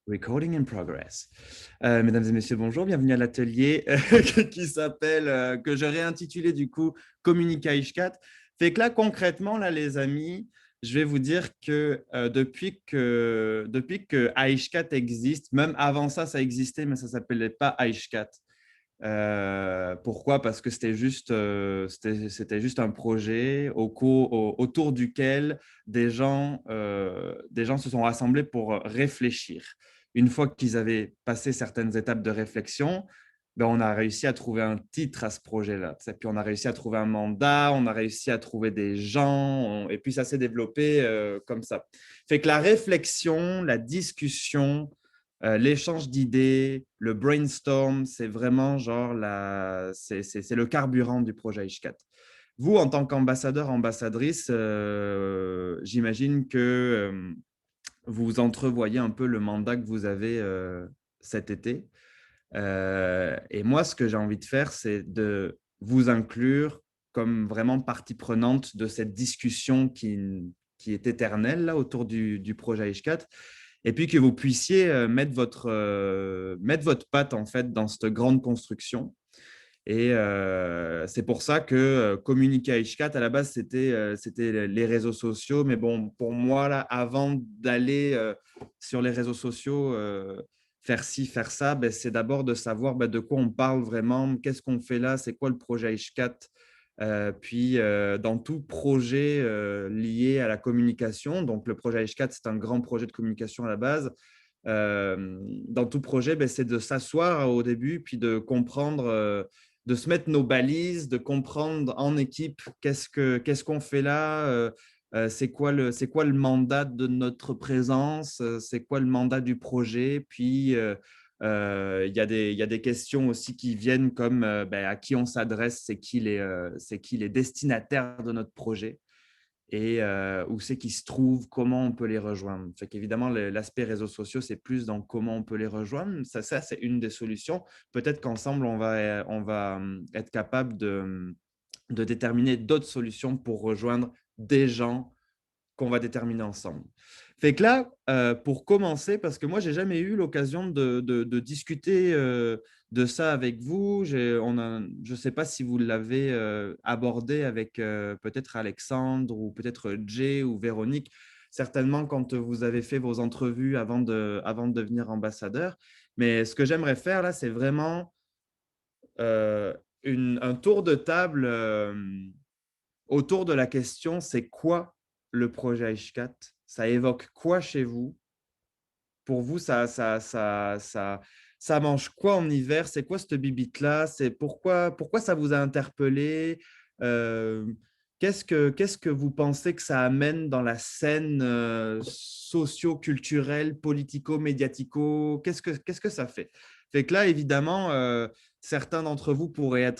Recording in progress. Mesdames et messieurs, bonjour, bienvenue à l'atelier qui s'appelle, que je réintitulé du coup Communica Ishkat. Fait que là, concrètement, là, les amis, je vais vous dire que depuis que Aishkat existe, même avant ça, ça existait, mais ça ne s'appelait pas Aishkat. Pourquoi? Parce que c'était juste un projet autour duquel des gens se sont rassemblés pour réfléchir. Une fois qu'ils avaient passé certaines étapes de réflexion, ben, on a réussi à trouver un titre à ce projet-là. Puis on a réussi à trouver un mandat, on a réussi à trouver des gens, et puis ça s'est développé comme ça. Fait que la réflexion, la discussion, l'échange d'idées, le brainstorm, c'est vraiment c'est le carburant du projet Ishkat. Vous, en tant qu'ambassadeur, ambassadrice, j'imagine que vous entrevoyez un peu le mandat que vous avez cet été. Et moi, ce que j'ai envie de faire, c'est de vous inclure comme vraiment partie prenante de cette discussion qui est éternelle là, autour du projet Ishkat. Et puis que vous puissiez mettre votre patte en fait dans cette grande construction. Et c'est pour ça que Communica Ishkat, à la base, c'était les réseaux sociaux. Mais bon, pour moi, là, avant d'aller sur les réseaux sociaux, faire ci, faire ça, ben, c'est d'abord de savoir ben, de quoi on parle vraiment, qu'est-ce qu'on fait là, c'est quoi le projet Ishkat. Puis, dans tout projet lié à la communication, donc le projet Ishkat, c'est un grand projet de communication à la base. Dans tout projet, ben, c'est de s'asseoir au début, puis de comprendre de se mettre nos balises, de comprendre en équipe qu'est-ce qu'on fait là, c'est quoi le mandat de notre présence, c'est quoi le mandat du projet. Puis, il y a des questions aussi qui viennent comme ben, à qui on s'adresse, c'est qui les destinataires de notre projet et où c'est qu'ils se trouvent, comment on peut les rejoindre. Fait qu'évidemment, l'aspect réseaux sociaux, c'est plus dans comment on peut les rejoindre. Ça c'est une des solutions. Peut-être qu'ensemble, on va être capable de déterminer d'autres solutions pour rejoindre des gens qu'on va déterminer ensemble. Fait que là, pour commencer, parce que moi, j'ai jamais eu l'occasion de discuter de ça avec vous. Je ne sais pas si vous l'avez abordé avec peut-être Alexandre ou peut-être Jay ou Véronique, certainement quand vous avez fait vos entrevues avant de devenir ambassadeur. Mais ce que j'aimerais faire là, c'est vraiment euh, un tour de table autour de la question, c'est quoi le projet Ishkat? Ça évoque quoi chez vous? Pour vous, ça mange quoi en hiver? C'est quoi cette bibite-là? C'est pourquoi ça vous a interpellé? Euh, qu'est-ce que vous pensez que ça amène dans la scène socio-culturelle, politico-médiatico? Qu'est-ce que ça fait? Fait que là, évidemment, certains d'entre vous pourraient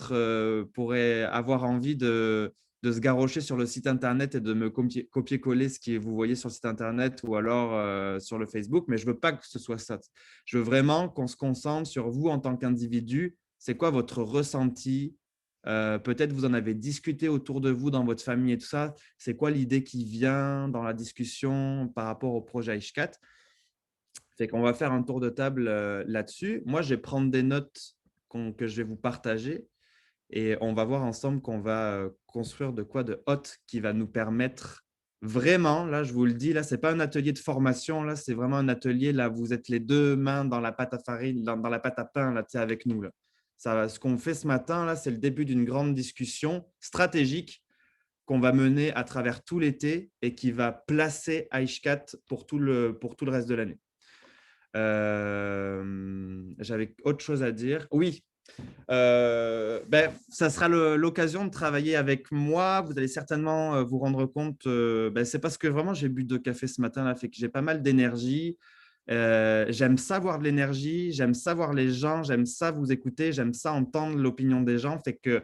avoir envie de se garrocher sur le site internet et de me copier-coller ce que vous voyez sur le site internet ou alors sur le Facebook, mais je ne veux pas que ce soit ça. Je veux vraiment qu'on se concentre sur vous en tant qu'individu. C'est quoi votre ressenti? Peut-être vous en avez discuté autour de vous dans votre famille et tout ça. C'est quoi l'idée qui vient dans la discussion par rapport au projet Ishkat? Fait qu'on va faire un tour de table là-dessus. Moi, je vais prendre des notes que je vais vous partager. Et on va voir ensemble qu'on va construire de quoi de hot qui va nous permettre vraiment, là je vous le dis, là c'est pas un atelier de formation, là c'est vraiment un atelier, là vous êtes les deux mains dans la pâte à farine, dans la pâte à pain, là tu sais, avec nous. Là. Ce qu'on fait ce matin, là c'est le début d'une grande discussion stratégique qu'on va mener à travers tout l'été et qui va placer Aishkat pour tout le reste de l'année. J'avais autre chose à dire. Oui, ben, ça sera l'occasion de travailler avec moi. Vous allez certainement vous rendre compte, ben, c'est parce que vraiment j'ai bu 2 cafés ce matin, là, fait que j'ai pas mal d'énergie. J'aime ça voir de l'énergie, j'aime ça voir les gens, j'aime ça vous écouter, j'aime ça entendre l'opinion des gens. Fait que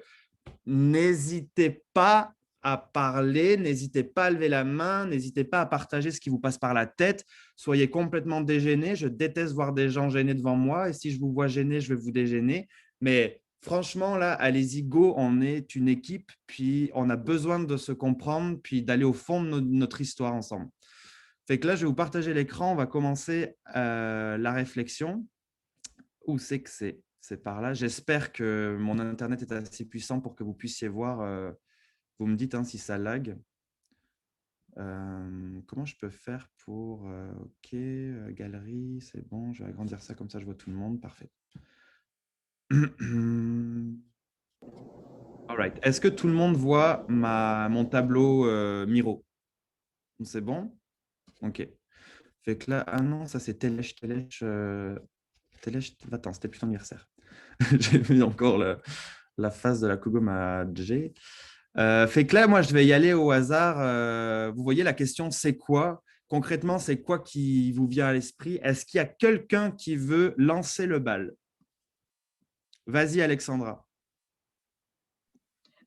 n'hésitez pas à parler, n'hésitez pas à lever la main, n'hésitez pas à partager ce qui vous passe par la tête. Soyez complètement dégênés. Je déteste voir des gens gênés devant moi. Et si je vous vois gênés, je vais vous dégêner. Mais franchement, là, allez-y, go, on est une équipe, puis on a besoin de se comprendre, puis d'aller au fond de notre histoire ensemble. Fait que là, je vais vous partager l'écran. On va commencer la réflexion. Où c'est que c'est? C'est par là. J'espère que mon Internet est assez puissant pour que vous puissiez voir. Vous me dites si ça lag. Comment je peux faire pour… OK, galerie, c'est bon. Je vais agrandir ça comme ça, je vois tout le monde. Parfait. All right. Est-ce que tout le monde voit mon tableau Miro? C'est bon? OK. Fait que là, ah non, ça c'est Téléch. Attends, c'était plus ton anniversaire. J'ai mis encore la face de la Kugum à J. Fait que là, moi, je vais y aller au hasard. Vous voyez, la question, c'est quoi? Concrètement, c'est quoi qui vous vient à l'esprit? Est-ce qu'il y a quelqu'un qui veut lancer le bal? Vas-y, Alexandra.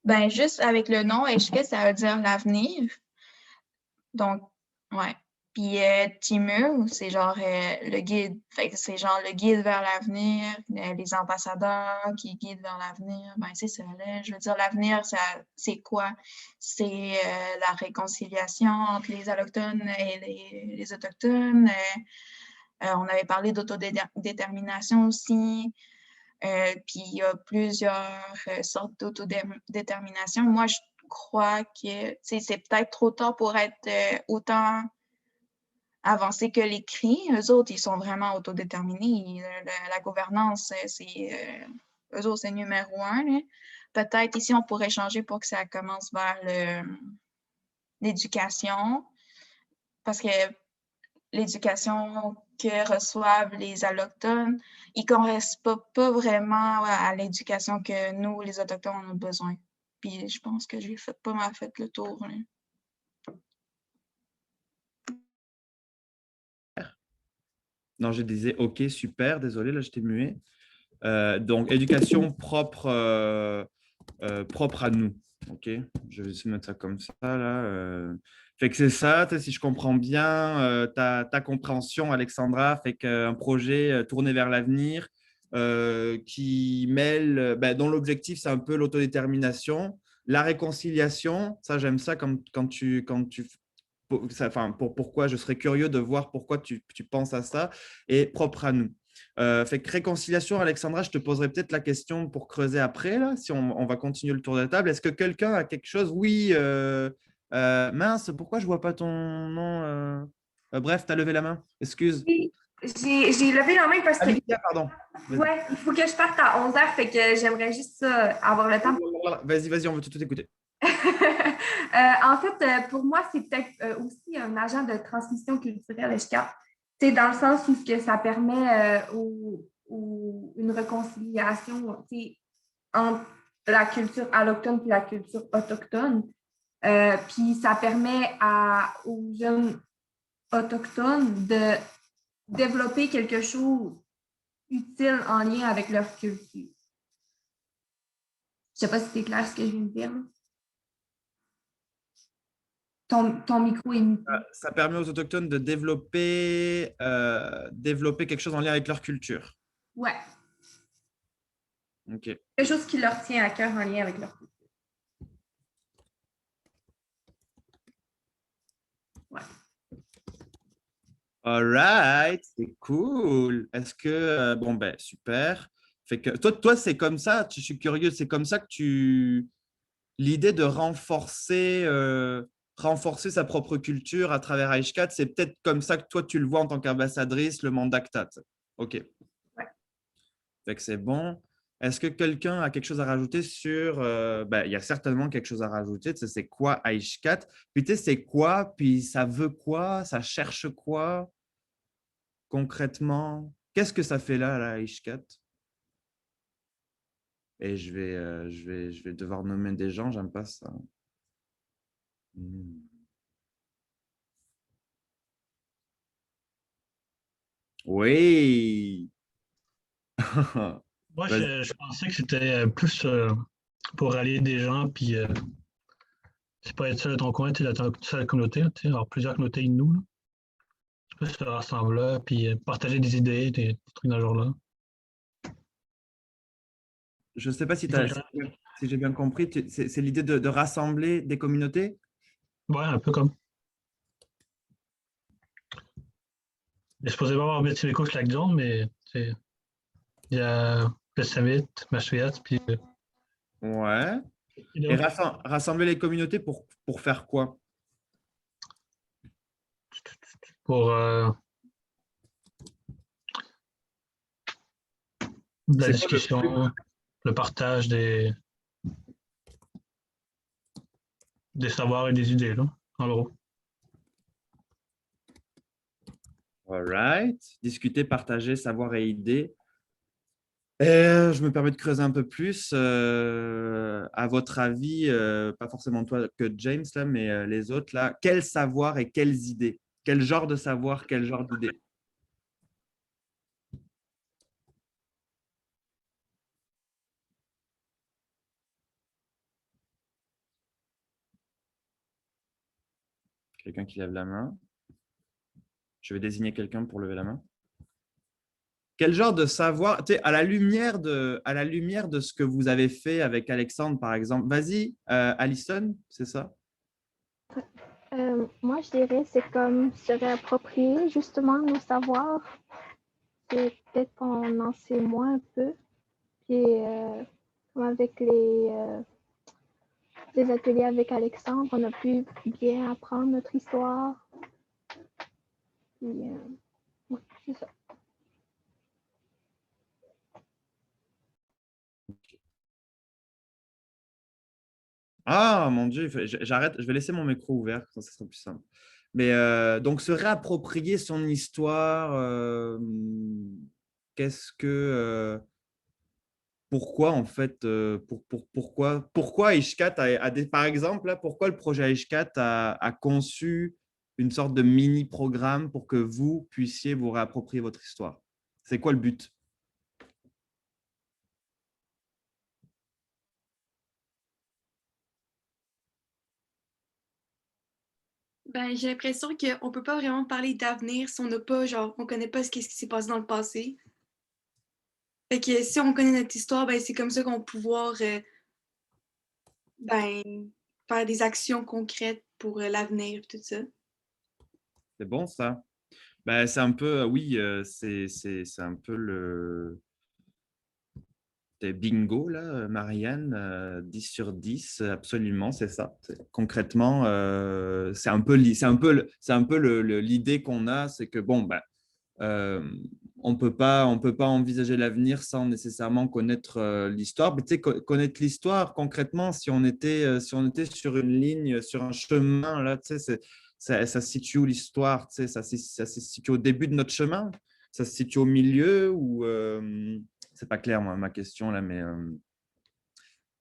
Ben, juste avec le nom, Eshke, ça veut dire l'avenir. Donc, ouais. Puis Timu, c'est genre le guide. Fait que c'est genre le guide vers l'avenir, les ambassadeurs qui guident vers l'avenir. Ben, c'est ça, là. Je veux dire, l'avenir, c'est quoi? C'est la réconciliation entre les Allochtones et les Autochtones. On avait parlé d'autodétermination aussi. Puis il y a plusieurs sortes d'autodétermination. Moi, je crois que c'est peut-être trop tard pour être autant avancé que les CRI. Eux autres, ils sont vraiment autodéterminés. La gouvernance, eux autres, c'est numéro un. Peut-être ici, on pourrait changer pour que ça commence vers l'éducation, parce que l'éducation que reçoivent les Allochtones, ils ne correspondent pas vraiment à l'éducation que nous, les Autochtones, on a besoin. Puis je pense que j'ai pas mal fait le tour. Là. Non, je disais, OK, super, désolé, là, j'étais muet. Donc, éducation propre à nous. OK, je vais essayer de mettre ça comme ça, là. Fait que c'est ça, si je comprends bien, ta compréhension, Alexandra, fait qu'un projet tourné vers l'avenir qui mêle, dont l'objectif, c'est un peu l'autodétermination, la réconciliation, ça, j'aime ça quand tu pourquoi je serais curieux de voir pourquoi tu penses à ça et propre à nous. Fait que réconciliation, Alexandra, je te poserai peut-être la question pour creuser après, là, si on va continuer le tour de la table. Est-ce que quelqu'un a quelque chose? Oui, mince, pourquoi je ne vois pas ton nom bref, tu as levé la main, excuse. Oui, j'ai levé la main parce que Alicia, pardon. ouais, il faut que je parte à 11h, fait que j'aimerais juste avoir le temps. Vas-y, on veut tout écouter. En fait, pour moi, c'est peut-être aussi un agent de transmission culturelle, ESCAP. C'est dans le sens où que ça permet une réconciliation entre la culture allochtone et la culture autochtone. Puis ça permet aux jeunes autochtones de développer quelque chose utile en lien avec leur culture. Je ne sais pas si c'est clair ce que je viens de dire. Ton micro est muté. Ça permet aux Autochtones de développer quelque chose en lien avec leur culture. Ouais. OK. Quelque chose qui leur tient à cœur en lien avec leur culture. Ouais. All right, c'est cool. Est-ce que, bon, ben, super. Fait que toi c'est comme ça, je suis curieux, c'est comme ça que l'idée de renforcer sa propre culture à travers Aishkat, c'est peut-être comme ça que toi, tu le vois en tant qu'ambassadrice, le mandat que tu as. OK. Ouais. Fait que c'est bon. Est-ce que quelqu'un a quelque chose à rajouter sur… il y a certainement quelque chose à rajouter. C'est quoi Aishkat? Puis tu sais, c'est quoi? Puis ça veut quoi? Ça cherche quoi? Concrètement, qu'est-ce que ça fait là, la Ishkat? Et je vais devoir nommer des gens, j'aime pas ça. Oui. Moi, je pensais que c'était plus pour allier des gens, puis c'est pas être seul dans ton coin, tu es la communauté, avoir plusieurs communautés de nous. Tu peux se rassembler, puis partager des idées, des trucs dans ce genre-là. Je ne sais pas si j'ai bien compris, c'est l'idée de rassembler des communautés? Ouais, un peu comme. est supposé pas avoir Betty Leco Slack John, mais il y a Pessamit, Mashviat, puis Ouais. Et rassembler les communautés pour faire quoi? pour la C'est quoi le discussion, but? le partage des savoirs et des idées, là, en gros. All right. Discuter, partager, savoir et idées. Je me permets de creuser un peu plus. À votre avis, pas forcément toi que James, là, mais les autres, là, quel savoir et quelles idées? Quel genre de savoir, quel genre d'idées? Quelqu'un qui lève la main. Je vais désigner quelqu'un pour lever la main. Quel genre de savoir, tu sais, à la lumière de ce que vous avez fait avec Alexandre, par exemple. Vas-y, Alison, c'est ça? Moi, je dirais c'est comme se réapproprier justement nos savoirs. C'est peut-être qu'on en sait moins un peu. Puis, comme avec les ateliers avec Alexandre, on a pu bien apprendre notre histoire. Puis, ouais, c'est ça. Ah, mon Dieu, j'arrête, je vais laisser mon micro ouvert, ça sera plus simple. Mais donc, se réapproprier son histoire, qu'est-ce que, pourquoi en fait, pourquoi Ishkat par exemple, là, pourquoi le projet Ishkat a conçu une sorte de mini-programme pour que vous puissiez vous réapproprier votre histoire? C'est quoi le but? Ben, j'ai l'impression qu'on peut pas vraiment parler d'avenir si on n'a pas, genre, on connaît pas ce qui s'est passé dans le passé. Fait que si on connaît notre histoire, ben, c'est comme ça qu'on va pouvoir ben, faire des actions concrètes pour l'avenir et tout ça. C'est bon ça? Ben, c'est un peu, oui, c'est un peu c'est bingo, là, Marianne, 10 sur 10, absolument, c'est ça. Concrètement, c'est un peu l'idée qu'on a, c'est que, bon, ben, on peut pas envisager l'avenir sans nécessairement connaître l'histoire. Mais tu sais, connaître l'histoire, concrètement, si on était sur une ligne, sur un chemin, là, tu sais, ça se situe où l'histoire, tu sais, ça se situe au début de notre chemin, ça se situe au milieu ou c'est pas clair, moi, ma question là, mais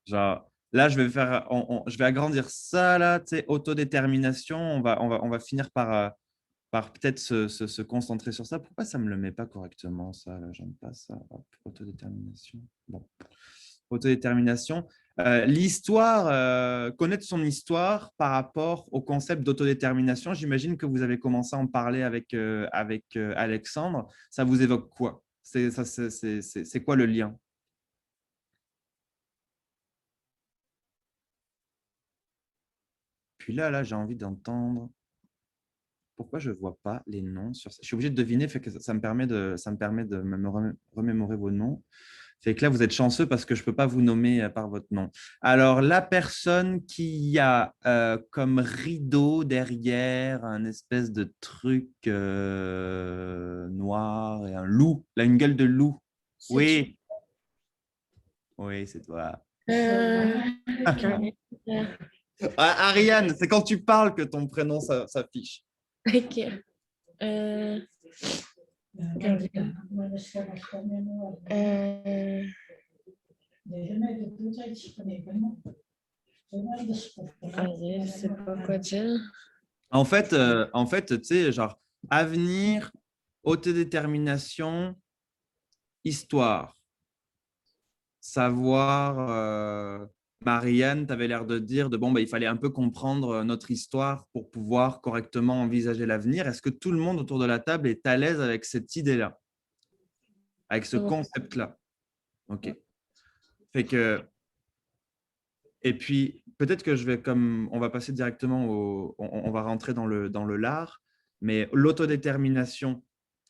genre, là, je vais agrandir ça, là, tu sais, autodétermination. On va finir par peut-être se concentrer sur ça. Pourquoi ça ne me le met pas correctement, ça? J'aime pas ça. Hop, autodétermination. Bon. Autodétermination. L'histoire, connaître son histoire par rapport au concept d'autodétermination, j'imagine que vous avez commencé à en parler avec Alexandre. Ça vous évoque quoi? C'est quoi le lien? Puis là, j'ai envie d'entendre. Pourquoi je ne vois pas les noms sur ça? Je suis obligé de deviner, fait que ça me permet de remémorer vos noms. Fait que là, vous êtes chanceux parce que je ne peux pas vous nommer par votre nom. Alors, la personne qui a comme rideau derrière un espèce de truc noir et un loup, là, une gueule de loup. Oui, oui, c'est toi. Ariane, c'est quand tu parles que ton prénom s'affiche. Ok. Je sais pas quoi dire. En fait, tu sais, genre, avenir, autodétermination, histoire, savoir. Marianne, tu avais l'air de dire bon, il fallait un peu comprendre notre histoire pour pouvoir correctement envisager l'avenir. Est-ce que tout le monde autour de la table est à l'aise avec cette idée-là, avec ce concept-là? OK. Fait que, et puis, peut-être que on va passer directement on va rentrer dans le lard, mais l'autodétermination,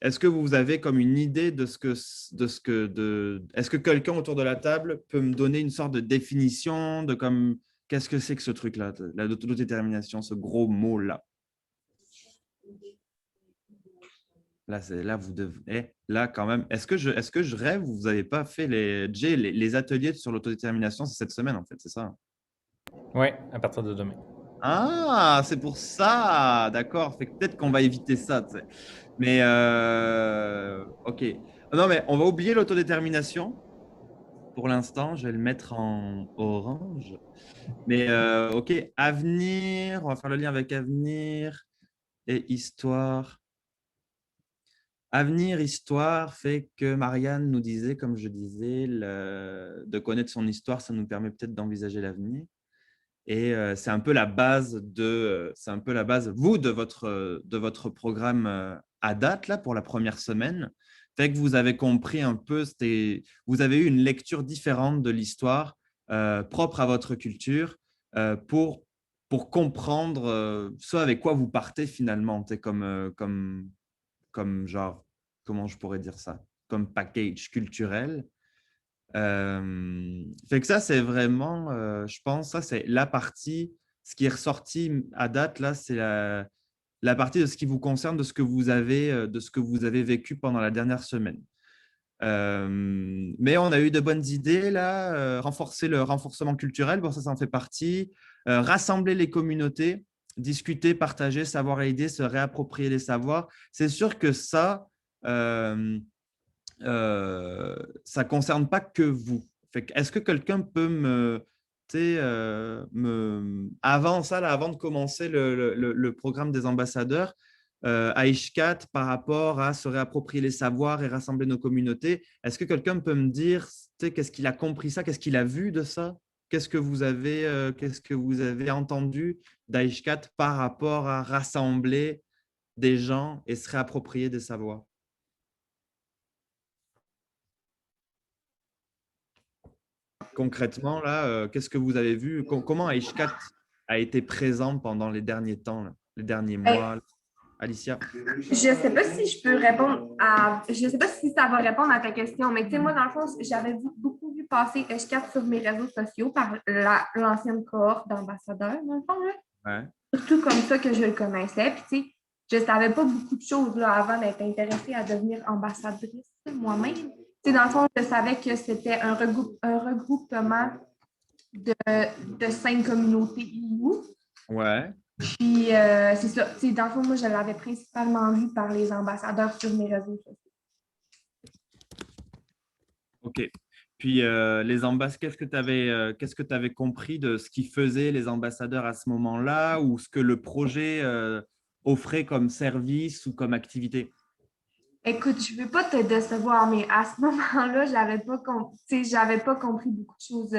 est-ce que vous avez comme une idée est-ce que quelqu'un autour de la table peut me donner une sorte de définition de comme, qu'est-ce que c'est que ce truc-là, l'autodétermination, ce gros mot-là? Là, vous devez, là quand même, est-ce que je rêve ou vous n'avez pas fait les ateliers sur l'autodétermination, c'est cette semaine en fait, c'est ça? Oui, à partir de demain. Ah, c'est pour ça, d'accord. Fait que peut-être qu'on va éviter ça, tu sais. Mais ok. Non, mais on va oublier l'autodétermination pour l'instant. Je vais le mettre en orange. Mais ok, avenir. On va faire le lien avec avenir et histoire. Avenir, histoire fait que Marianne nous disait, comme je disais, de connaître son histoire, ça nous permet peut-être d'envisager l'avenir. Et c'est un peu la base vous, de votre programme à date, là, pour la première semaine. Fait que vous avez compris un peu, vous avez eu une lecture différente de l'histoire propre à votre culture pour comprendre ce avec quoi vous partez finalement, comme genre, comment je pourrais dire ça, comme package culturel. Fait que ça, c'est vraiment, je pense, ça, c'est la partie, ce qui est ressorti à date, là, c'est la partie de ce qui vous concerne, de ce que vous avez vécu pendant la dernière semaine. Mais on a eu de bonnes idées, là, renforcer le renforcement culturel, bon, ça en fait partie, rassembler les communautés, discuter, partager, savoir et aider, se réapproprier les savoirs. C'est sûr que ça ça ne concerne pas que vous. Est-ce que quelqu'un peut avant ça, là, avant de commencer le programme des ambassadeurs, à Ishkat, par rapport à se réapproprier les savoirs et rassembler nos communautés, est-ce que quelqu'un peut me dire qu'est-ce qu'il a compris ça, qu'est-ce qu'il a vu de ça? Qu'est-ce que vous avez entendu d'Aishkat par rapport à rassembler des gens et se réapproprier des savoirs? Concrètement, là, qu'est-ce que vous avez vu? Comment Aishkat a été présent pendant les derniers temps, là, les derniers mois? Alicia? Je sais pas si je peux répondre à. Je sais pas si ça va répondre à ta question, mais tu sais, moi, dans le fond, j'avais beaucoup vu passer H4 sur mes réseaux sociaux par l'ancienne cohorte d'ambassadeurs, dans le fond, là. Ouais. Surtout comme ça que je le connaissais. Puis, tu sais, je savais pas beaucoup de choses là, avant d'être intéressée à devenir ambassadrice moi-même. Tu sais, dans le fond, je savais que c'était un regroupement de 5 communautés Inuit. Ouais. Puis, c'est ça. Tu sais, dans le fond, moi, je l'avais principalement vu par les ambassadeurs sur mes réseaux sociaux. OK. Puis, les ambassadeurs, qu'est-ce que tu avais compris de ce qu'ils faisaient les ambassadeurs à ce moment-là ou ce que le projet offrait comme service ou comme activité? Écoute, je ne veux pas te décevoir, mais à ce moment-là, j'avais pas compris beaucoup de choses.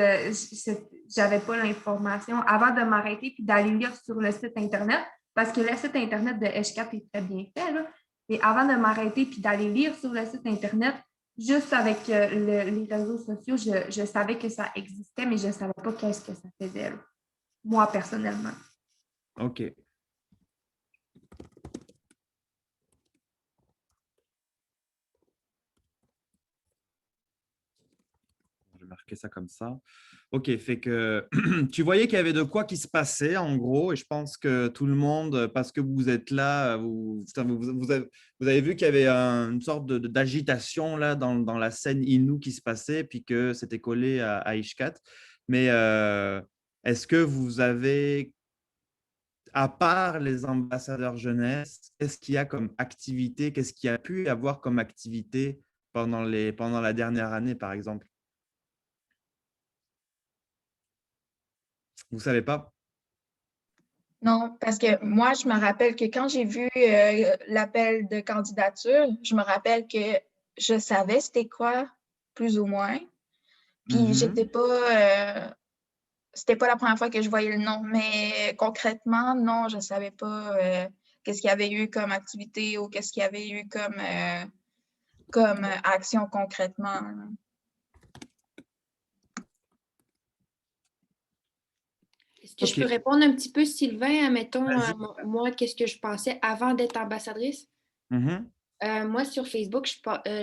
J'avais pas l'information avant de m'arrêter puis d'aller lire sur le site Internet, parce que le site Internet de H4 est très bien fait, là. Et avant de m'arrêter puis d'aller lire sur le site Internet, juste avec les réseaux sociaux, je savais que ça existait, mais je ne savais pas qu'est-ce que ça faisait, là. Moi, personnellement. OK. Je vais marquer ça comme ça. OK, fait que tu voyais qu'il y avait de quoi qui se passait en gros, et je pense que tout le monde, parce que vous êtes là, vous avez vu qu'il y avait une sorte d'agitation là dans la scène Innu qui se passait, puis que c'était collé à Ishkat. Mais est-ce que vous avez, à part les ambassadeurs jeunesse, qu'est-ce qu'il y a comme activité, qu'est-ce qu'il y a pu y avoir comme activité pendant la dernière année, par exemple? Vous ne savez pas? Non, parce que moi, je me rappelle que quand j'ai vu l'appel de candidature, je me rappelle que je savais c'était quoi, plus ou moins. Puis c'était pas la première fois que je voyais le nom, mais concrètement, non, je ne savais pas qu'est-ce qu'il y avait eu comme activité ou qu'est-ce qu'il y avait eu comme action concrètement. Est-ce que je peux répondre un petit peu, Sylvain, admettons, moi, qu'est-ce que je pensais avant d'être ambassadrice? Moi, sur Facebook,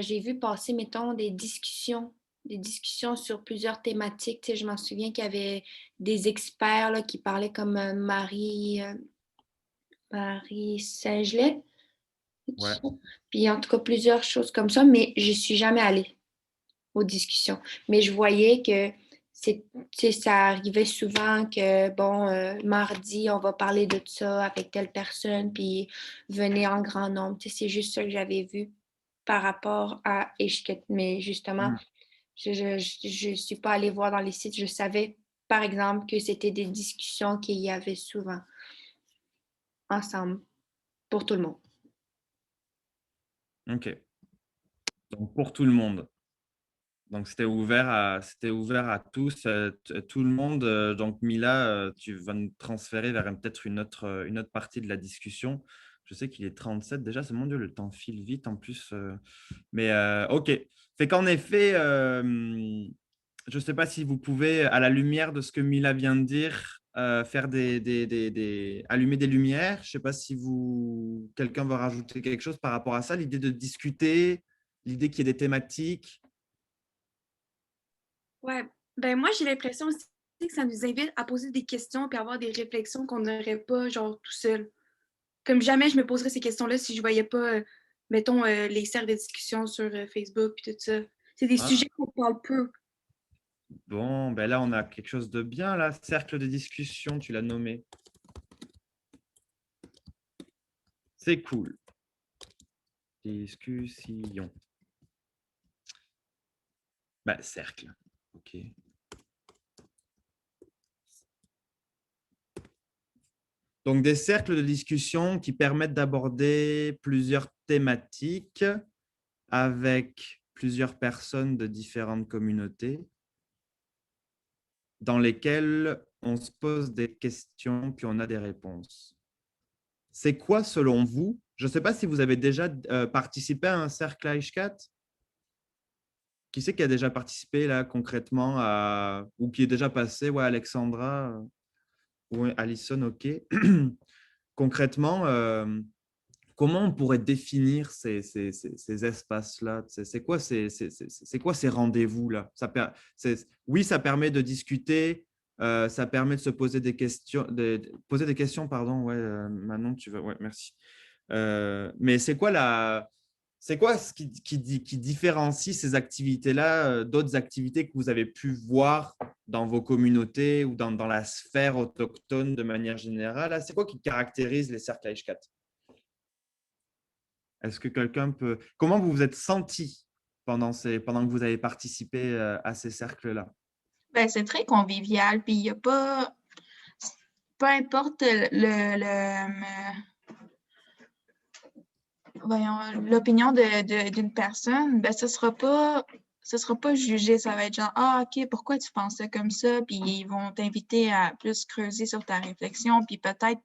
j'ai vu passer, mettons, des discussions sur plusieurs thématiques. Tu sais, je m'en souviens qu'il y avait des experts là, qui parlaient comme Marie Saint-Gelais. Ouais. Puis en tout cas, plusieurs choses comme ça, mais je ne suis jamais allée aux discussions. Mais je voyais que ça arrivait souvent que, bon, mardi, on va parler de ça avec telle personne, puis venez en grand nombre. Tu sais, c'est juste ça que j'avais vu par rapport à Eshket. Mais justement, Mm. je ne suis pas allée voir dans les sites. Je savais, par exemple, que c'était des discussions qu'il y avait souvent ensemble pour tout le monde. OK. Donc, pour tout le monde. Donc, c'était ouvert à tous, tout le monde. Donc, Mila, tu vas nous transférer vers peut-être une autre partie de la discussion. Je sais qu'il est 37 déjà, c'est mon Dieu, le temps file vite en plus. Mais OK. Fait qu'en effet, je ne sais pas si vous pouvez, à la lumière de ce que Mila vient de dire, faire allumer des lumières. Je ne sais pas si quelqu'un va rajouter quelque chose par rapport à ça, l'idée de discuter, l'idée qu'il y ait des thématiques. Ouais, ben moi, j'ai l'impression aussi que ça nous invite à poser des questions et avoir des réflexions qu'on n'aurait pas, genre, tout seul. Comme jamais je me poserais ces questions-là si je voyais pas, mettons, les cercles de discussion sur Facebook et tout ça. C'est des Ah. sujets qu'on parle peu. Bon, ben là, on a quelque chose de bien, là. Cercle de discussion, tu l'as nommé. C'est cool. Discussion. Ben, cercle. OK. Donc, des cercles de discussion qui permettent d'aborder plusieurs thématiques avec plusieurs personnes de différentes communautés dans lesquelles on se pose des questions puis on a des réponses. C'est quoi, selon vous? Je ne sais pas si vous avez déjà participé à un cercle à Ishkat. Qui c'est qui a déjà participé là concrètement ou qui est déjà passé? Ouais, Alexandra ou Alison, OK. Concrètement, comment on pourrait définir ces espaces-là? C'est quoi ces rendez-vous-là? Oui, ça permet de discuter, ça permet de se poser des questions, poser des questions, pardon. Ouais, Manon, tu veux. Ouais, merci. Mais c'est quoi ce qui différencie ces activités-là d'autres activités que vous avez pu voir dans vos communautés ou dans la sphère autochtone de manière générale? C'est quoi qui caractérise les cercles Aishkat? Est-ce que quelqu'un peut… Comment vous vous êtes senti pendant que vous avez participé à ces cercles-là? Ben, c'est très convivial, puis il n'y a pas… Peu importe l'opinion d'une personne, ben, ce sera pas jugé. Ça va être genre, ah, OK, pourquoi tu penses ça comme ça? Puis ils vont t'inviter à plus creuser sur ta réflexion, puis peut-être…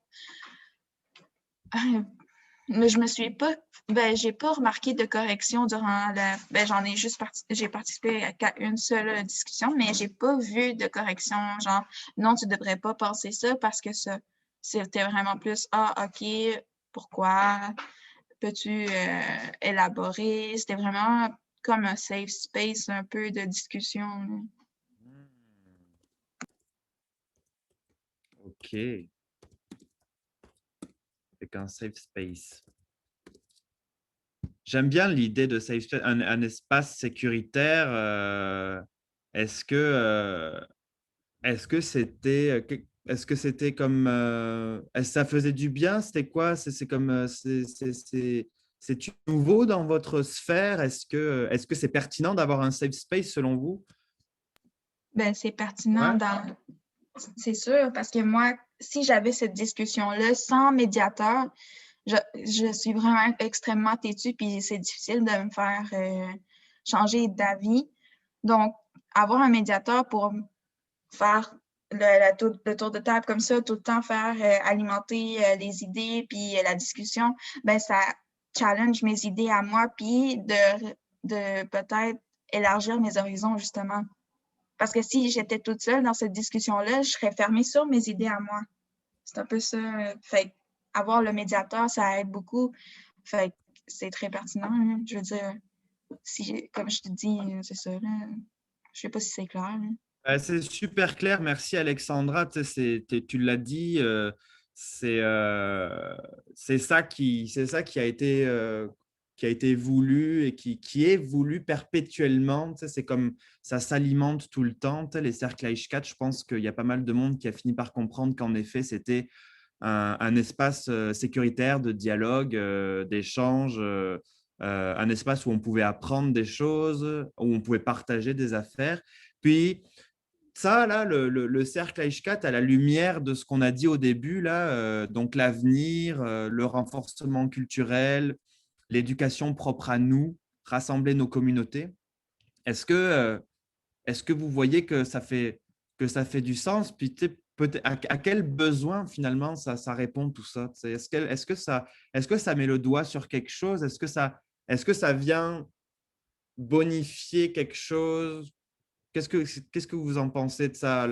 Mais je me suis pas… Ben, j'ai pas remarqué de correction durant Ben, j'ai participé à une seule discussion, mais j'ai pas vu de correction, genre, non, tu devrais pas penser ça parce que ça, c'était vraiment plus, ah, OK, pourquoi? Peux-tu élaborer? C'était vraiment comme un safe space, un peu de discussion. OK. Avec un safe space. J'aime bien l'idée de safe space, un espace sécuritaire. Est-ce que c'était comme… est-ce que ça faisait du bien? C'était quoi? C'est nouveau dans votre sphère? Est-ce que c'est pertinent d'avoir un safe space selon vous? Ben, c'est pertinent Ouais. C'est sûr, parce que moi, si j'avais cette discussion-là sans médiateur, je suis vraiment extrêmement têtue, puis c'est difficile de me faire changer d'avis. Donc, avoir un médiateur pour faire le tour de table comme ça, tout le temps faire alimenter les idées, puis la discussion, ben ça challenge mes idées à moi, puis de peut-être élargir mes horizons, justement. Parce que si j'étais toute seule dans cette discussion-là, je serais fermée sur mes idées à moi. C'est un peu ça. Fait avoir le médiateur, ça aide beaucoup. Fait c'est très pertinent. Hein. Je veux dire, comme je te dis, c'est ça. Là. Je sais pas si c'est clair. Là. C'est super clair. Merci, Alexandra. Tu sais, tu l'as dit, c'est ça qui a été voulu et qui est voulu perpétuellement. Tu sais, c'est comme ça s'alimente tout le temps. Tu sais, les cercles Aishkat, je pense qu'il y a pas mal de monde qui a fini par comprendre qu'en effet, c'était un espace sécuritaire de dialogue, d'échange, un espace où on pouvait apprendre des choses, où on pouvait partager des affaires. Puis, ça, là, le cercle Aishkat, à la lumière de ce qu'on a dit au début, là, donc l'avenir, le renforcement culturel, l'éducation propre à nous, rassembler nos communautés, est-ce que vous voyez que ça fait du sens? Puis à quel besoin finalement ça répond tout ça? Est-ce que ça met le doigt sur quelque chose? Est-ce que ça vient bonifier quelque chose? Qu'est-ce que vous en pensez de ça,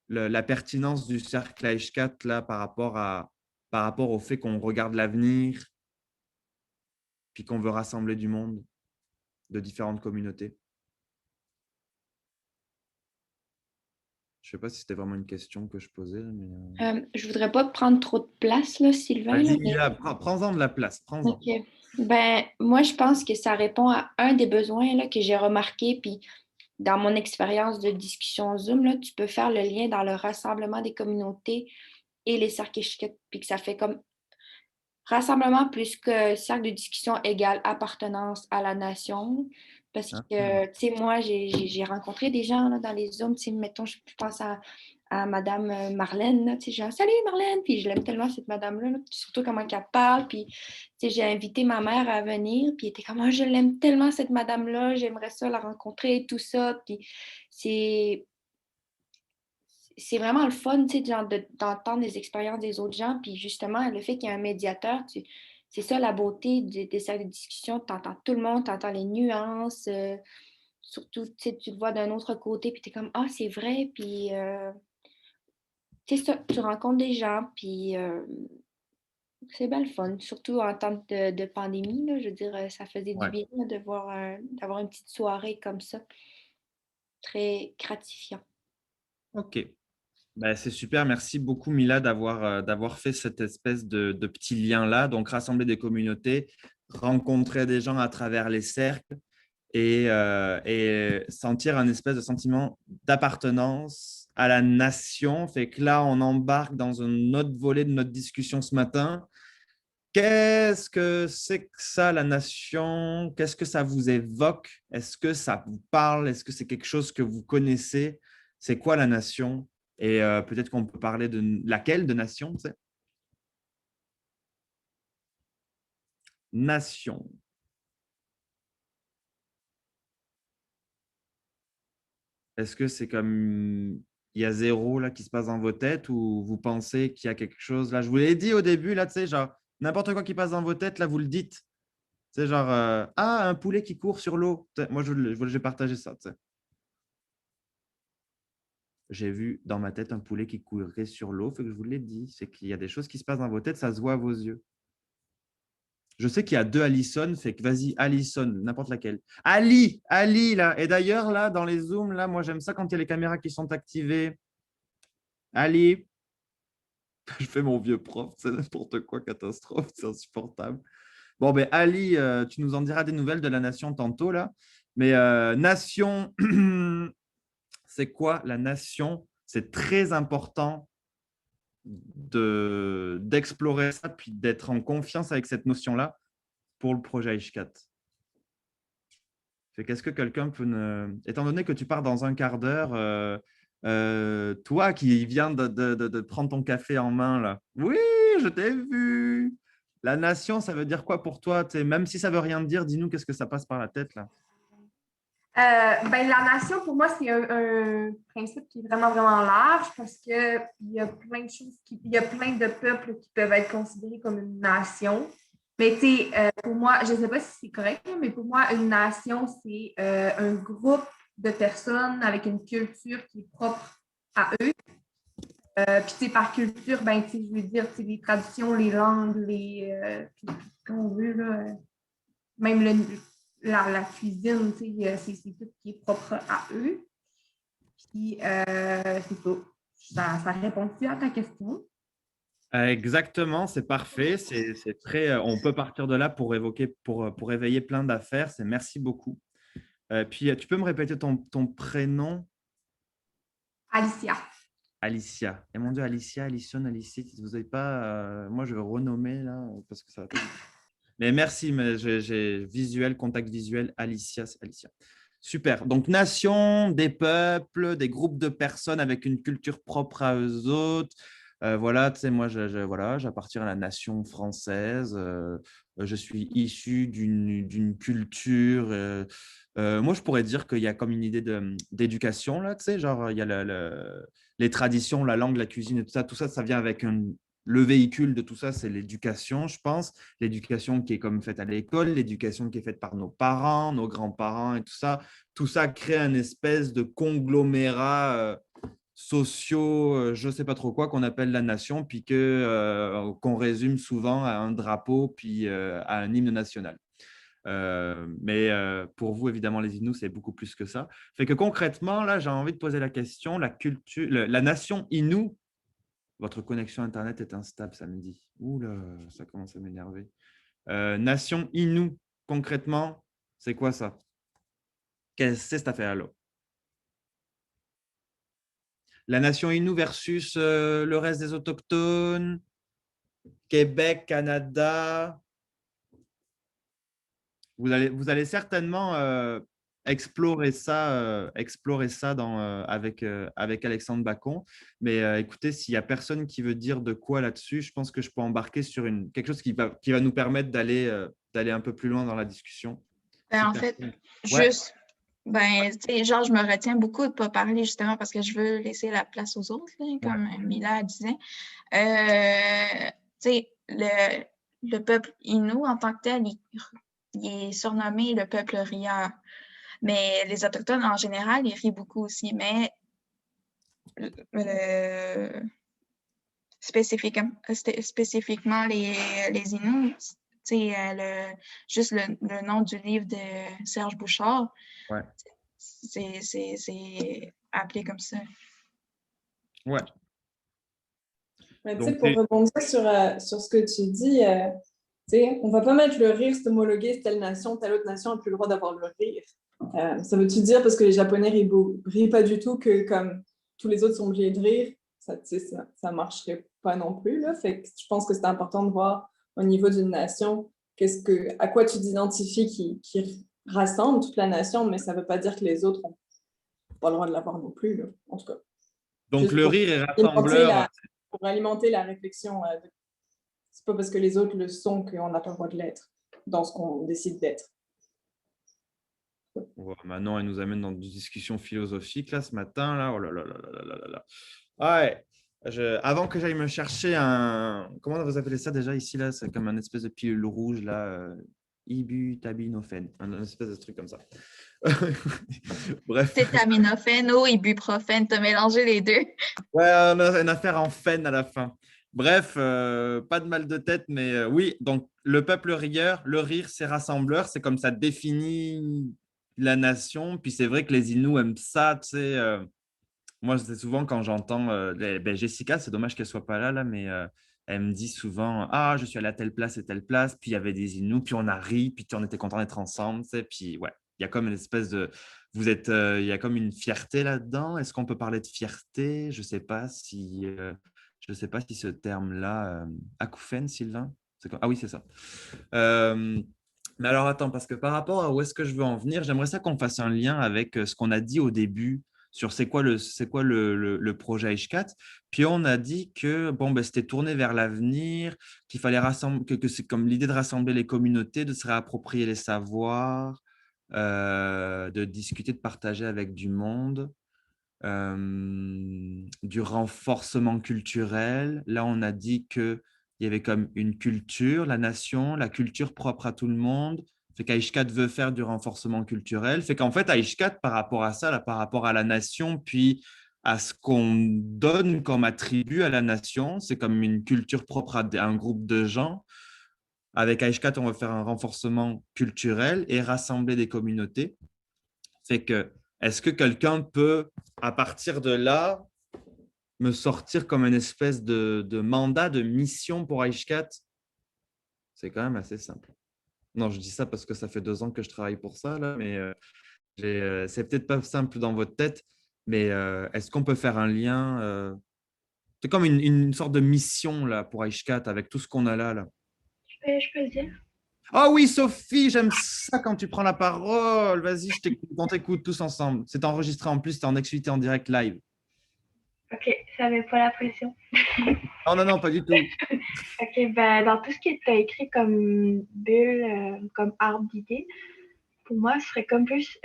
la pertinence du cercle Aishkat là, par rapport au fait qu'on regarde l'avenir puis qu'on veut rassembler du monde de différentes communautés? Je ne sais pas si c'était vraiment une question que je posais. Mais... Je voudrais pas prendre trop de place, là, Sylvain. Vas-y, là, Mila, prends-en de la place. Prends-en. OK. Ben, moi, je pense que ça répond à un des besoins là, que j'ai remarqué. Puis, dans mon expérience de discussion Zoom, là, tu peux faire le lien dans le rassemblement des communautés et les cercles Aishkat, puis que ça fait comme rassemblement plus que cercle de discussion égale appartenance à la nation. Parce que, tu sais, moi, j'ai rencontré des gens là, dans les Zooms, tu sais, mettons, je pense à Madame Marlène, là, tu sais, genre, salut Marlène, puis je l'aime tellement cette madame-là, là, surtout comment elle parle, puis, tu sais, j'ai invité ma mère à venir, puis elle était comme, ah, je l'aime tellement cette madame-là, j'aimerais ça la rencontrer et tout ça, puis c'est vraiment le fun, tu sais, d'entendre les expériences des autres gens, puis justement, le fait qu'il y ait un médiateur, c'est ça la beauté des cercles de discussion, tu entends tout le monde, tu entends les nuances, surtout, tu sais, tu le vois d'un autre côté, puis tu es comme, ah, c'est vrai, puis, tu sais, tu rencontres des gens, puis c'est bien le fun, surtout en temps de pandémie, là, je veux dire, ça faisait du bien là, d'avoir une petite soirée comme ça, très gratifiant. OK. Ben, c'est super. Merci beaucoup, Mila, d'avoir fait cette espèce de petit lien-là. Donc, rassembler des communautés, rencontrer des gens à travers les cercles et sentir un espèce de sentiment d'appartenance à la nation. Fait que là, on embarque dans un autre volet de notre discussion ce matin. Qu'est-ce que c'est que ça, la nation? Qu'est-ce que ça vous évoque? Est-ce que ça vous parle? Est-ce que c'est quelque chose que vous connaissez? C'est quoi la nation? Et peut-être qu'on peut parler de laquelle de nation, tu sais? Nation. Est-ce que c'est comme il y a zéro là qui se passe dans vos têtes ou vous pensez qu'il y a quelque chose là? Je vous l'ai dit au début, là, tu sais, genre n'importe quoi qui passe dans vos têtes, là, vous le dites. C'est genre ah, un poulet qui court sur l'eau. Moi, je vais partager ça, tu sais. J'ai vu dans ma tête un poulet qui courait sur l'eau, fait que je vous l'ai dit. C'est qu'il y a des choses qui se passent dans vos têtes, ça se voit à vos yeux. Je sais qu'il y a 2 Alison, fait que vas-y, Alison, n'importe laquelle. Ali, là. Et d'ailleurs, là, dans les zooms, là, moi, j'aime ça quand il y a les caméras qui sont activées. Ali. Je fais mon vieux prof, c'est n'importe quoi, catastrophe, c'est insupportable. Bon, ben Ali, tu nous en diras des nouvelles de la nation tantôt, là. Mais nation, c'est quoi la nation? C'est très important d'explorer ça, puis d'être en confiance avec cette notion-là pour le projet Aishkat. Qu'est-ce que quelqu'un peut... Étant donné que tu pars dans un quart d'heure, toi qui viens de prendre ton café en main, là. Oui, je t'ai vu. La nation, ça veut dire quoi pour toi? Même si ça ne veut rien dire, dis-nous qu'est-ce que ça passe par la tête, là. Ben, la nation, pour moi, c'est un principe qui est vraiment, vraiment large parce qu'il y a plein de choses, il y a plein de peuples qui peuvent être considérés comme une nation. Mais tu sais, pour moi, je ne sais pas si c'est correct, mais pour moi, une nation, c'est un groupe de personnes avec une culture qui est propre à eux. Puis, tu sais, par culture, ben, tu sais, je veux dire, tu sais, les traditions, les langues, tout ce qu'on veut, là, même la cuisine, tu sais, c'est tout qui est propre à eux. Puis, c'est ça. Ça répond-tu à ta question? Exactement, c'est parfait. C'est très, on peut partir de là pour évoquer, pour éveiller plein d'affaires. Merci beaucoup. Puis, tu peux me répéter ton prénom? Alicia. Alicia. Et mon Dieu, Alicia, Alison, Alicia, vous n'avez pas… moi, je vais renommer là, parce que ça va pas… Mais merci, mais j'ai visuel, contact visuel, Alicia, c'est Alicia. Super. Donc, nation, des peuples, des groupes de personnes avec une culture propre à eux autres. Voilà, tu sais, moi, voilà, j'appartiens à la nation française. Je suis issu d'une culture. Moi, je pourrais dire qu'il y a comme une idée d'éducation, là, tu sais, genre, il y a les traditions, la langue, la cuisine et tout ça, ça vient avec le véhicule de tout ça, c'est l'éducation, je pense. L'éducation qui est comme faite à l'école, l'éducation qui est faite par nos parents, nos grands-parents et tout ça. Tout ça crée un espèce de conglomérat sociaux, je ne sais pas trop quoi, qu'on appelle la nation, puis qu'on résume souvent à un drapeau, puis à un hymne national. Mais pour vous, évidemment, les Inuits, c'est beaucoup plus que ça. Fait que concrètement, là, j'ai envie de poser la question, la nation Innu, votre connexion Internet est instable, ça me dit. Ouh là, ça commence à m'énerver. Nation Innu, concrètement, c'est quoi ça? Qu'est-ce que c'est cette affaire-là? La nation Innu versus le reste des autochtones, Québec, Canada. Vous allez certainement explorer ça avec Alexandre Bacon. Mais écoutez, s'il n'y a personne qui veut dire de quoi là-dessus, je pense que je peux embarquer sur quelque chose qui va nous permettre d'aller un peu plus loin dans la discussion. Ben, en fait, juste, ben, tu sais, genre, je me retiens beaucoup de ne pas parler justement parce que je veux laisser la place aux autres, là, comme Mila disait. Tu sais, le peuple Innu, en tant que tel, il est surnommé le peuple rieur. Mais les Autochtones, en général, ils rient beaucoup aussi. Mais spécifiquement les Inuits, juste le nom du livre de Serge Bouchard, c'est appelé comme ça. Ouais. Mais pour rebondir sur ce que tu dis, on ne va pas mettre le rire, c'est homologué, telle nation, telle autre nation n'a plus le droit d'avoir le rire. Ça veut-tu dire parce que les Japonais rient pas du tout que comme tous les autres sont obligés de rire? Ça ne marcherait pas non plus. Là. Fait que je pense que c'est important de voir au niveau d'une nation à quoi tu t'identifies qui rassemble toute la nation, mais ça ne veut pas dire que les autres n'ont pas le droit de l'avoir non plus, là, en tout cas. Donc, le rire est rassembleur. Pour alimenter la réflexion, c'est pas parce que les autres le sont qu'on n'a pas le droit de l'être dans ce qu'on décide d'être. Maintenant, elle nous amène dans des discussions philosophiques là, ce matin. Là. Oh là là là là là là là. Ouais. Avant que j'aille me chercher comment vous appelez ça déjà ici là? C'est comme un espèce de pilule rouge là. Ibutabinofène. Un espèce de truc comme ça. Bref. Acétaminophène ou ibuprofène, tu as mélangé les deux. Ouais, on a une affaire en phène à la fin. Bref, pas de mal de tête, mais oui, donc le peuple rieur, le rire, c'est rassembleur, c'est comme ça définit la nation. Puis c'est vrai que les Inuits aiment ça, tu sais. Moi, c'est souvent quand j'entends Jessica, c'est dommage qu'elle ne soit pas là, mais elle me dit souvent « Ah, je suis allée à telle place et telle place, puis il y avait des Inuits, puis on a ri, puis on était contents d'être ensemble. » Puis ouais, il y a comme une espèce de… il y a comme une fierté là-dedans. Est-ce qu'on peut parler de fierté? Je ne sais pas si ce terme-là… Acouphène, Sylvain? Ah oui, c'est ça. Mais alors, attends, parce que par rapport à où est-ce que je veux en venir, j'aimerais ça qu'on fasse un lien avec ce qu'on a dit au début sur c'est quoi le projet HCAT. Puis on a dit que c'était tourné vers l'avenir, qu'il fallait rassembler, que c'est comme l'idée de rassembler les communautés, de se réapproprier les savoirs, de discuter, de partager avec du monde, du renforcement culturel. Là, on a dit qu'il y avait comme une culture, la nation, la culture propre à tout le monde. Fait qu'Aishkat veut faire du renforcement culturel. Fait qu'en fait, Aishkat, par rapport à ça, là, par rapport à la nation, puis à ce qu'on donne comme attribut à la nation. C'est comme une culture propre à un groupe de gens. Avec Aishkat, on va faire un renforcement culturel et rassembler des communautés. Fait que, est-ce que quelqu'un peut, à partir de là, me sortir comme une espèce de mandat, de mission pour Aishkat? C'est quand même assez simple. Non, je dis ça parce que ça fait 2 ans que je travaille pour ça, là, mais c'est peut-être pas simple dans votre tête, mais est-ce qu'on peut faire un lien c'est comme une sorte de mission là, pour Aishkat avec tout ce qu'on a là. Je peux le dire. Oh oui, Sophie, j'aime ça quand tu prends la parole. Vas-y, on t'écoute tous ensemble. C'est enregistré en plus, c'est en exclusivité en direct live. Ok, ça met pas la pression. Non, pas du tout. Ok, ben, dans tout ce qui est écrit comme bulle, comme arbre d'idées, pour moi, ce serait comme plus.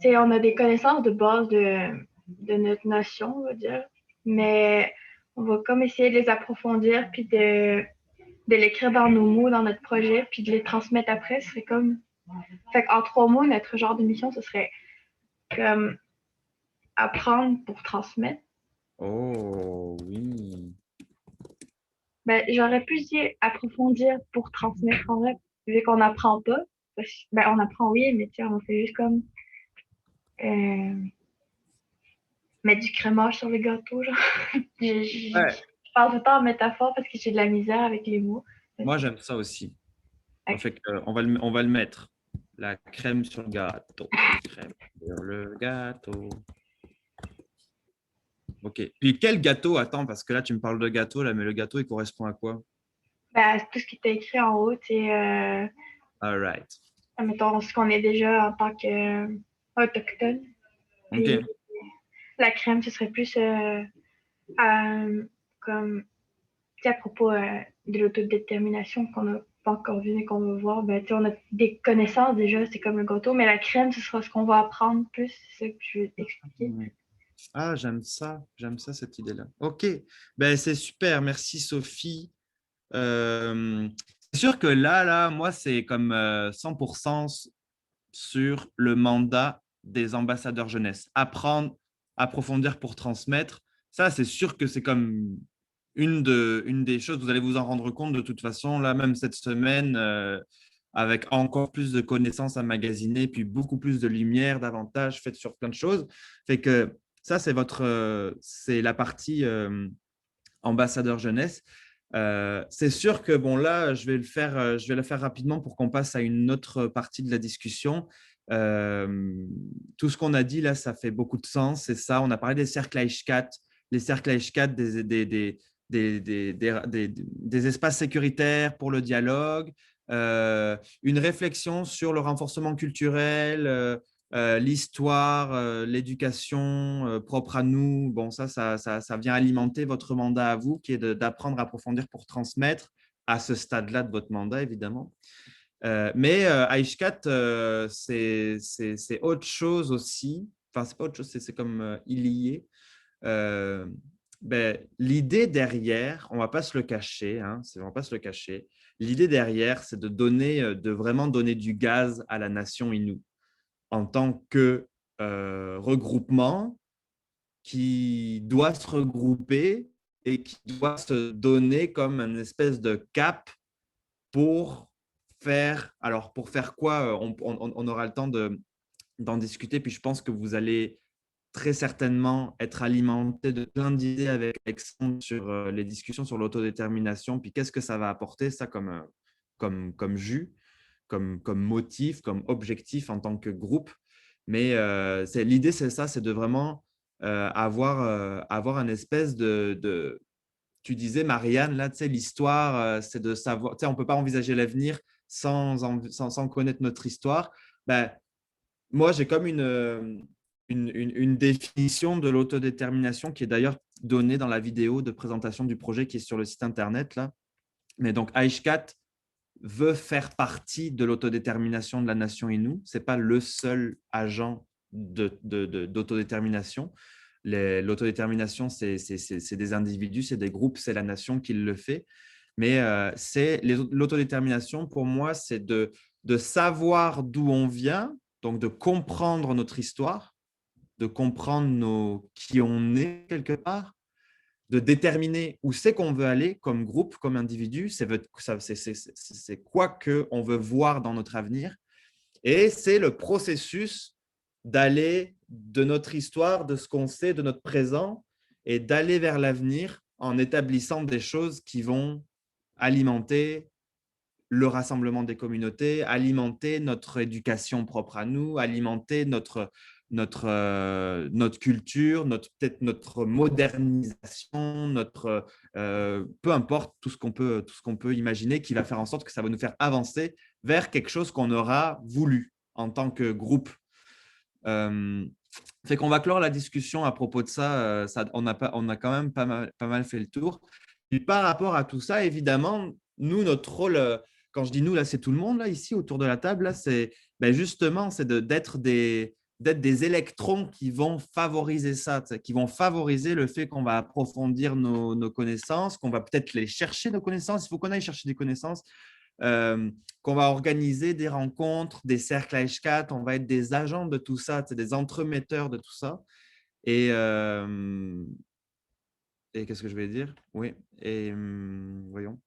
On a des connaissances de base de notre nation, on va dire, mais on va comme essayer de les approfondir puis de l'écrire dans nos mots, dans notre projet, puis de les transmettre après. Ce serait comme. Fait en 3 mots, notre genre de mission, ce serait comme apprendre pour transmettre. Oh oui. Ben, j'aurais pu dire approfondir pour transmettre en vrai, vu qu'on n'apprend pas. Ben, on apprend, oui, mais on fait juste comme mettre du crémage sur les gâteaux. Genre. Je parle tout le temps en métaphore parce que j'ai de la misère avec les mots. Moi, j'aime ça aussi. Okay. Fait on va le mettre. La crème sur le gâteau. Crème sur le gâteau. Ok. Puis quel gâteau? Attends, parce que là, tu me parles de gâteau, là, mais le gâteau, il correspond à quoi? Ben, c'est tout ce qui était écrit en haut, c'est All right. mettons ce qu'on est déjà en tant qu'autochtone. Ok. La crème, ce serait plus comme à propos de l'autodétermination qu'on n'a pas encore vu et qu'on va voir. Ben, on a des connaissances déjà, c'est comme le gâteau, mais la crème, ce sera ce qu'on va apprendre plus, c'est ça que je veux t'expliquer. Ah, j'aime ça cette idée-là. Ok, ben, c'est super, merci Sophie. C'est sûr que là, moi, c'est comme 100% sur le mandat des ambassadeurs jeunesse. Apprendre, approfondir pour transmettre. Ça, c'est sûr que c'est comme une des choses, vous allez vous en rendre compte de toute façon, là, même cette semaine, avec encore plus de connaissances à magasiner, puis beaucoup plus de lumière, davantage faite sur plein de choses. Fait que ça, c'est la partie ambassadeur jeunesse. C'est sûr que bon là, je vais le faire rapidement pour qu'on passe à une autre partie de la discussion. Tout ce qu'on a dit là, ça fait beaucoup de sens. C'est ça. On a parlé des cercles Aishkat, les cercles Aishkat, des espaces sécuritaires pour le dialogue, une réflexion sur le renforcement culturel. L'histoire, l'éducation propre à nous, bon, ça vient alimenter votre mandat à vous, qui est d'apprendre, approfondir pour transmettre à ce stade-là de votre mandat, évidemment. Mais Aishkat, c'est autre chose aussi. Enfin, c'est pas autre chose, c'est comme il y est. L'idée derrière, on ne va pas se le cacher, on va pas se le cacher. L'idée derrière, c'est de vraiment donner du gaz à la nation Innu en tant que regroupement qui doit se regrouper et qui doit se donner comme une espèce de cap pour faire. Alors, pour faire quoi? On aura le temps d'en discuter, puis je pense que vous allez très certainement être alimenté de plein d'idées avec Alexandre sur les discussions sur l'autodétermination, puis qu'est-ce que ça va apporter, ça, comme jus, comme motif, comme objectif en tant que groupe. Mais l'idée, c'est ça, c'est de vraiment avoir un espèce de… Tu disais, Marianne, là, l'histoire, c'est de savoir… On ne peut pas envisager l'avenir sans connaître notre histoire. Moi, j'ai comme une définition de l'autodétermination qui est d'ailleurs donnée dans la vidéo de présentation du projet qui est sur le site internet, là. Mais donc, Aishkat veut faire partie de l'autodétermination de la nation Innu. Ce n'est pas le seul agent d'autodétermination. L'autodétermination, c'est des individus, c'est des groupes, c'est la nation qui le fait. Mais l'autodétermination, pour moi, c'est de savoir d'où on vient, donc de comprendre notre histoire, de comprendre qui on est quelque part, de déterminer où c'est qu'on veut aller comme groupe, comme individu, c'est quoi qu'on veut voir dans notre avenir. Et c'est le processus d'aller de notre histoire, de ce qu'on sait, de notre présent, et d'aller vers l'avenir en établissant des choses qui vont alimenter le rassemblement des communautés, alimenter notre éducation propre à nous, alimenter notre culture, peut-être notre modernisation, peu importe tout ce qu'on peut imaginer qui va faire en sorte que ça va nous faire avancer vers quelque chose qu'on aura voulu en tant que groupe. Fait qu'on va clore la discussion à propos de ça. On a quand même pas mal fait le tour. Puis par rapport à tout ça, évidemment, nous, notre rôle, quand je dis nous, là, c'est tout le monde là, ici autour de la table, là, c'est justement d'être des électrons qui vont favoriser ça, qui vont favoriser le fait qu'on va approfondir nos connaissances, qu'on va peut-être les chercher, nos connaissances. Il faut qu'on aille chercher des connaissances. Qu'on va organiser des rencontres, des cercles à H4, on va être des agents de tout ça, des entremetteurs de tout ça. Et qu'est-ce que je vais dire? Oui, et voyons.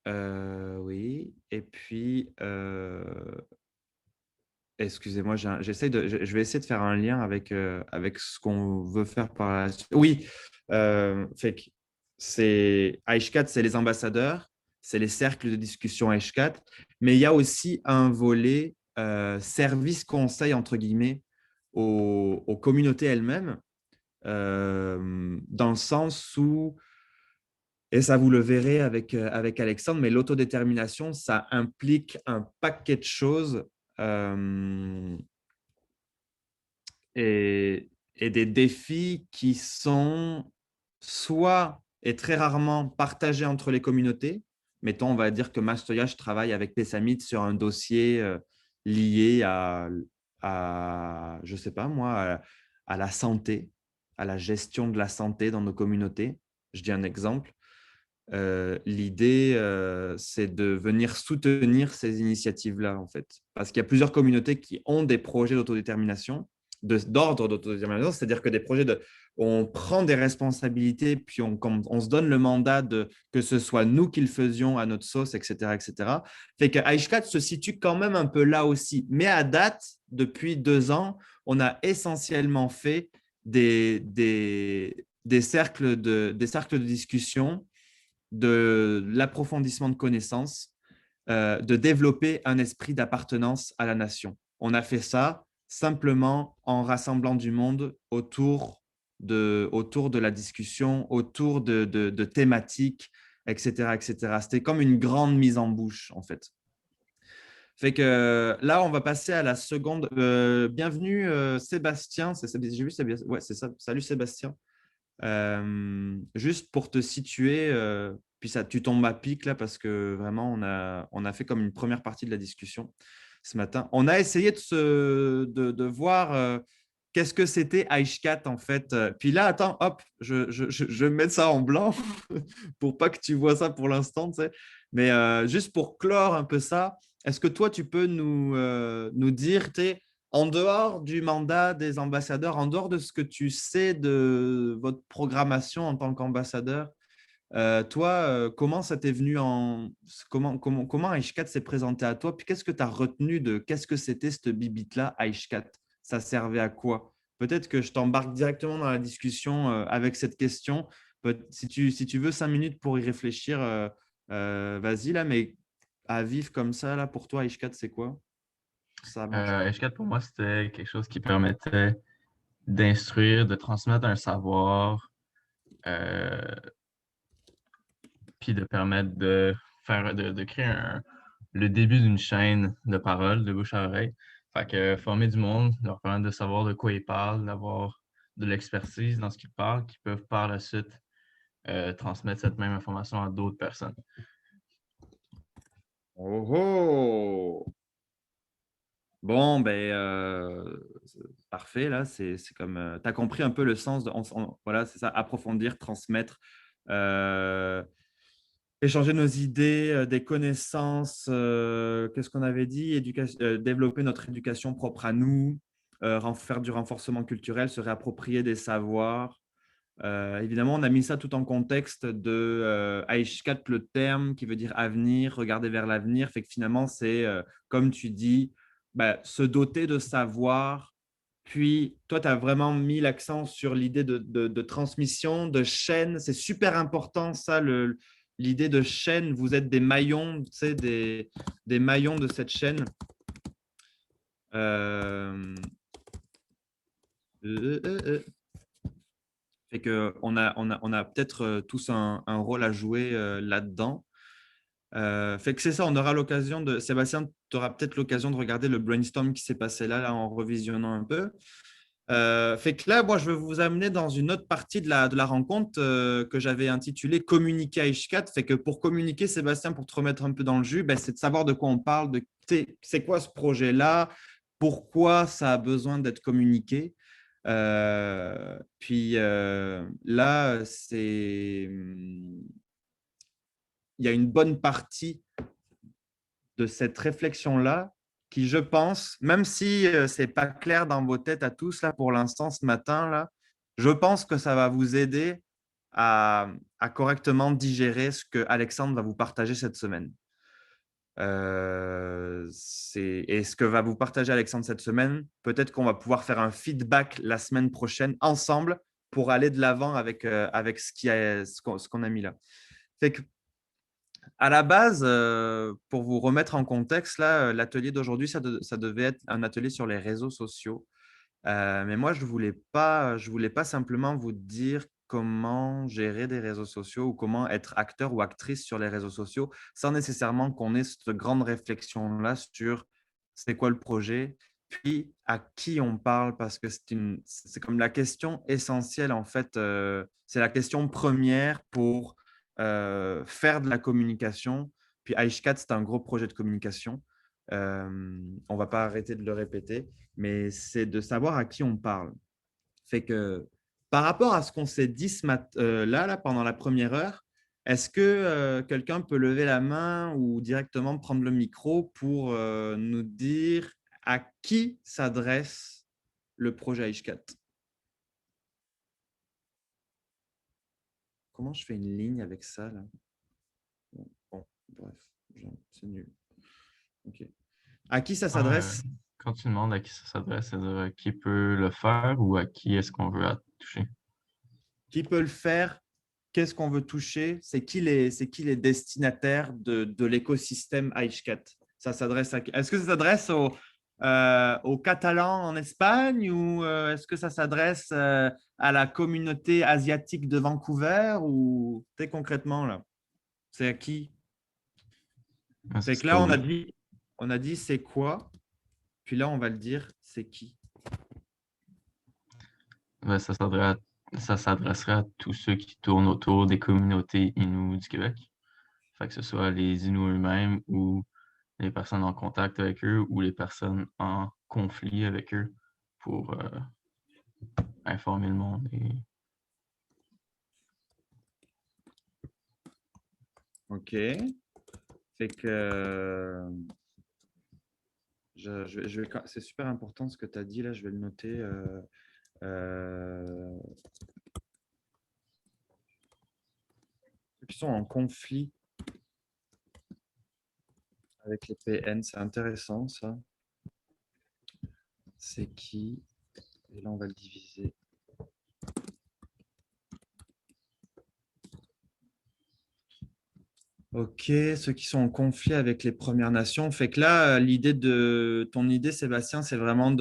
Oui, et puis, excusez-moi, je vais essayer de faire un lien avec ce qu'on veut faire par la suite. Oui, fait que H4, c'est les ambassadeurs, c'est les cercles de discussion H4, mais il y a aussi un volet service conseil, entre guillemets, aux communautés elles-mêmes, dans le sens où, et ça vous le verrez avec Alexandre, mais l'autodétermination, ça implique un paquet de choses et des défis qui sont soit et très rarement partagés entre les communautés. Mettons, on va dire que Mastoya, je travaille avec Pessamit sur un dossier lié à, je ne sais pas moi, à la santé, à la gestion de la santé dans nos communautés. Je dis un exemple. L'idée, c'est de venir soutenir ces initiatives-là, en fait. Parce qu'il y a plusieurs communautés qui ont des projets d'autodétermination, d'ordre d'autodétermination, c'est-à-dire que des projets on prend des responsabilités, puis on se donne le mandat que ce soit nous qui le faisions à notre sauce, etc. etc. Fait que H4 se situe quand même un peu là aussi. Mais à date, depuis 2 ans, on a essentiellement fait des cercles de discussion, de l'approfondissement de connaissances, de développer un esprit d'appartenance à la nation. On a fait ça simplement en rassemblant du monde autour de la discussion, autour de thématiques, etc., etc. C'était comme une grande mise en bouche, en fait. Fait que là, on va passer à la seconde. Bienvenue, Sébastien. J'ai vu Sébastien. Ouais, c'est ça. Salut, Sébastien. Juste pour te situer, puis ça, tu tombes à pic là parce que vraiment on a fait comme une première partie de la discussion ce matin. On a essayé de voir qu'est-ce que c'était H4 en fait. Puis là, attends, hop, je vais mettre ça en blanc pour pas que tu vois ça pour l'instant, tu sais. Mais juste pour clore un peu ça, est-ce que toi tu peux nous dire, tu sais, en dehors du mandat des ambassadeurs, en dehors de ce que tu sais de votre programmation en tant qu'ambassadeur, toi, comment ça t'est venu comment H4 s'est présenté à toi? Puis qu'est-ce que tu as retenu qu'est-ce que c'était cette bibite-là, H4? Ça servait à quoi? Peut-être que je t'embarque directement dans la discussion avec cette question. Si tu veux 5 minutes pour y réfléchir, vas-y là, mais à vif comme ça, là, pour toi, H4, c'est quoi? H4, pour moi, c'était quelque chose qui permettait d'instruire, de transmettre un savoir, puis de permettre de créer le début d'une chaîne de parole, de bouche à oreille. Fait que former du monde, leur permettre de savoir de quoi ils parlent, d'avoir de l'expertise dans ce qu'ils parlent, qui peuvent par la suite transmettre cette même information à d'autres personnes. Oh oh! Bon, parfait, là, c'est comme… tu as compris un peu le sens de… voilà, c'est ça, approfondir, transmettre, échanger nos idées, des connaissances, qu'est-ce qu'on avait dit? Développer notre éducation propre à nous, faire du renforcement culturel, se réapproprier des savoirs. Évidemment, on a mis ça tout en contexte de Aishkat, le terme qui veut dire avenir, regarder vers l'avenir, fait que finalement, c'est, comme tu dis, se doter de savoir. Puis, toi, tu as vraiment mis l'accent sur l'idée de transmission, de chaîne. C'est super important, ça, l'idée de chaîne. Vous êtes des maillons, tu sais, des maillons de cette chaîne. Fait qu'on a peut-être tous un rôle à jouer là-dedans. Fait que c'est ça, on aura l'occasion de… Sébastien, tu auras peut-être l'occasion de regarder le brainstorm qui s'est passé là, en revisionnant un peu. Fait que là, moi, je vais vous amener dans une autre partie de la rencontre que j'avais intitulée « Communiquer à Ishkat ». Fait que pour communiquer, Sébastien, pour te remettre un peu dans le jus, c'est de savoir de quoi on parle, c'est quoi ce projet-là, pourquoi ça a besoin d'être communiqué. Puis là, il y a une bonne partie de cette réflexion-là qui, je pense, même si ce n'est pas clair dans vos têtes à tous là, pour l'instant, ce matin, là, je pense que ça va vous aider à correctement digérer ce que Alexandre va vous partager cette semaine. Et ce que va vous partager Alexandre cette semaine, peut-être qu'on va pouvoir faire un feedback la semaine prochaine ensemble pour aller de l'avant avec ce qu'on a mis là. Fait que, à la base, pour vous remettre en contexte, là, l'atelier d'aujourd'hui, ça devait être un atelier sur les réseaux sociaux. Mais moi, je voulais pas simplement vous dire comment gérer des réseaux sociaux ou comment être acteur ou actrice sur les réseaux sociaux sans nécessairement qu'on ait cette grande réflexion-là sur c'est quoi le projet, puis à qui on parle, parce que c'est comme la question essentielle, en fait, c'est la question première pour faire de la communication. Puis Aishkat, c'est un gros projet de communication. On ne va pas arrêter de le répéter, mais c'est de savoir à qui on parle. Fait que par rapport à ce qu'on s'est dit là, pendant la première heure, est-ce que quelqu'un peut lever la main ou directement prendre le micro pour nous dire à qui s'adresse le projet Aishkat? Comment je fais une ligne avec ça là? Bon, bref, c'est nul. Ok. À qui ça s'adresse? Quand tu demandes à qui ça s'adresse, c'est-à-dire qui peut le faire ou à qui est-ce qu'on veut toucher? Qui peut le faire? Qu'est-ce qu'on veut toucher? C'est qui les destinataires de l'écosystème Aishkat? Ça s'adresse à qui? Est-ce que ça s'adresse aux Catalans en Espagne ou est-ce que ça s'adresse à la communauté asiatique de Vancouver ou concrètement là? C'est à qui? C'est que là, on a dit c'est quoi? Puis là, on va le dire, c'est qui? Ça s'adresserait à tous ceux qui tournent autour des communautés Inuits du Québec. Fait que ce soit les Inuits eux-mêmes ou les personnes en contact avec eux ou les personnes en conflit avec eux pour informer le monde. OK. Fait que c'est super important ce que tu as dit là, je vais le noter. Ceux qui sont en conflit avec les PN, c'est intéressant ça. C'est qui? Et là, on va le diviser. Ok, ceux qui sont en conflit avec les Premières Nations. Fait que là, ton idée, Sébastien, c'est vraiment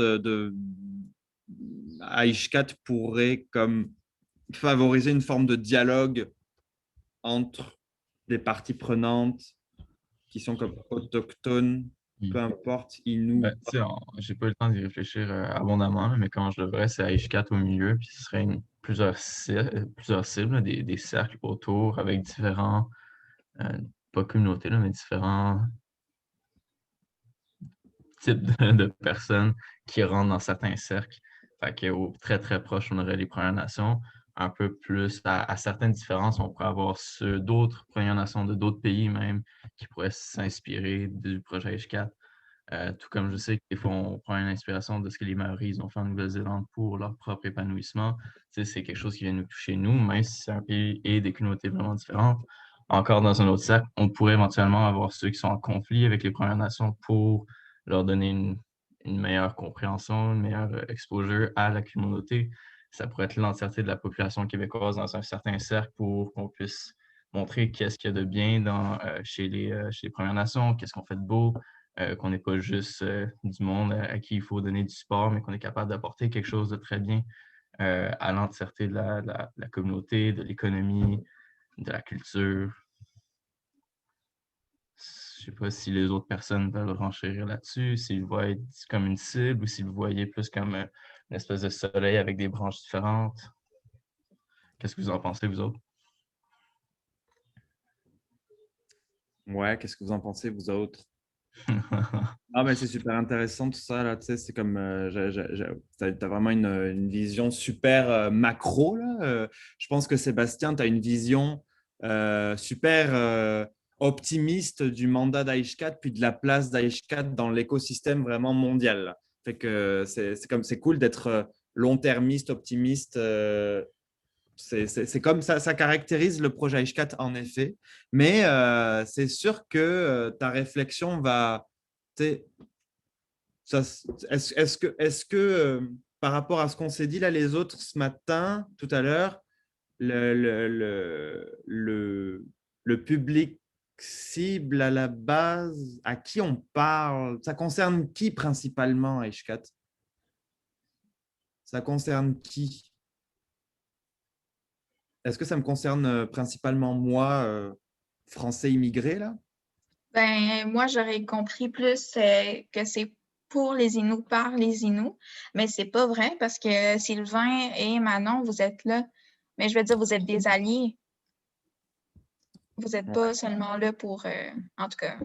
Aishkat pourrait comme favoriser une forme de dialogue entre des parties prenantes qui sont comme autochtones, peu importe, Inuits. J'ai pas eu le temps d'y réfléchir abondamment, mais quand je devrais, c'est Aishkat au milieu, puis ce serait plusieurs cibles, des cercles autour avec différents, pas communautés, mais différents types de personnes qui rentrent dans certains cercles. Fait que très, très proche, on aurait les Premières Nations. Un peu plus, à certaines différences, on pourrait avoir d'autres Premières Nations de d'autres pays même qui pourraient s'inspirer du projet Aishkat. Tout comme je sais que des fois, on prend une inspiration de ce que les Maoris ont fait en Nouvelle-Zélande pour leur propre épanouissement. Tu sais, c'est quelque chose qui vient nous toucher nous, même si c'est un pays et des communautés vraiment différentes. Encore dans un autre cercle, on pourrait éventuellement avoir ceux qui sont en conflit avec les Premières Nations pour leur donner une meilleure compréhension, une meilleure exposure à la communauté. Ça pourrait être l'entièreté de la population québécoise dans un certain cercle pour qu'on puisse montrer qu'est-ce qu'il y a de bien chez les Premières Nations, qu'est-ce qu'on fait de beau, qu'on n'est pas juste du monde à qui il faut donner du support, mais qu'on est capable d'apporter quelque chose de très bien à l'entièreté de la communauté, de l'économie, de la culture. Je ne sais pas si les autres personnes veulent renchérir là-dessus, s'ils le voient comme une cible ou s'ils le voyaient plus comme une espèce de soleil avec des branches différentes. Qu'est-ce que vous en pensez, vous autres? Ouais, qu'est-ce que vous en pensez, vous autres? Ah, mais c'est super intéressant tout ça, là, tu sais, c'est comme, tu as vraiment une vision super macro, là. Je pense que Sébastien, tu as une vision super optimiste du mandat d'Aishkat, puis de la place d'Aishkat dans l'écosystème vraiment mondial, là. Fait que c'est cool d'être long-termiste, optimiste. C'est comme ça caractérise le projet H4 en effet, mais c'est sûr que ta réflexion va, tu sais, est-ce que par rapport à ce qu'on s'est dit là les autres ce matin, tout à l'heure, le public cible à la base, à qui on parle, ça concerne qui principalement H4? Ça concerne qui? Est-ce que ça me concerne principalement moi, français immigré, là? Ben, moi, j'aurais compris plus que c'est pour les Inuits, par les Inuits, mais c'est pas vrai parce que Sylvain et Manon, vous êtes là. Mais je veux dire, vous êtes des alliés. Vous n'êtes pas seulement là pour... en tout cas,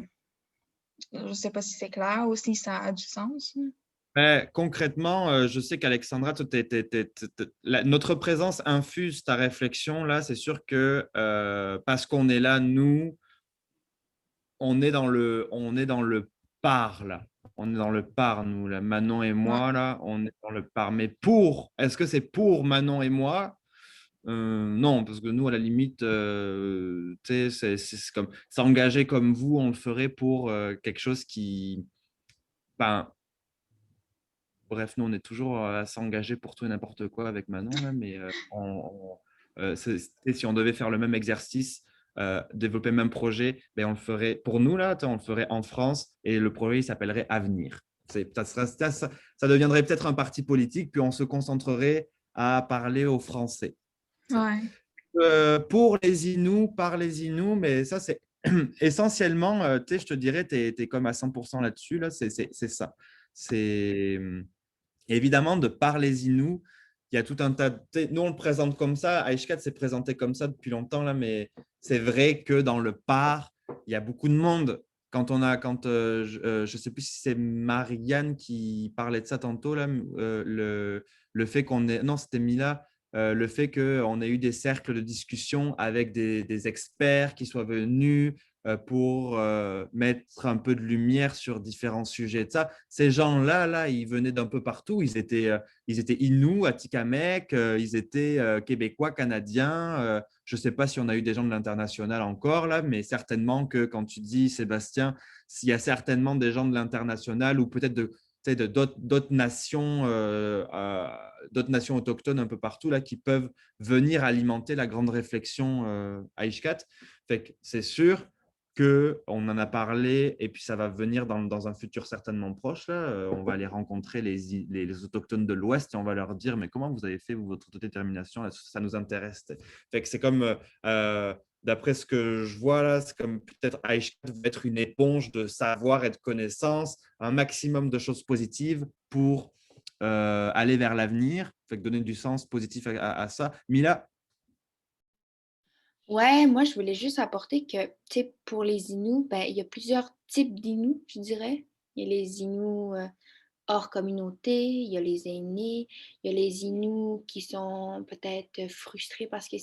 je ne sais pas si c'est clair ou si ça a du sens. Mais concrètement, je sais qu'Alexandra, notre présence infuse ta réflexion, là. C'est sûr que parce qu'on est là, nous, on est dans le par, là. On est dans le par, nous, là. Manon et moi, là, on est dans le par. Mais est-ce que c'est pour Manon et moi? Non, parce que nous, à la limite, tu sais, c'est comme s'engager comme vous, on le ferait pour quelque chose qui. Ben, bref, nous, on est toujours à s'engager pour tout et n'importe quoi avec Manon, là, mais si on devait faire le même exercice, développer le même projet, ben, on le ferait pour nous, là, on le ferait en France et le projet il s'appellerait Avenir. Ça deviendrait peut-être un parti politique, puis on se concentrerait à parler aux Français. Ouais. Pour les Inuits, par les Inuits, mais ça, c'est essentiellement, tu sais, je te dirais, tu es comme à 100% là-dessus, là, c'est ça. C'est évidemment de par les Inuits, il y a tout un tas de... Nous, on le présente comme ça, H4 s'est présenté comme ça depuis longtemps, là, mais c'est vrai que dans le par, il y a beaucoup de monde. Quand je ne sais plus si c'est Marianne qui parlait de ça tantôt, là, le fait qu'on ait... Non, c'était Mila. Le fait qu'on ait eu des cercles de discussion avec des experts qui soient venus pour mettre un peu de lumière sur différents sujets de ça. Ces gens-là, là, ils venaient d'un peu partout. Ils étaient Inuits, Atikamekw, ils étaient Québécois, Canadiens. Je ne sais pas si on a eu des gens de l'international encore, là, mais certainement que quand tu dis, Sébastien, s'il y a certainement des gens de l'international ou peut-être d'autres nations, d'autres nations autochtones un peu partout là, qui peuvent venir alimenter la grande réflexion à Ishkat. Fait que c'est sûr qu'on en a parlé et puis ça va venir dans un futur certainement proche. Là. On va aller rencontrer les autochtones de l'Ouest et on va leur dire mais comment vous avez fait votre autodétermination là, ça nous intéresse. Fait que c'est comme d'après ce que je vois là, c'est comme peut-être Aïcha va être une éponge de savoir et de connaissances, un maximum de choses positives pour aller vers l'avenir, fait que donner du sens positif à ça. Mila? Ouais, moi, je voulais juste apporter que, tu sais, pour les Inuits, ben, il y a plusieurs types d'Inuits, je dirais. Il y a les Inuits hors communauté, il y a les aînés, il y a les Inuits qui sont peut-être frustrés parce que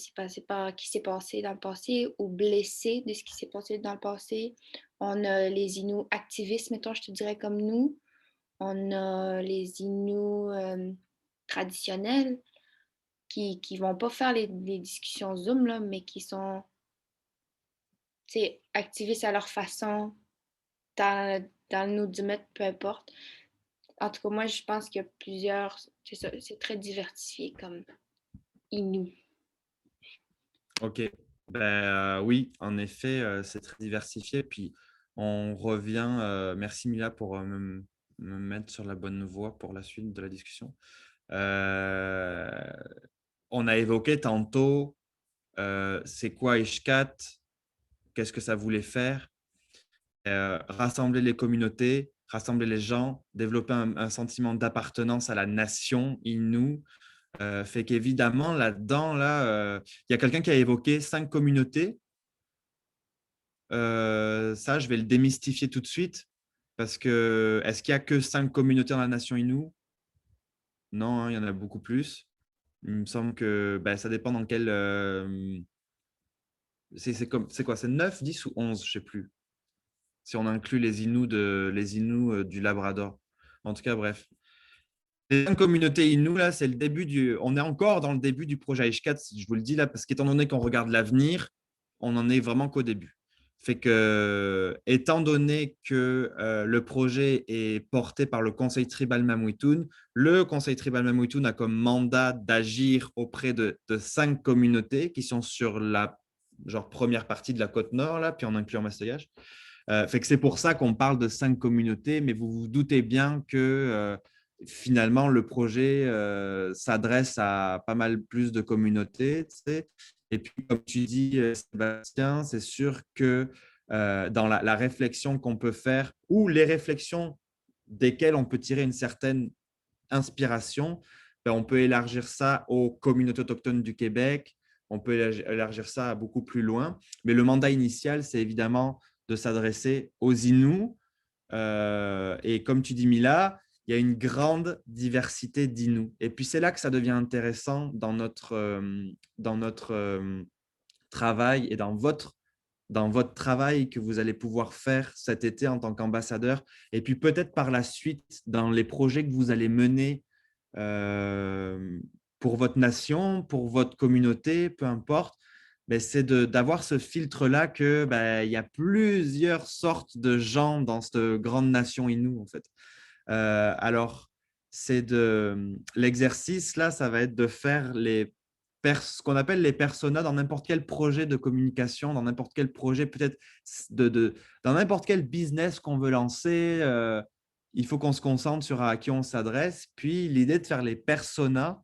qui s'est passé dans le passé ou blessés de ce qui s'est passé dans le passé. On a les Inuits activistes, mettons, je te dirais comme nous. On a les Inuits traditionnels qui ne vont pas faire les discussions Zoom, là, mais qui sont activistes à leur façon, dans le Nudimut, peu importe. En tout cas, moi, je pense qu'il y a plusieurs. C'est ça, c'est très diversifié comme Inuit. Ok. Oui, en effet, c'est très diversifié. Puis on revient. Merci Mila pour me mettre sur la bonne voie pour la suite de la discussion. On a évoqué tantôt c'est quoi Ishkat, qu'est-ce que ça voulait faire, rassembler les communautés, rassembler les gens, développer un sentiment d'appartenance à la nation Innu. Fait qu'évidemment, là-dedans, il y a quelqu'un qui a évoqué 5 communautés. Ça, je vais le démystifier tout de suite. Parce que, est-ce qu'il n'y a que 5 communautés dans la nation Innu? Non, hein, il y en a beaucoup plus. Il me semble que ça dépend dans quel… c'est quoi? C'est 9, 10 ou 11? Je ne sais plus. Si on inclut les Inuits du Labrador. En tout cas, bref. Les 5 communautés Inuits, là, c'est le début du… On est encore dans le début du projet Ishkat, je vous le dis là, parce qu'étant donné qu'on regarde l'avenir, on n'en est vraiment qu'au début. Fait que, étant donné que le projet est porté par le Conseil tribal Mamouitoun, le Conseil tribal Mamouitoun a comme mandat d'agir auprès de 5 communautés qui sont sur la première partie de la côte nord, là, puis en incluant Mastoyage. Fait que c'est pour ça qu'on parle de 5 communautés, mais vous vous doutez bien que finalement, le projet s'adresse à pas mal plus de communautés. Tu sais. Et puis, comme tu dis, Sébastien, c'est sûr que dans la réflexion qu'on peut faire ou les réflexions desquelles on peut tirer une certaine inspiration, on peut élargir ça aux communautés autochtones du Québec, on peut élargir ça à beaucoup plus loin. Mais le mandat initial, c'est évidemment de s'adresser aux Inuits. Et comme tu dis, Mila, il y a une grande diversité d'Inuits. Et puis, c'est là que ça devient intéressant dans notre travail et dans votre travail que vous allez pouvoir faire cet été en tant qu'ambassadeur. Et puis, peut-être par la suite, dans les projets que vous allez mener pour votre nation, pour votre communauté, peu importe, c'est d'avoir ce filtre-là que il y a plusieurs sortes de gens dans cette grande nation Innu, en fait. Alors, l'exercice, là, ça va être de faire ce qu'on appelle les personas dans n'importe quel projet de communication, dans n'importe quel projet, peut-être dans n'importe quel business qu'on veut lancer. Il faut qu'on se concentre sur à qui on s'adresse. Puis, l'idée de faire les personas,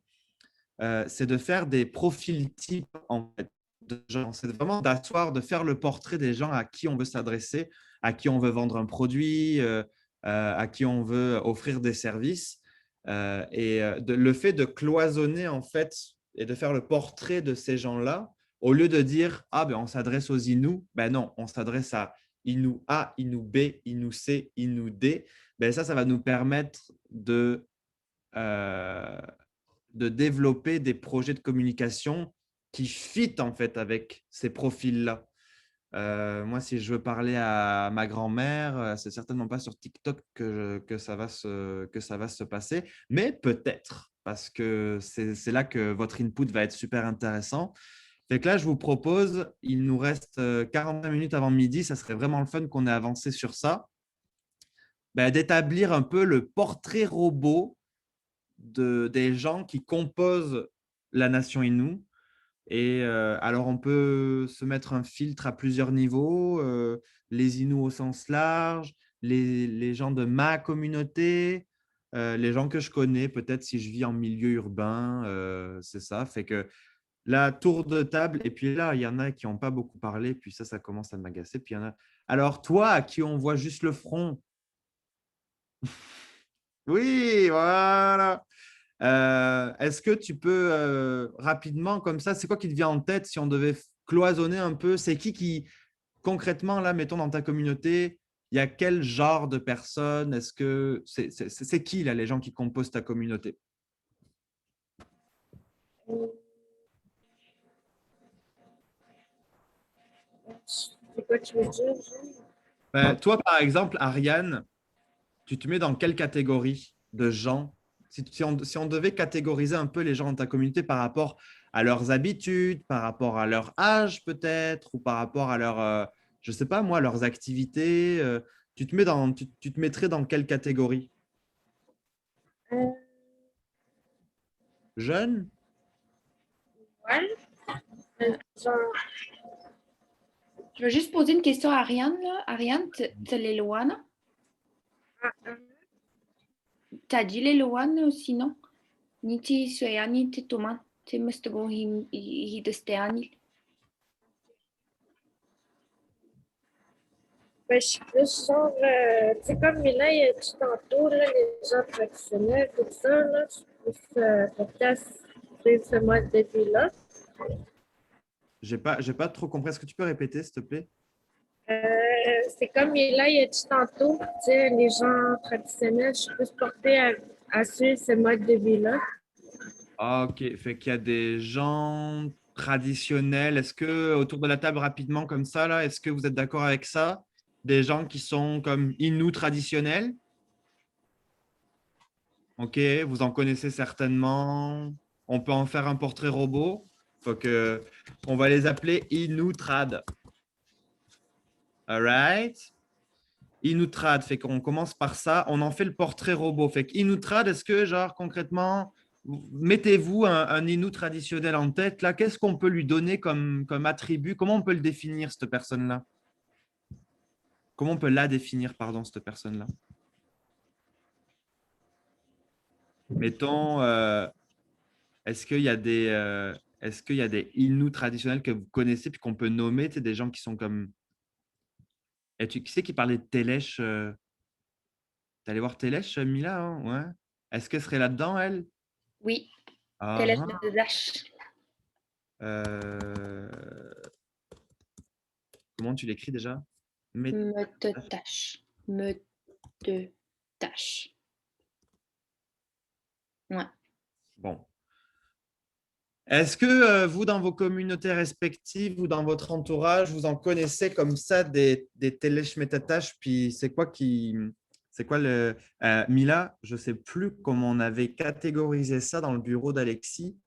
c'est de faire des profils types, en fait, de gens. C'est vraiment d'asseoir, de faire le portrait des gens à qui on veut s'adresser, à qui on veut vendre un produit, à qui on veut offrir des services. Le fait de cloisonner, en fait, et de faire le portrait de ces gens-là, au lieu de dire « Ah, on s'adresse aux Inuits », non, on s'adresse à Inuit A, Inuit B, Inuit C, Inuit D. Ça va nous permettre de développer des projets de communication qui fit en fait avec ces profils-là. Moi, si je veux parler à ma grand-mère, c'est certainement pas sur TikTok que ça va se passer, mais peut-être, parce que c'est là que votre input va être super intéressant. Fait que là, je vous propose, il nous reste 45 minutes avant midi, ça serait vraiment le fun qu'on ait avancé sur ça, d'établir un peu le portrait robot des gens qui composent la nation Innu. Et alors, on peut se mettre un filtre à plusieurs niveaux, les Inuits au sens large, les gens de ma communauté, les gens que je connais, peut-être si je vis en milieu urbain, c'est ça. Fait que là, tour de table, et puis là, il y en a qui n'ont pas beaucoup parlé, puis ça commence à m'agacer. Puis il y en a… Alors, toi, à qui on voit juste le front? Oui, voilà. Est-ce que tu peux rapidement, comme ça, c'est quoi qui te vient en tête si on devait cloisonner un peu? C'est qui concrètement, là, mettons dans ta communauté, il y a quel genre de personnes? Est-ce que c'est qui là, les gens qui composent ta communauté? C'est quoi tu veux dire? Ben, toi, par exemple, Ariane, tu te mets dans quelle catégorie de gens? Si on devait catégoriser un peu les gens dans ta communauté par rapport à leurs habitudes, par rapport à leur âge peut-être, ou par rapport à leur, je sais pas moi, leurs activités, tu te mettrais dans quelle catégorie? Jeune? Ouais. Genre, Je vais juste poser une question à Ariane. Là. Ariane, tu les Loana? T'as dit les Loana ou sinon? Ni ti soyani ti toman. Tu muste gå hi de steanil. ben, je suis plus genre, tu sais, comme Mila, il a dit tantôt, là, les gens traditionnels, tout ça, là, je suis plus portée à suivre ce mode de vie-là. J'ai pas trop compris. Est-ce que tu peux répéter, s'il te plaît? C'est comme Mila, il a dit tantôt, tu sais, les gens traditionnels, je suis plus portée à suivre ce mode de vie-là. Ah, ok. Fait qu'il y a des gens traditionnels. Est-ce que, autour de la table, rapidement, comme ça, là, est-ce que vous êtes d'accord avec ça? Des gens qui sont comme Inuits traditionnels? Ok, vous en connaissez certainement. On peut en faire un portrait robot. On va les appeler Inutrad. All right? Inutrad, fait qu'on commence par ça. On en fait le portrait robot. Fait que Inutrad, est-ce que, genre, concrètement, mettez-vous un Inuit traditionnel en tête, là, qu'est-ce qu'on peut lui donner comme attribut? Comment on peut le définir, cette personne-là? Comment on peut la définir, pardon, cette personne-là? Mettons, est-ce qu'il y a des Inuits traditionnels que vous connaissez puis qu'on peut nommer, tu sais, des gens qui sont comme… Et qui c'est qui parlait de Téléch T'es allé voir Téléch, Mila, hein? Ouais. Est-ce qu'elle serait là-dedans, elle? Oui. Ah, Téléch ah. de Dash. Comment tu l'écris déjà? Mais… Me te tâche. Me te tâche. Ouais. Bon. Est-ce que vous, dans vos communautés respectives ou dans votre entourage, vous en connaissez comme ça des Téléch Métataches? Puis c'est quoi le… Mila, je ne sais plus comment on avait catégorisé ça dans le bureau d'Alexis.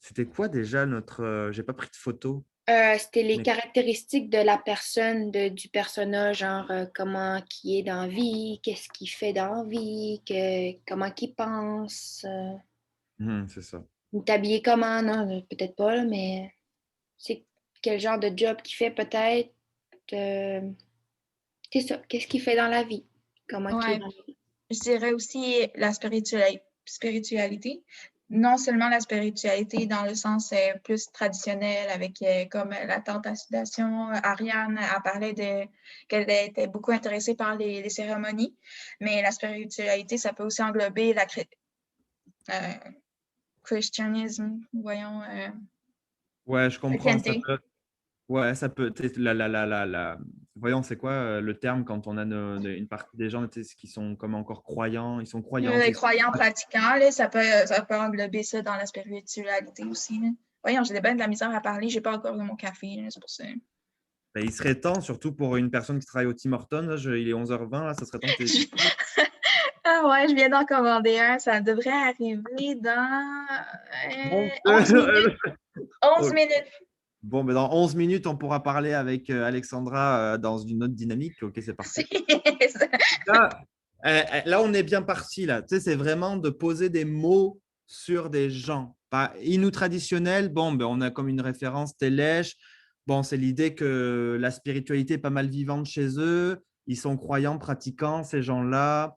C'était quoi déjà notre… j'ai pas pris de photo. C'était les Mais… caractéristiques de la personne, du personnage, genre comment qui est dans la vie, qu'est-ce qu'il fait dans la vie, comment qu'il pense. c'est ça. T'habiller comment, non, peut-être pas, là, mais c'est quel genre de job qu'il fait peut-être. C'est ça, qu'est-ce qu'il fait dans la vie, comment qu'il est Ouais. dans la vie. Je dirais aussi la spiritualité. Non seulement la spiritualité dans le sens plus traditionnel avec comme la tante Assidation, Ariane a parlé qu'elle était beaucoup intéressée par les cérémonies, mais la spiritualité, ça peut aussi englober la christianisme, voyons. Ouais, je comprends. Chrétienté. Ouais, ça peut être voyons, c'est quoi le terme quand on a une partie des gens qui sont comme encore croyants, ils sont croyants. Les croyants pratiquants, là, ça peut englober ça dans la spiritualité aussi. Là. Voyons, j'ai bien de la misère à parler, j'ai pas encore eu mon café, là, c'est pour ça. Ben, il serait temps, surtout pour une personne qui travaille au Tim Hortons, là, il est 11h20, là, ça serait temps que tu… Ah ouais, je viens d'en commander un. Ça devrait arriver dans 11 minutes. 11 minutes. Bon, mais dans 11 minutes, on pourra parler avec Alexandra dans une autre dynamique. Ok, c'est parfait. Là, on est bien parti. Là. Tu sais, c'est vraiment de poser des mots sur des gens. Inuit traditionnel, bon, ben, on a comme une référence Téléch. Bon, c'est l'idée que la spiritualité est pas mal vivante chez eux. Ils sont croyants, pratiquants, ces gens-là.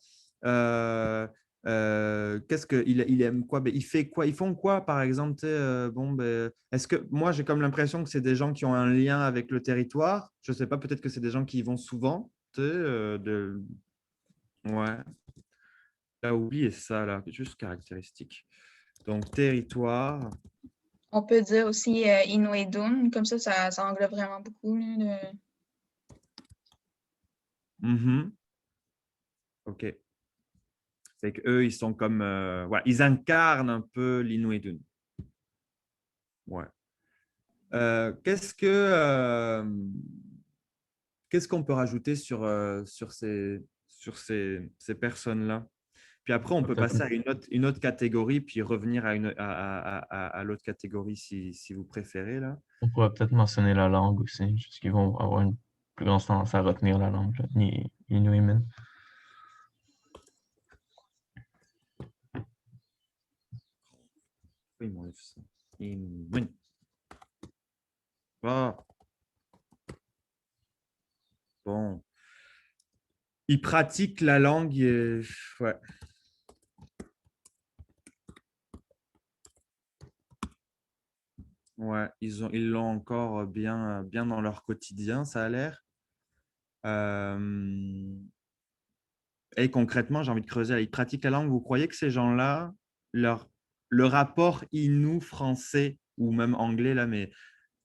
Qu'est-ce qu'il aime quoi? Ben, il fait quoi? Ils font quoi, par exemple? Bon, ben, est-ce que moi, j'ai comme l'impression que c'est des gens qui ont un lien avec le territoire. Je ne sais pas, peut-être que c'est des gens qui y vont souvent. Ouais. T'as oublié ça, là. Juste caractéristique. Donc, territoire. On peut dire aussi Inuidun, comme ça englobe vraiment beaucoup. Là, Mhm. OK. C'est qu'eux, ils sont comme… ouais, ils incarnent un peu l'Inuit. Ouais. Qu'est-ce qu'on peut rajouter sur ces personnes-là? Puis après, on peut passer à une autre catégorie, puis revenir à l'autre catégorie si vous préférez, là. On pourrait peut-être mentionner la langue aussi, juste qu'ils vont avoir une plus grande tendance à retenir la langue, là, les Inuits. Oui, mon Dieu, ça. Inuit. Ah, bon. Ils pratiquent la langue. Ouais. Ouais, ils l'ont encore bien dans leur quotidien, ça a l'air. Et concrètement, j'ai envie de creuser. Ils pratiquent la langue. Vous croyez que ces gens-là, le rapport Innu-français ou même anglais, là, mais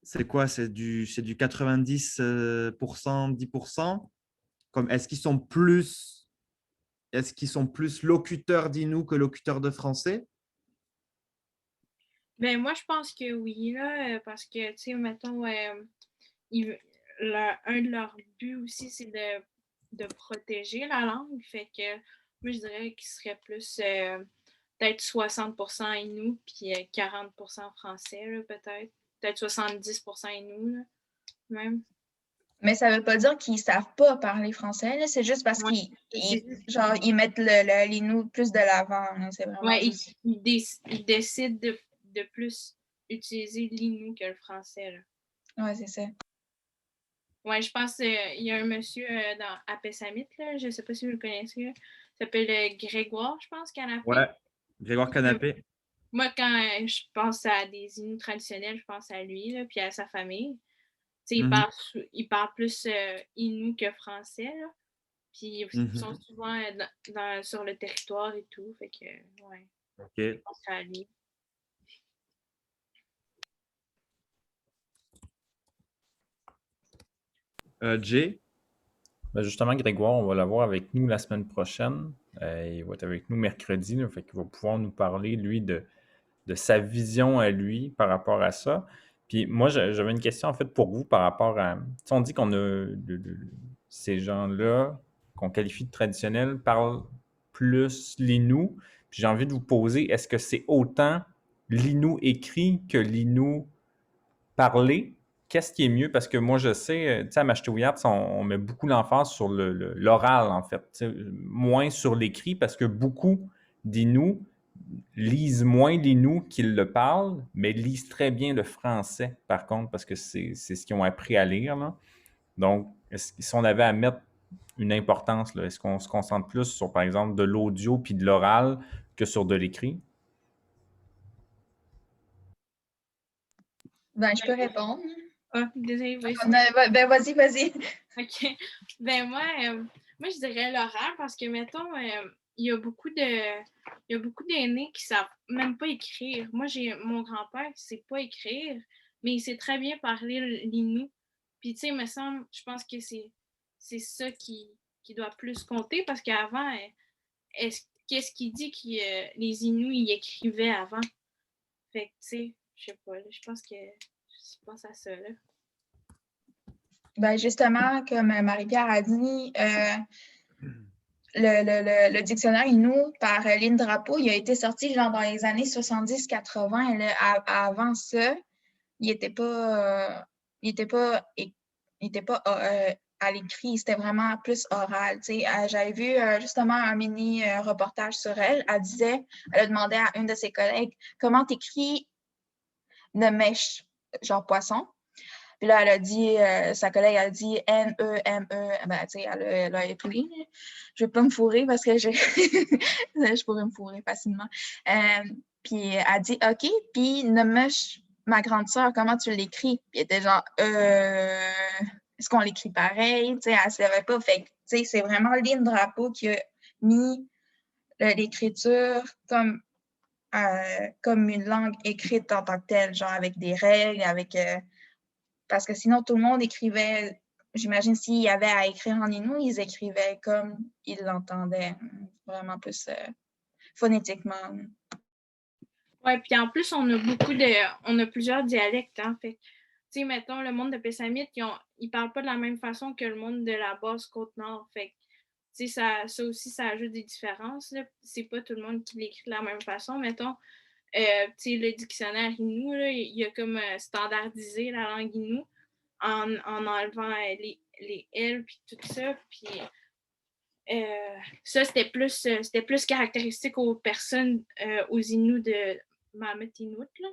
c'est quoi? C'est du 90%, 10%? Est-ce qu'ils sont plus locuteurs d'Innu que locuteurs de français? Ben, moi, je pense que oui, là, parce que, tu sais, mettons, un de leurs buts aussi, c'est de protéger la langue. Fait que moi, je dirais qu'il serait plus peut-être 60% Innu, puis 40% français, là, peut-être. Peut-être 70% Innu, là, même. Mais ça ne veut pas dire qu'ils ne savent pas parler français, là. C'est juste parce Ouais, qu'ils mettent l'Innu plus de l'avant, là. C'est vraiment ouais, juste… ils décident de plus utiliser l'Innu que le français, là. Ouais, c'est ça. Ouais, je pense qu'il y a un monsieur à Pessamit, là, je ne sais pas si vous le connaissez, là. Il s'appelle Grégoire, je pense, Canapé. Ouais, Grégoire Canapé. Moi, quand je pense à des Inuits traditionnels, je pense à lui, là, puis à sa famille. Il parle plus Innu que français, là. Puis ils sont souvent sur le territoire et tout. Fait que, ouais. OK. Je pense à lui. Jay? Ben justement, Grégoire, on va l'avoir avec nous la semaine prochaine. Il va être avec nous mercredi, là, fait qu'il va pouvoir nous parler, lui, de sa vision à lui par rapport à ça. Puis moi, j'avais une question en fait pour vous par rapport à… On dit qu'on a ces gens-là qu'on qualifie de traditionnels parlent plus l'Innu. Puis j'ai envie de vous poser, est-ce que c'est autant l'Innu écrit que l'Innu parlé? Qu'est-ce qui est mieux? Parce que moi, je sais, tu sais, à Mashtouillat, on met beaucoup l'emphase sur l'oral, en fait, moins sur l'écrit, parce que beaucoup d'Inuits lisent moins l'Innu qu'ils le parlent, mais lisent très bien le français, par contre, parce que c'est ce qu'ils ont appris à lire, là. Donc, si on avait à mettre une importance, là, est-ce qu'on se concentre plus sur, par exemple, de l'audio puis de l'oral que sur de l'écrit? Ben, je peux répondre. Ah, désolée, vas-y. Ben, vas-y. OK. Ben, moi, je dirais l'oral parce que, mettons, il y a beaucoup d'aînés qui savent même pas écrire. Moi, j'ai mon grand-père qui sait pas écrire, mais il sait très bien parler l'Innu. Puis, tu sais, il me semble, je pense que c'est ça qui doit plus compter parce qu'avant, qu'est-ce qu'il dit que les Inuits y écrivaient avant? Fait que, tu sais, je sais pas, là, je pense à ça, là. Ben, justement, comme Marie-Pierre a dit, le dictionnaire Innu par Lynn Drapeau, il a été sorti genre dans les années 70-80. Avant ça, il n'était pas à l'écrit, c'était vraiment plus oral. J'avais vu justement un mini reportage sur elle. Elle a demandé à une de ses collègues comment t'écris Nemech, genre poisson. Puis là, elle a dit, sa collègue a dit N-E-M-E. Ben, tu sais, elle a écrit. Je vais pas me fourrer parce que je pourrais me fourrer facilement. Puis elle a dit OK. Puis Nemech, ma grande sœur, comment tu l'écris? Puis elle était genre, est-ce qu'on l'écrit pareil? Tu sais, elle ne savait pas. Fait que, tu sais, c'est vraiment Lynn Drapeau qui a mis l'écriture comme une langue écrite en tant que telle, genre avec des règles, parce que sinon tout le monde écrivait j'imagine s'il y avait à écrire en Innu, ils écrivaient comme ils l'entendaient, vraiment plus phonétiquement. Ouais, puis en plus, on a plusieurs dialectes, hein. Fait tu sais, mettons, le monde de Pessamit, ils parlent pas de la même façon que le monde de la Basse-Côte-Nord. Fait tu sais, ça aussi, ça ajoute des différences, là. C'est pas tout le monde qui l'écrit de la même façon. Mettons, tu sais, le dictionnaire Innu, là, il a comme standardisé la langue Innu en enlevant les L puis tout ça. Puis ça, c'était plus caractéristique aux personnes, aux Inuits de Mammoth Inuit, là.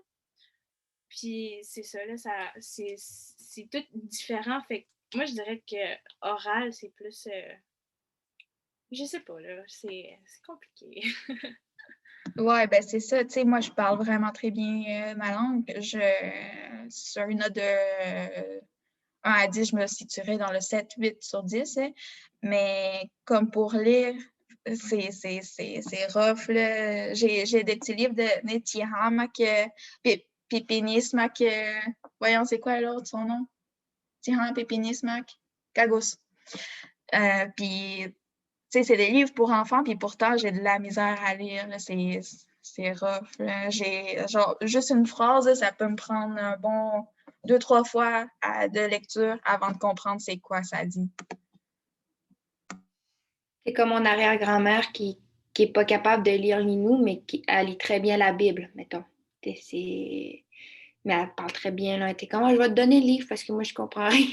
Puis c'est ça, là, c'est tout différent. Fait que moi, je dirais que oral, c'est plus... je sais pas, là, c'est compliqué. Ouais, ben c'est ça. Tu sais, moi, je parle vraiment très bien ma langue. Sur une note de 1 à 10, je me situerais dans le 7-8 sur 10. Hein. Mais comme pour lire, c'est rough. Là. J'ai des petits livres de Netihamak, Pipinismak. Voyons, c'est quoi l'autre, son nom? Tihan, Pipinismak, Kagos. Puis, tu sais, c'est des livres pour enfants, puis pourtant, j'ai de la misère à lire. Là. C'est rough. Là. J'ai, genre, juste une phrase, là, ça peut me prendre un bon 2-3 fois de lecture avant de comprendre c'est quoi ça dit. C'est comme mon arrière-grand-mère qui est pas capable de lire l'Innu, mais elle lit très bien la Bible, mettons. Mais elle parle très bien, là. T'es comment je vais te donner le livre parce que moi, je comprends rien.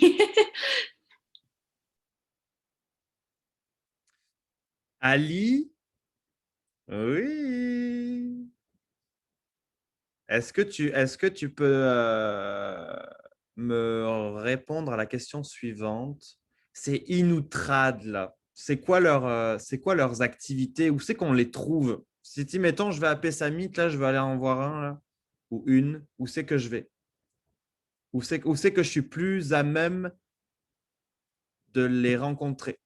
Ali? Oui. Est-ce que tu peux me répondre à la question suivante? C'est Inutrad, là. C'est quoi leurs activités? Où c'est qu'on les trouve? Si, mettons, je vais à Pessamit, là, je vais aller en voir un, là, ou une, où c'est que je vais? Où c'est que je suis plus à même de les rencontrer?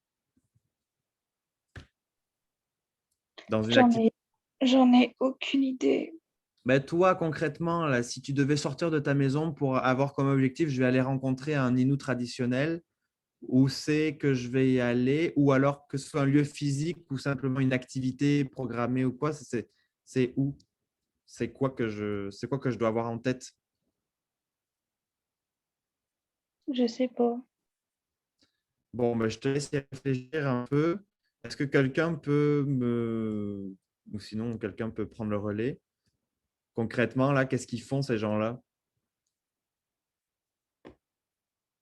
Dans une activité. J'en ai aucune idée. Ben, toi, concrètement, là, si tu devais sortir de ta maison pour avoir comme objectif, je vais aller rencontrer un Inou traditionnel, où c'est que je vais y aller, ou alors que ce soit un lieu physique ou simplement une activité programmée ou quoi, c'est où? C'est quoi que je dois avoir en tête? Je sais pas. Bon, ben, je te laisse y réfléchir un peu. Est-ce que quelqu'un peut me... Ou sinon, quelqu'un peut prendre le relais? Concrètement, là, qu'est-ce qu'ils font, ces gens-là?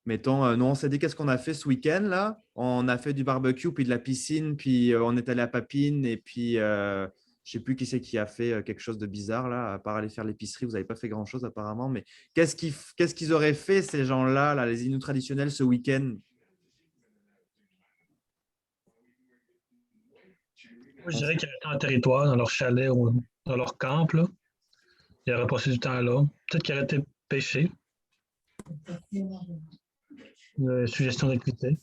Mettons, nous, on s'est dit qu'est-ce qu'on a fait ce week-end, là? On a fait du barbecue, puis de la piscine, puis on est allé à Papine, et puis je ne sais plus qui c'est qui a fait quelque chose de bizarre, là, à part aller faire l'épicerie. Vous n'avez pas fait grand-chose, apparemment. Mais qu'est-ce qu'ils auraient fait, ces gens-là, là, les Inuits traditionnels, ce week-end? Moi, je dirais qu'ils étaient en territoire, dans leur chalet ou dans leur camp, là. Ils auraient passé du temps là. Peut-être qu'ils auraient été pêchés. Suggestion d'activité.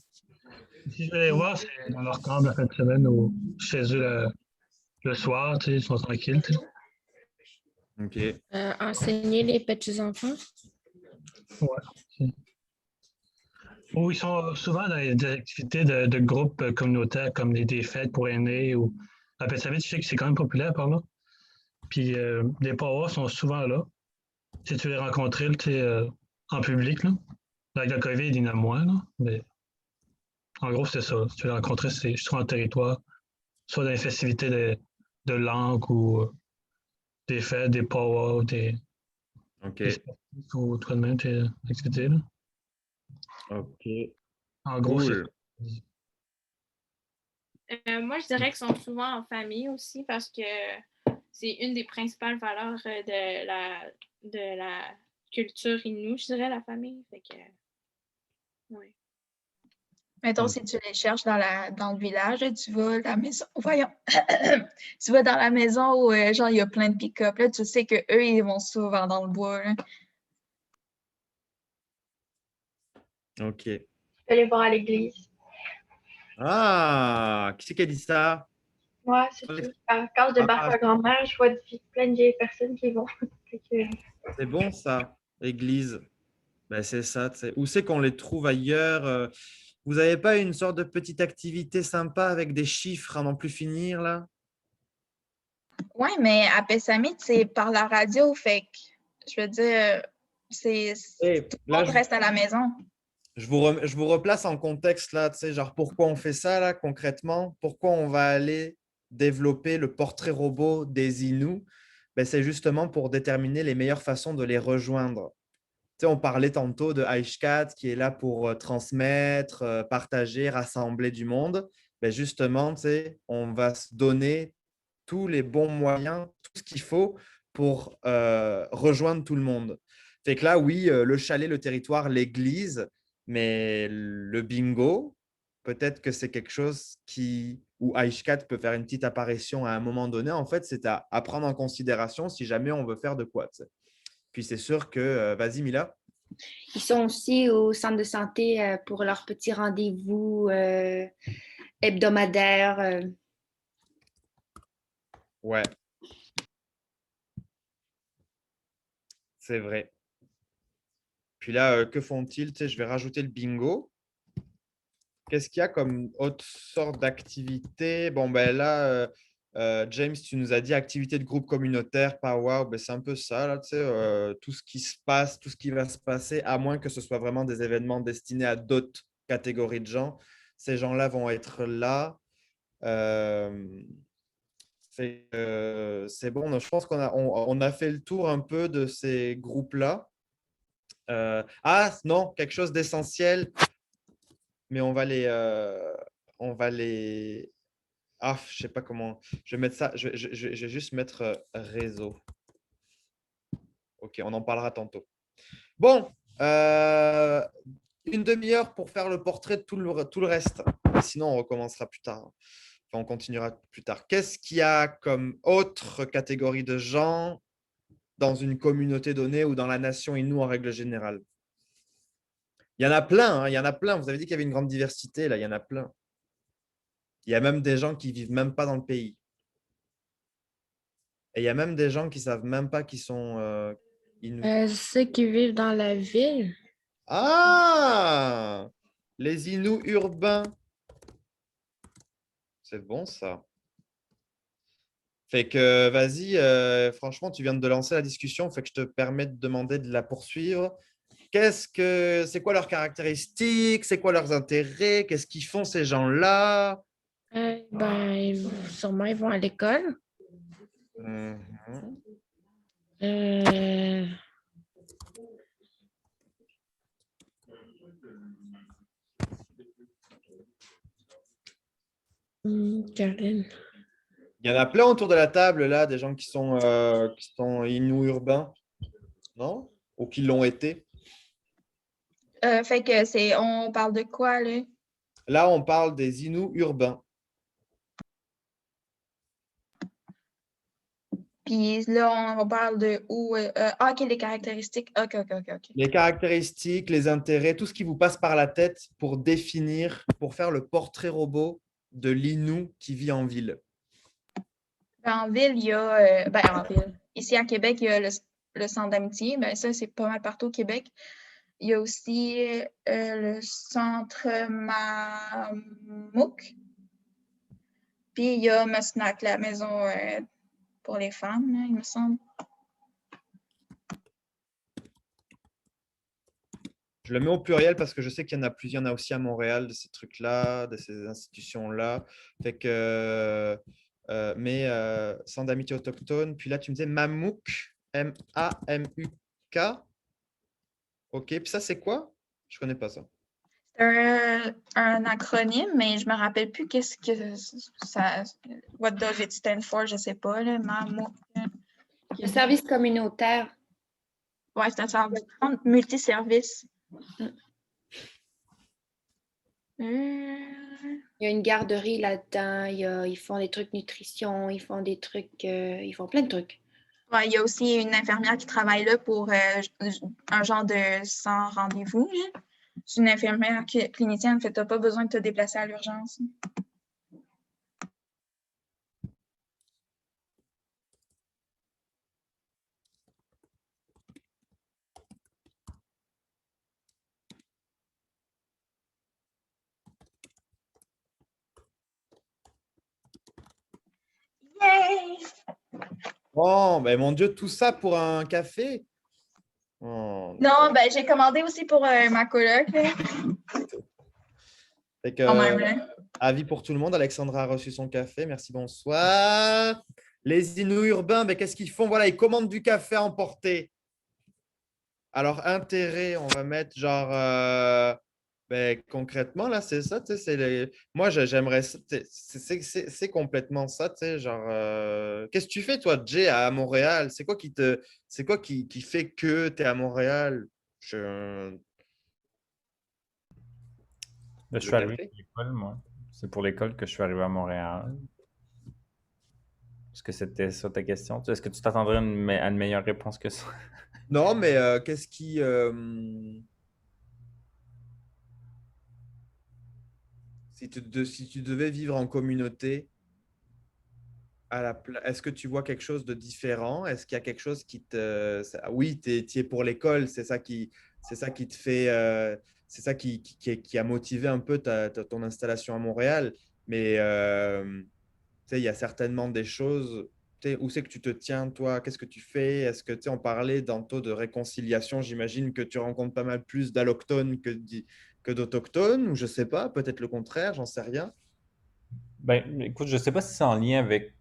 Si je vais les voir, c'est dans leur camp la fin de semaine ou chez eux le soir, tu sais, ils sont tranquilles. Tu sais. OK. Enseigner les petits-enfants? Ouais. Ou ils sont souvent dans des activités de groupes communautaires comme des fêtes pour aînés ou à Pessamit, je sais que c'est quand même populaire par là. Puis les powwows sont souvent là. Si tu veux les rencontrer en public, là. Avec la COVID, il y en a moins, là. Mais en gros, c'est ça. Si tu veux les rencontrer, c'est soit en territoire, soit dans les festivités de langue ou des fêtes, des powwows, des spectacles ou tout de même tes activités. Là. OK. En gros, cool. Moi, je dirais qu'ils sont souvent en famille aussi parce que c'est une des principales valeurs de la culture Innu, je dirais, la famille. Fait que, ouais. Mettons, si tu les cherches dans le village, tu vas à la maison. Voyons. Tu vas dans la maison où genre il y a plein de pick-up. Là, tu sais qu'eux, ils vont souvent dans le bois. Là. OK. Je peux aller voir à l'église. Ah, qui c'est qui a dit ça? Ouais, c'est tout. Quand je débarque à grand-mère, je vois plein de vieilles personnes qui vont. C'est bon, ça, église. Ben, c'est ça. Tu sais. Où c'est qu'on les trouve ailleurs? Vous n'avez pas une sorte de petite activité sympa avec des chiffres à n'en plus finir, là? Oui, mais à Pessamit, c'est par la radio, fait que je veux dire, Et tout le là, monde reste à la maison. je vous replace en contexte, là, tu sais, genre pourquoi on fait ça, là, concrètement? Pourquoi on va aller développer le portrait robot des Inuits? Ben, c'est justement pour déterminer les meilleures façons de les rejoindre. Tu sais, on parlait tantôt de Aishkat qui est là pour transmettre, partager, rassembler du monde. Ben justement, tu sais, on va se donner tous les bons moyens, tout ce qu'il faut pour rejoindre tout le monde. Fait que là, oui, le chalet, le territoire, l'église, mais le bingo, peut-être que c'est quelque chose où Aishkat peut faire une petite apparition à un moment donné. En fait, c'est à prendre en considération si jamais on veut faire de quoi. Tu sais. Puis c'est sûr que, vas-y Mila. Ils sont aussi au centre de santé pour leurs petits rendez-vous hebdomadaires. Ouais, c'est vrai. Puis là, que font-ils? Tu sais, je vais rajouter le bingo. Qu'est-ce qu'il y a comme autre sorte d'activité? Bon, ben là, James, tu nous as dit activité de groupe communautaire, powwow, ben c'est un peu ça, là, tu sais, tout ce qui se passe, tout ce qui va se passer, à moins que ce soit vraiment des événements destinés à d'autres catégories de gens. Ces gens-là vont être là. Euh, c'est bon, je pense on a fait le tour un peu de ces groupes-là. Ah non, quelque chose d'essentiel, mais on va les. Ah, je sais pas comment. Je vais mettre ça. Je vais juste mettre réseau. Ok, on en parlera tantôt. Bon, une demi-heure pour faire le portrait de tout le reste. Sinon, on recommencera plus tard. Enfin, on continuera plus tard. Qu'est-ce qu'il y a comme autre catégorie de gens dans une communauté donnée ou dans la nation Innu en règle générale? Il y en a plein, hein, il y en a plein. Vous avez dit qu'il y avait une grande diversité, là, il y en a plein. Il y a même des gens qui vivent même pas dans le pays. Et il y a même des gens qui savent même pas qu'ils sont Inuits. Ceux qui vivent dans la ville. Ah! Les Inuits urbains. C'est bon, ça. Fait que, vas-y, franchement, tu viens de lancer la discussion, fait que je te permets de demander de la poursuivre. C'est quoi leurs caractéristiques? C'est quoi leurs intérêts? Qu'est-ce qu'ils font ces gens-là? Sûrement, ils vont à l'école. Mhm. Euh, Karine. Il y en a plein autour de la table, là, des gens qui sont Inuits urbains, non? Ou qui l'ont été. Fait que on parle de quoi, là? Là, on parle des Inuits urbains. Puis là, on parle de où? OK, les caractéristiques. OK. Les caractéristiques, les intérêts, tout ce qui vous passe par la tête pour définir, pour faire le portrait robot de l'Inou qui vit en ville. En ville, il y a. En ville. Ici à Québec, il y a le centre d'amitié. Ben, ça, c'est pas mal partout au Québec. Il y a aussi le centre Mamouk. Puis il y a Mesnac, la maison pour les femmes, là, il me semble. Je le mets au pluriel parce que je sais qu'il y en a plusieurs. Il y en a aussi à Montréal de ces trucs-là, de ces institutions-là. Fait que, centre d'amitié autochtone. Puis là, tu me disais Mamouk, M-A-M-U-K. OK. Puis ça, c'est quoi? Je connais pas ça. C'est un acronyme, mais je me rappelle plus qu'est-ce que ça. What does it stand for? Je sais pas, là. Mamouk. Le service communautaire. Ouais, c'est un service multiservice. Il y a une garderie là-dedans, ils font des trucs nutrition, ils font des trucs, ils font plein de trucs. Ouais, il y a aussi une infirmière qui travaille là pour un genre de sans rendez-vous. C'est une infirmière clinicienne, fait que tu n'as pas besoin de te déplacer à l'urgence. Oh, ben mon Dieu, tout ça pour un café? Oh, Non, ben j'ai commandé aussi pour ma coloc, là, fait quand que, même, là. avis pour tout le monde, Alexandra a reçu son café. Merci, bonsoir. Les Inuits urbains, ben, qu'est-ce qu'ils font? Voilà, ils commandent du café à emporter. Alors, intérêt, on va mettre genre, ben, concrètement, là, c'est ça, tu sais, moi, j'aimerais, c'est complètement ça, tu sais, genre, qu'est-ce que tu fais, toi, Jay, à Montréal? C'est quoi qui fait que tu es à Montréal? Là, je Le suis arrivé café? à l'école, moi. C'est pour l'école que je suis arrivé à Montréal. Est-ce que c'était ça ta question? Est-ce que tu t'attendrais à une meilleure réponse que ça? Non, mais qu'est-ce qui... si tu devais vivre en communauté, est-ce que tu vois quelque chose de différent? Est-ce qu'il y a quelque chose qui te... Oui, tu es pour l'école, c'est ça qui te fait... c'est ça qui a motivé un peu ton installation à Montréal. Mais tu sais, il y a certainement des choses... Tu sais, où c'est que tu te tiens, toi? Qu'est-ce que tu fais? Est-ce que, tu sais, on parlait tantôt de réconciliation. J'imagine que tu rencontres pas mal plus d'allochtones que d'autochtones, ou je sais pas, peut-être le contraire, j'en sais rien. Ben, écoute, je sais pas si c'est en lien avec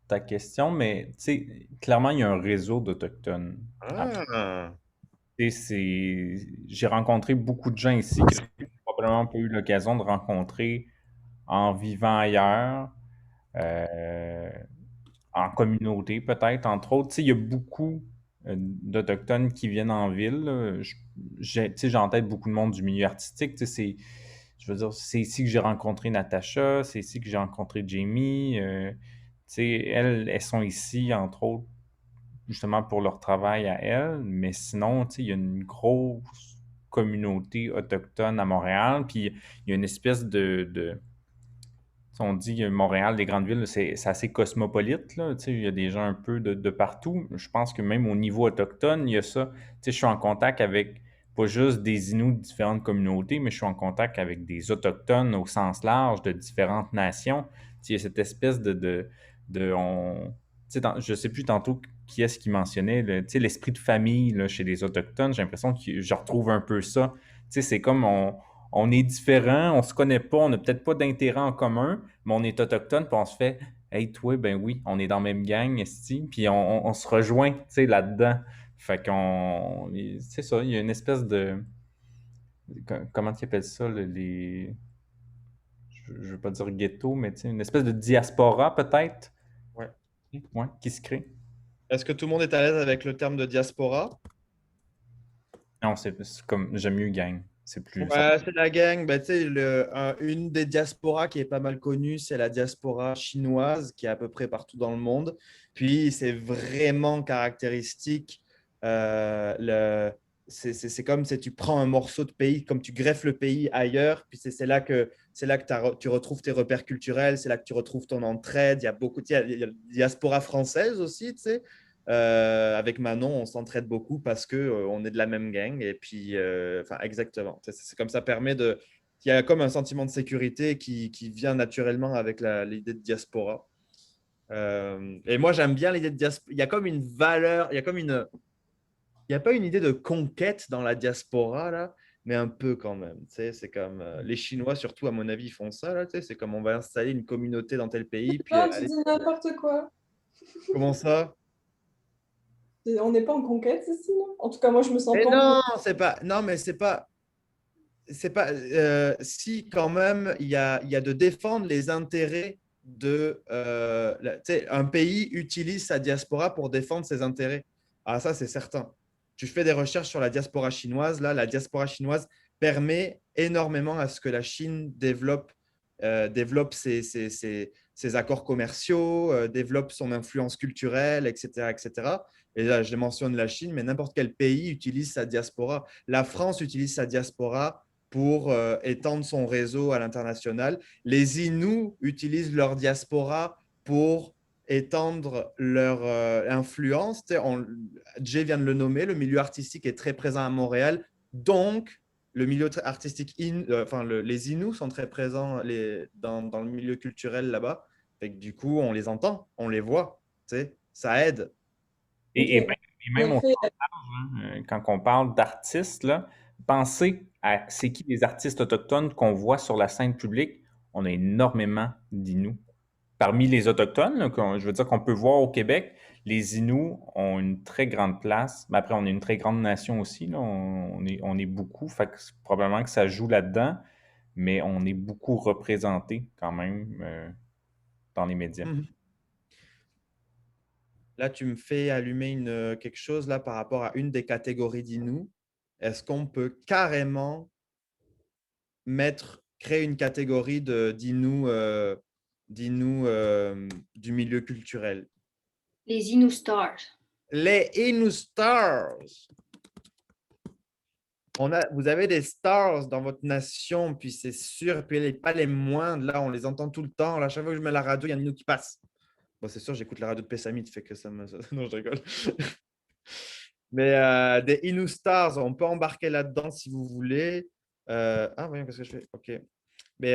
ta question, mais tu sais, clairement, il y a un réseau d'Autochtones. Ah, J'ai rencontré beaucoup de gens ici que j'ai probablement pas eu l'occasion de rencontrer en vivant ailleurs, euh, en communauté peut-être, entre autres. Tu sais, il y a beaucoup d'Autochtones qui viennent en ville, là. Tu sais, j'ai en tête beaucoup de monde du milieu artistique. Tu sais, je veux dire, c'est ici que j'ai rencontré Natacha, c'est ici que j'ai rencontré Jamie. Tu sais, elles sont ici, entre autres, justement pour leur travail à elles, mais sinon, tu sais, il y a une grosse communauté autochtone à Montréal, puis il y a une espèce tu sais, on dit Montréal, les grandes villes, c'est assez cosmopolite, là, tu sais, il y a des gens un peu de partout. Je pense que même au niveau autochtone, il y a ça. Tu sais, je suis en contact avec pas juste des Inuits de différentes communautés, mais je suis en contact avec des Autochtones au sens large de différentes nations. Tu sais, il y a cette espèce tu sais, je sais plus tantôt qui est-ce qui mentionnait, tu sais, l'esprit de famille là, chez les Autochtones. J'ai l'impression que je retrouve un peu ça. Tu sais, c'est comme on est différents, on se connaît pas, on n'a peut-être pas d'intérêt en commun, mais on est autochtone, puis on se fait Hey, toi, ben oui, on est dans la même gang, esti, puis on se rejoint, tu sais, là-dedans. Fait qu'on. C'est ça, il y a une espèce de. Comment tu appelles ça, je veux pas dire ghetto, mais tu sais, une espèce de diaspora, peut-être, ouais. ouais, qui se crée. Est-ce que tout le monde est à l'aise avec le terme de diaspora? Non, c'est comme. J'aime mieux gang. C'est plus. Ouais, c'est la gang. Ben, tu sais, une des diasporas qui est pas mal connue, c'est la diaspora chinoise, qui est à peu près partout dans le monde. Puis, c'est vraiment caractéristique. C'est comme si tu prends un morceau de pays, comme tu greffes le pays ailleurs. Puis, c'est là que tu retrouves tes repères culturels, c'est là que tu retrouves ton entraide. Il y a beaucoup, il y a la diaspora française aussi, tu sais. Avec Manon, on s'entraide beaucoup parce que on est de la même gang. Et puis, enfin, exactement. C'est comme ça permet de. Il y a comme un sentiment de sécurité qui vient naturellement avec l'idée de diaspora. Et moi, j'aime bien l'idée de diaspora. Il y a comme une valeur, il y a comme une. Il n'y a pas une idée de conquête dans la diaspora, là, mais un peu quand même. Tu sais, c'est comme les Chinois, surtout, à mon avis, ils font ça. Là, tu sais, c'est comme on va installer une communauté dans tel pays. Puis, Non, tu dis n'importe quoi. comment ça? On n'est pas en conquête ici, non? En tout cas, moi, je me sens Mais pas en non, conquête. c'est pas. Non, mais c'est pas. C'est pas. Si quand même, il y a de défendre les intérêts de. Tu sais, un pays utilise sa diaspora pour défendre ses intérêts. Ah, ça, c'est certain. Tu fais des recherches sur la diaspora chinoise. Là, la diaspora chinoise permet énormément à ce que la Chine développe ses accords commerciaux, développe son influence culturelle, etc., etc. Et là, je mentionne la Chine, mais n'importe quel pays utilise sa diaspora. La France utilise sa diaspora pour étendre son réseau à l'international. Les Inuits utilisent leur diaspora pour étendre leur influence. Tu sais, Jay vient de le nommer, le milieu artistique est très présent à Montréal. Donc, le milieu artistique, enfin, les Inuits sont très présents dans le milieu culturel là-bas. Du coup, on les entend, on les voit. Tu sais. ça aide. Et Ok. même Bien au fait. quand on parle d'artistes, là, pensez à c'est qui les artistes autochtones qu'on voit sur la scène publique. On a énormément d'Inuits. Parmi les Autochtones, là, je veux dire qu'on peut voir au Québec, les Inuits ont une très grande place. Mais après, on est une très grande nation aussi. Là. On est beaucoup. Fait que probablement que ça joue là-dedans, mais on est beaucoup représentés quand même dans les médias. Mhm. Là, tu me fais allumer quelque chose là par rapport à une des catégories d'Inuits. Est-ce qu'on peut carrément créer une catégorie d'Inuits du milieu culturel? Les Inuit Stars. Les Inuit Stars. Vous avez des stars dans votre nation, puis c'est sûr, puis pas les moindres. Là, on les entend tout le temps. Là, chaque fois que je mets la radio, il y a un Inuit qui passe. Bon, c'est sûr, j'écoute la radio de Pessamit, fait que ça me. Non, je rigole. Mais des Inuit Stars, on peut embarquer là-dedans si vous voulez. Ah, oui, qu'est-ce que je fais? OK. Mais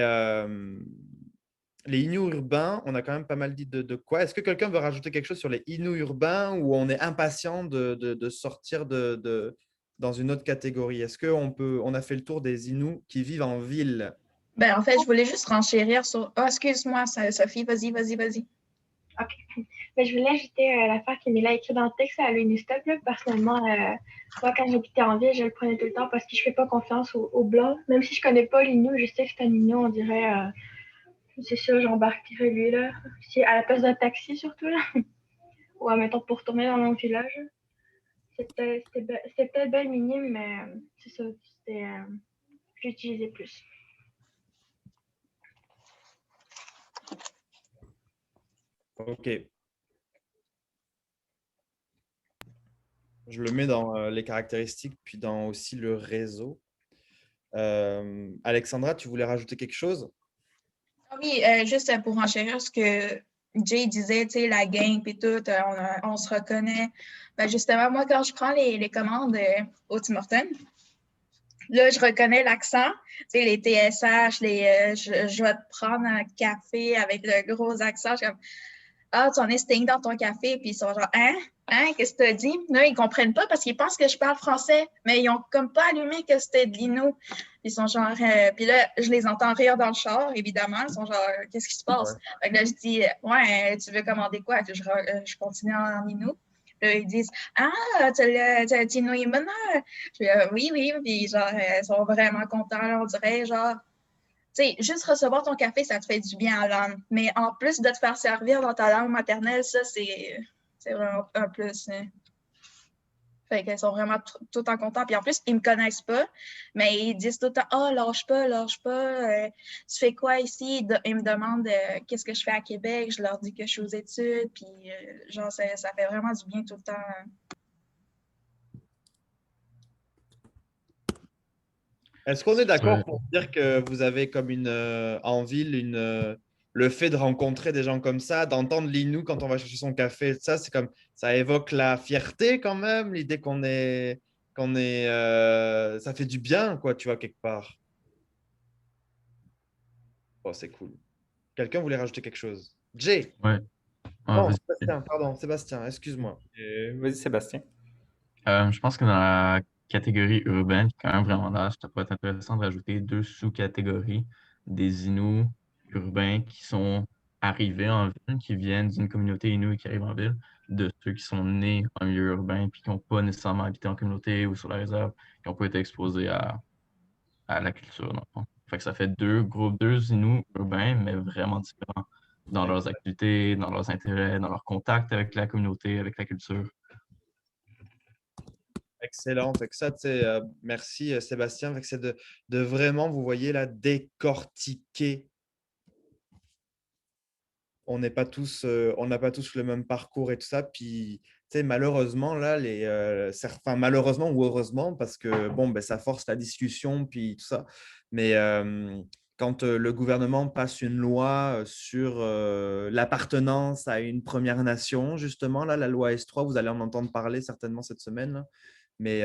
les Inuits urbains, on a quand même pas mal dit de quoi. Est-ce que quelqu'un veut rajouter quelque chose sur les Inuits urbains ou on est impatient de sortir dans une autre catégorie? Est-ce on a fait le tour des Inuits qui vivent en ville? Ben, en fait, je voulais juste renchérir sur. Oh, excuse-moi, Sophie, vas-y. OK. Mais je voulais ajouter l'affaire qu'Emilia a écrit dans le texte à l'Unistop. Personnellement, moi, quand j'habitais en ville, je le prenais tout le temps parce que je ne fais pas confiance aux Blancs. Même si je ne connais pas l'Inou, je sais que c'est un Inou, on dirait. C'est sûr, j'embarquerais lui, là. Si, à la place d'un taxi, surtout, là. Ou, admettons, pour retourner dans mon village. C'était peut-être bien minime, mais c'est ça. J'utilisais plus. OK. Je le mets dans les caractéristiques, puis dans aussi le réseau. Alexandra, tu voulais rajouter quelque chose? Ah oui, juste pour enchérir ce que Jay disait, tu sais, la gang et tout, on se reconnaît. Ben justement, moi, quand je prends les commandes au Tim Hortons, là, je reconnais l'accent, tu sais, les TSH, je vais te prendre un café avec le gros accent. Je suis comme, ah, tu en es sting dans ton café, puis ils sont genre, hein? Qu'est-ce que tu as dit? Là, ils ne comprennent pas parce qu'ils pensent que je parle français, mais ils n'ont comme pas allumé que c'était de l'Inou. Ils sont genre, puis là, je les entends rire dans le char, évidemment. Ils sont genre, qu'est-ce qui se passe? Ouais. Fait que là, je dis, ouais, tu veux commander quoi? Puis je continue en Inou. Là, ils disent, ah, tu as Tino Imana? Je dis, oui. Puis genre, ils sont vraiment contents, là, on dirait, genre, tu sais, juste recevoir ton café, ça te fait du bien à l'âme. Mais en plus de te faire servir dans ta langue maternelle, ça, c'est vraiment un plus. Hein. Fait qu'elles sont vraiment tout le temps contents. Puis en plus, ils ne me connaissent pas, mais ils disent tout le temps, oh, lâche pas. Tu fais quoi ici? Ils me demandent qu'est-ce que je fais à Québec. Je leur dis que je suis aux études. Puis genre, ça fait vraiment du bien tout le temps. Hein. Est-ce qu'on est d'accord pour dire que vous avez comme en ville le fait de rencontrer des gens comme ça, d'entendre l'Inou quand on va chercher son café, ça, c'est comme ça évoque la fierté quand même, l'idée ça fait du bien, quoi, tu vois, quelque part. Oh, c'est cool. Quelqu'un voulait rajouter quelque chose? Jay. Ouais. Non, Vas-y. Sébastien, pardon, Sébastien, excuse-moi. Vas-y, Sébastien. Je pense que dans la catégorie urbaine, qui est quand même vraiment large, ça pourrait être intéressant de rajouter 2 sous-catégories des Inuits urbains qui sont arrivés en ville, qui viennent d'une communauté Inuit et qui arrivent en ville, de ceux qui sont nés en milieu urbain puis qui n'ont pas nécessairement habité en communauté ou sur la réserve, qui n'ont pas été exposés à la culture, dans le fond. Fait que ça fait 2 groupes, 2 Inuits urbains, mais vraiment différents dans leurs activités, dans leurs intérêts, dans leur contact avec la communauté, avec la culture. Excellent. Fait que ça, merci Sébastien. Fait que c'est de vraiment, vous voyez là, décortiquer. On n'a pas tous le même parcours et tout ça. Puis, malheureusement, là, malheureusement ou heureusement, parce que bon, ben, ça force la discussion, puis tout ça. Mais quand le gouvernement passe une loi sur l'appartenance à une Première Nation, justement, là, la loi S3, vous allez en entendre parler certainement cette semaine. Là. Mais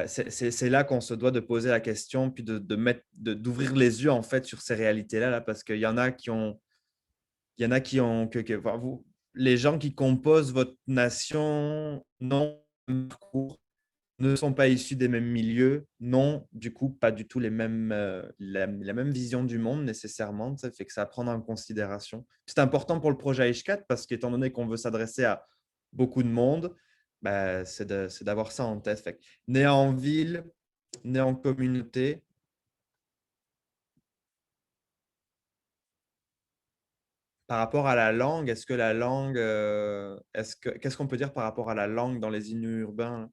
c'est là qu'on se doit de poser la question, puis d'ouvrir les yeux en fait sur ces réalités-là, là, parce qu'il y en a qui ont, enfin, les gens qui composent votre nation n'ont pas le même parcours, ne sont pas issus des mêmes milieux, n'ont du coup pas du tout les mêmes, la même vision du monde nécessairement. Ça fait que ça à prendre en considération. C'est important pour le projet H4 parce qu'étant donné qu'on veut s'adresser à beaucoup de monde, bah, c'est d'avoir ça en tête. Fait que, né en ville, né en communauté. Par rapport à la langue, est-ce que la langue, qu'est-ce qu'on peut dire par rapport à la langue dans les Inuits urbains?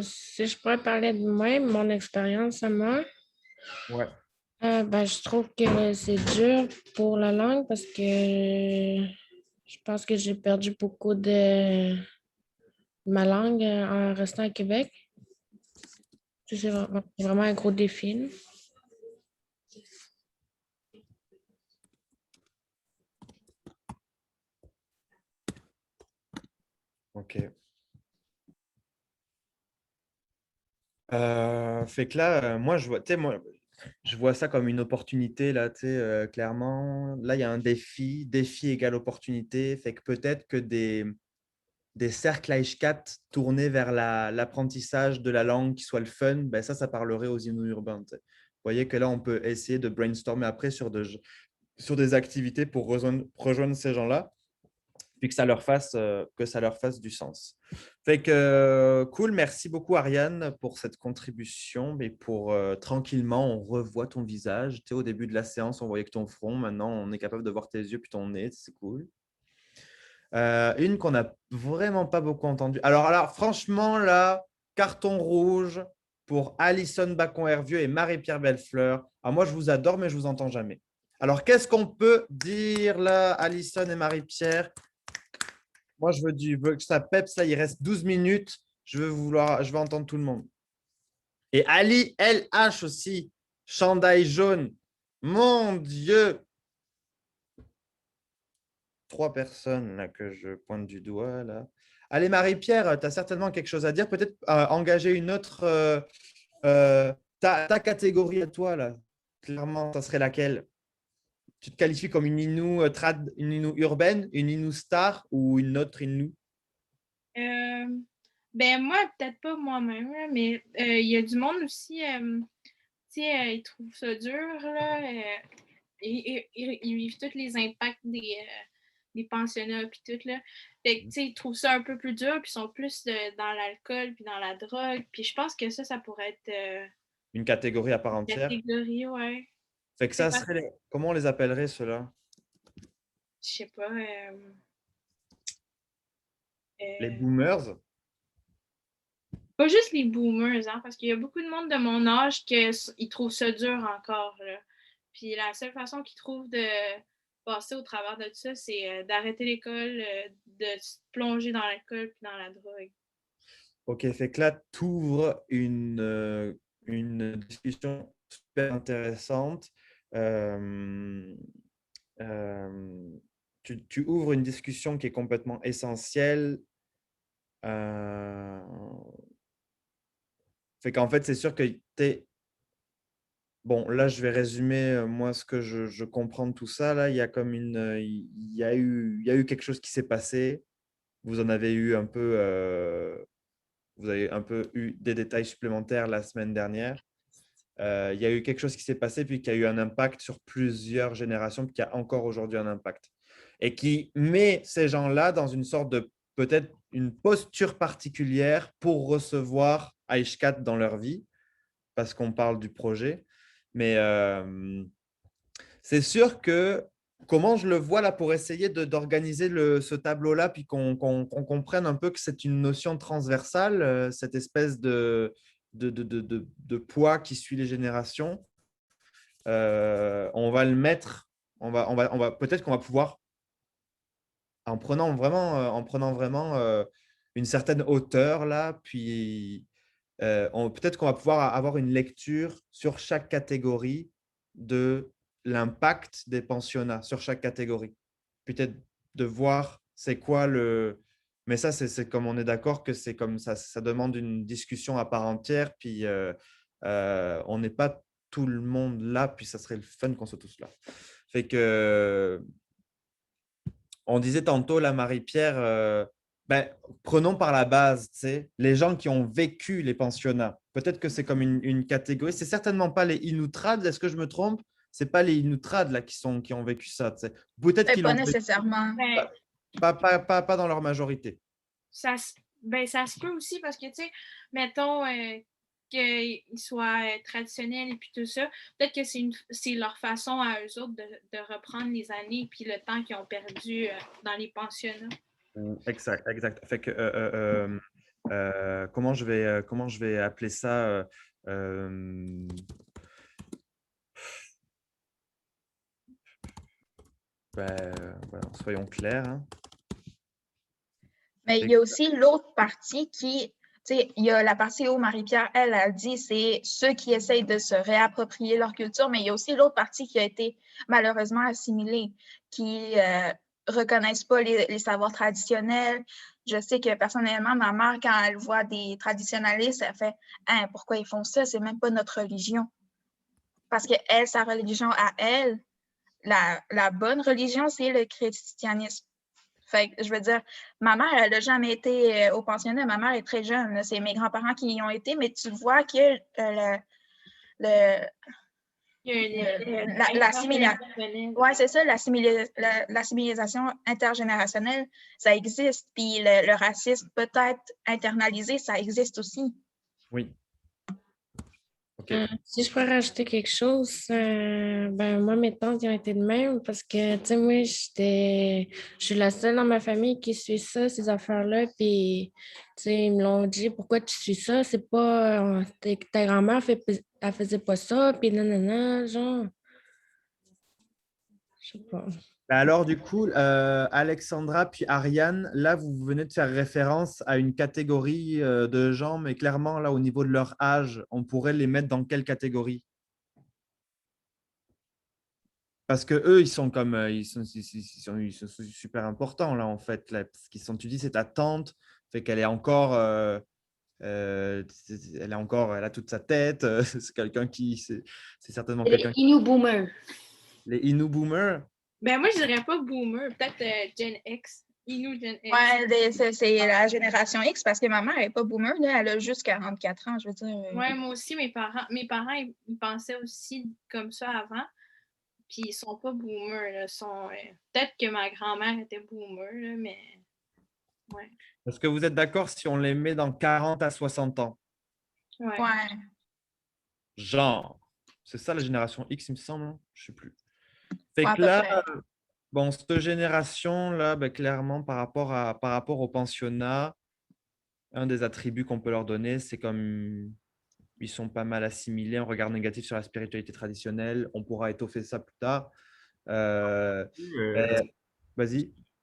Si je pourrais parler de moi, mon expérience à moi, Ouais. ben, je trouve que c'est dur pour la langue parce que je pense que j'ai perdu beaucoup de ma langue en restant à Québec. C'est vraiment un gros défi, là. Ok. Fait que là, moi, je vois ça comme une opportunité, là, clairement. Là, il y a un défi égale opportunité. Fait que peut-être que des cercles H4 tournés vers l'apprentissage de la langue qui soit le fun, ben ça parlerait aux Inuits urbains. Vous voyez que là, on peut essayer de brainstormer après sur des activités pour rejoindre ces gens-là, puis que ça leur fasse du sens. Fait que cool, merci beaucoup Ariane pour cette contribution, mais pour tranquillement, on revoit ton visage. Tu sais, au début de la séance, on voyait que ton front, maintenant on est capable de voir tes yeux puis ton nez, c'est cool. Une qu'on n'a vraiment pas beaucoup entendue. Alors, franchement, là, carton rouge pour Alison Bacon-Hervieux et Marie-Pierre Bellefleur. Alors, moi, je vous adore, mais je ne vous entends jamais. Alors, qu'est-ce qu'on peut dire là, Alison et Marie-Pierre? Moi, je veux que ça peps, là, il reste 12 minutes. Je veux entendre tout le monde. Et Ali LH aussi, chandail jaune. Mon Dieu! 3 personnes là, que je pointe du doigt. Là. Allez, Marie-Pierre, tu as certainement quelque chose à dire. Peut-être engager une autre. Ta catégorie à toi, là. Clairement, ça serait laquelle? Tu te qualifies comme une Inou une Inou urbaine, une Inou star ou une autre Inou? Ben moi, peut-être pas moi-même, là, mais il y a du monde aussi, tu sais, ils trouvent ça dur, là. Ils vivent tous les impacts des pensionnats puis tout, là. Fait que, tu sais, ils trouvent ça un peu plus dur, puis ils sont plus dans l'alcool puis dans la drogue. Puis je pense que ça pourrait être Une catégorie à part une entière. catégorie, ouais. Fait que ça serait. Comment on les appellerait, ceux-là? Je sais pas. Les boomers? Pas juste les boomers, hein, parce qu'il y a beaucoup de monde de mon âge qui trouvent ça dur encore, là. Puis la seule façon qu'ils trouvent de passer au travers de tout ça, c'est d'arrêter l'école, de se plonger dans l'alcool puis dans la drogue. Ok, fait que là, tu ouvres une discussion super intéressante. Tu ouvres une discussion qui est complètement essentielle. Fait qu'en fait, c'est sûr que tu Bon, là, je vais résumer moi ce que je comprends de tout ça. Là, il y a comme il y a eu quelque chose qui s'est passé. Vous en avez eu un peu, vous avez un peu eu des détails supplémentaires la semaine dernière. Il y a eu quelque chose qui s'est passé puis qui a eu un impact sur plusieurs générations puis qui a encore aujourd'hui un impact et qui met ces gens-là dans une sorte de peut-être une posture particulière pour recevoir Aishkat dans leur vie parce qu'on parle du projet. Mais c'est sûr que comment je le vois là pour essayer d'organiser ce tableau-là, puis qu'on comprenne un peu que c'est une notion transversale, cette espèce de poids qui suit les générations. On va le mettre, peut-être qu'on va pouvoir, en prenant vraiment une certaine hauteur là, puis peut-être qu'on va pouvoir avoir une lecture sur chaque catégorie de l'impact des pensionnats sur chaque catégorie. Peut-être de voir c'est quoi le… Mais ça, c'est comme on est d'accord que c'est comme ça demande une discussion à part entière, puis on n'est pas tout le monde là, puis ça serait le fun qu'on soit tous là. Fait que, on disait tantôt, la Marie-Pierre, prenons par la base, tu sais, les gens qui ont vécu les pensionnats. Peut-être que c'est comme une catégorie. C'est certainement pas les Inutrad, est-ce que je me trompe? C'est pas les Inutrad là, qui ont vécu ça, tu sais. Peut-être qu'ils Pas l'ont vécu, nécessairement. Ben, pas dans leur majorité. ça se peut aussi parce que, tu sais, mettons qu'ils soient traditionnels et puis tout ça, peut-être que c'est leur façon à eux autres de reprendre les années et puis le temps qu'ils ont perdu dans les pensionnats. Exact, exact. Fait que, comment je vais appeler ça? Voilà, soyons clairs. Hein. Mais il y a aussi l'autre partie qui, tu sais, il y a la partie où Marie-Pierre, elle a dit, c'est ceux qui essayent de se réapproprier leur culture, mais il y a aussi l'autre partie qui a été malheureusement assimilée, qui reconnaissent pas les savoirs traditionnels. Je sais que personnellement, ma mère, quand elle voit des traditionnalistes, elle fait « Hein, pourquoi ils font ça? C'est même pas notre religion. » Parce que elle, sa religion à elle, la bonne religion, c'est le christianisme. Fait que, je veux dire, ma mère, elle n'a jamais été au pensionnat. Ma mère est très jeune. Là. C'est mes grands-parents qui y ont été, mais tu vois que l'assimilation intergénérationnelle, ça existe. Puis le racisme peut-être internalisé, ça existe aussi. Oui. OK. Si je pourrais rajouter quelque chose, moi, mes tantes, ils ont été de même parce que, tu sais, moi, je suis la seule dans ma famille qui suit ça, ces affaires-là. Puis, tu sais, ils me l'ont dit, pourquoi tu suis ça? C'est pas, ta grand-mère, elle faisait pas ça, puis nanana, genre. Je sais pas. Alors, du coup, Alexandra puis Ariane, là, vous venez de faire référence à une catégorie de gens, mais clairement, là, au niveau de leur âge, on pourrait les mettre dans quelle catégorie? Parce que eux, ils sont comme, ils sont super importants, là, en fait. Là, parce qu'ils sont, tu dis, c'est ta tante, fait qu'elle est encore, elle a toute sa tête. C'est quelqu'un qui, c'est certainement quelqu'un. Les Inuit boomers. Les Inuit boomers. Ben moi, je dirais pas boomer, peut-être Gen X. Inuit Gen X. Ouais, c'est la génération X parce que ma mère n'est pas boomer, là, elle a juste 44 ans, je veux dire. Ouais, moi aussi, mes parents ils pensaient aussi comme ça avant. Puis ils sont pas boomers, là. Peut-être que ma grand-mère était boomer, là, mais ouais. Est-ce que vous êtes d'accord si on les met dans 40 à 60 ans? Ouais. Genre. C'est ça la génération X, il me semble. Hein? Je ne sais plus. Fait Ouais, que là, bon, cette génération-là, clairement, par rapport au pensionnat, un des attributs qu'on peut leur donner, c'est comme ils sont pas mal assimilés, un regard négatif sur la spiritualité traditionnelle. On pourra étoffer ça plus tard. Vas-y.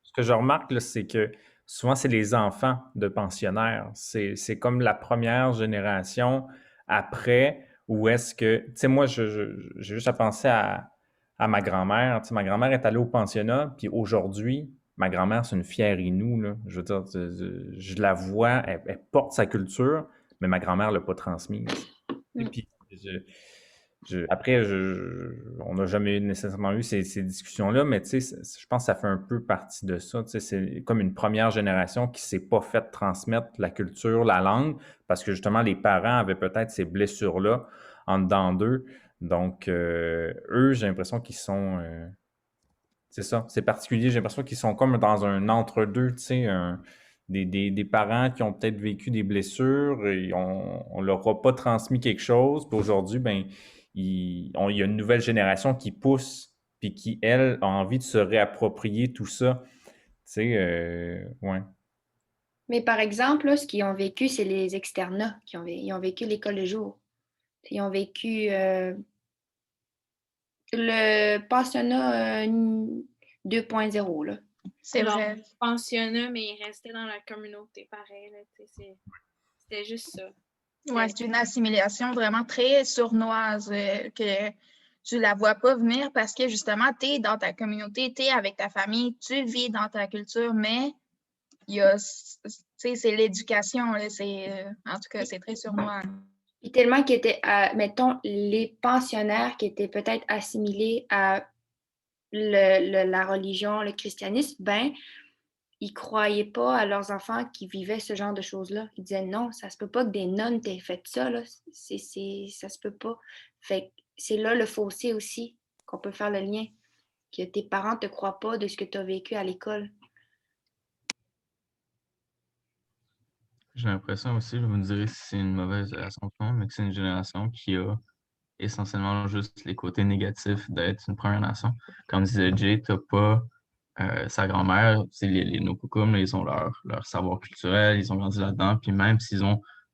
Ce que je remarque, là, c'est que souvent, c'est les enfants de pensionnaires. C'est comme la première génération après où est-ce que… Tu sais, moi, j'ai juste à penser à ma grand-mère. Tu sais, ma grand-mère est allée au pensionnat, puis aujourd'hui, ma grand-mère, c'est une fière Inou, là. Je veux dire, je la vois, elle porte sa culture, mais ma grand-mère ne l'a pas transmise. Et puis, après, on n'a jamais nécessairement eu ces discussions-là, mais tu sais, je pense que ça fait un peu partie de ça. Tu sais, c'est comme une première génération qui ne s'est pas fait transmettre la culture, la langue, parce que justement, les parents avaient peut-être ces blessures-là en dedans d'eux. Donc, eux, j'ai l'impression qu'ils sont… c'est ça, c'est particulier. J'ai l'impression qu'ils sont comme dans un entre-deux, tu sais, des parents qui ont peut-être vécu des blessures et on leur a pas transmis quelque chose. Puis aujourd'hui, ben, il y a une nouvelle génération qui pousse puis qui, elle, a envie de se réapproprier tout ça. Tu sais, ouais. Mais par exemple, là, ce qu'ils ont vécu, c'est les externats. Ils ont vécu l'école de jour. Ils ont vécu le pensionnat 2.0, là. C'est vrai. Pensionnat, mais ils restaient dans la communauté, pareil. Là, c'était juste ça. Ouais, c'est une assimilation vraiment très sournoise que tu la vois pas venir parce que justement, tu es dans ta communauté, tu es avec ta famille, tu vis dans ta culture, mais il y a, c'est l'éducation, là, en tout cas, c'est très sournois. Et tellement qu'ils étaient, mettons, les pensionnaires qui étaient peut-être assimilés à la religion, le christianisme, ben, ils croyaient pas à leurs enfants qui vivaient ce genre de choses-là. Ils disaient non, ça se peut pas que des nonnes t'aient fait ça, là. Ça se peut pas. Fait que c'est là le fossé aussi qu'on peut faire le lien. Que tes parents te croient pas de ce que tu as vécu à l'école. J'ai l'impression aussi, vous me direz si c'est une mauvaise assumption, mais que c'est une génération qui a essentiellement juste les côtés négatifs d'être une Première Nation. Comme disait Jay, t'as pas sa grand-mère, les Nopukums, ils ont leur savoir culturel, ils ont grandi là-dedans, puis même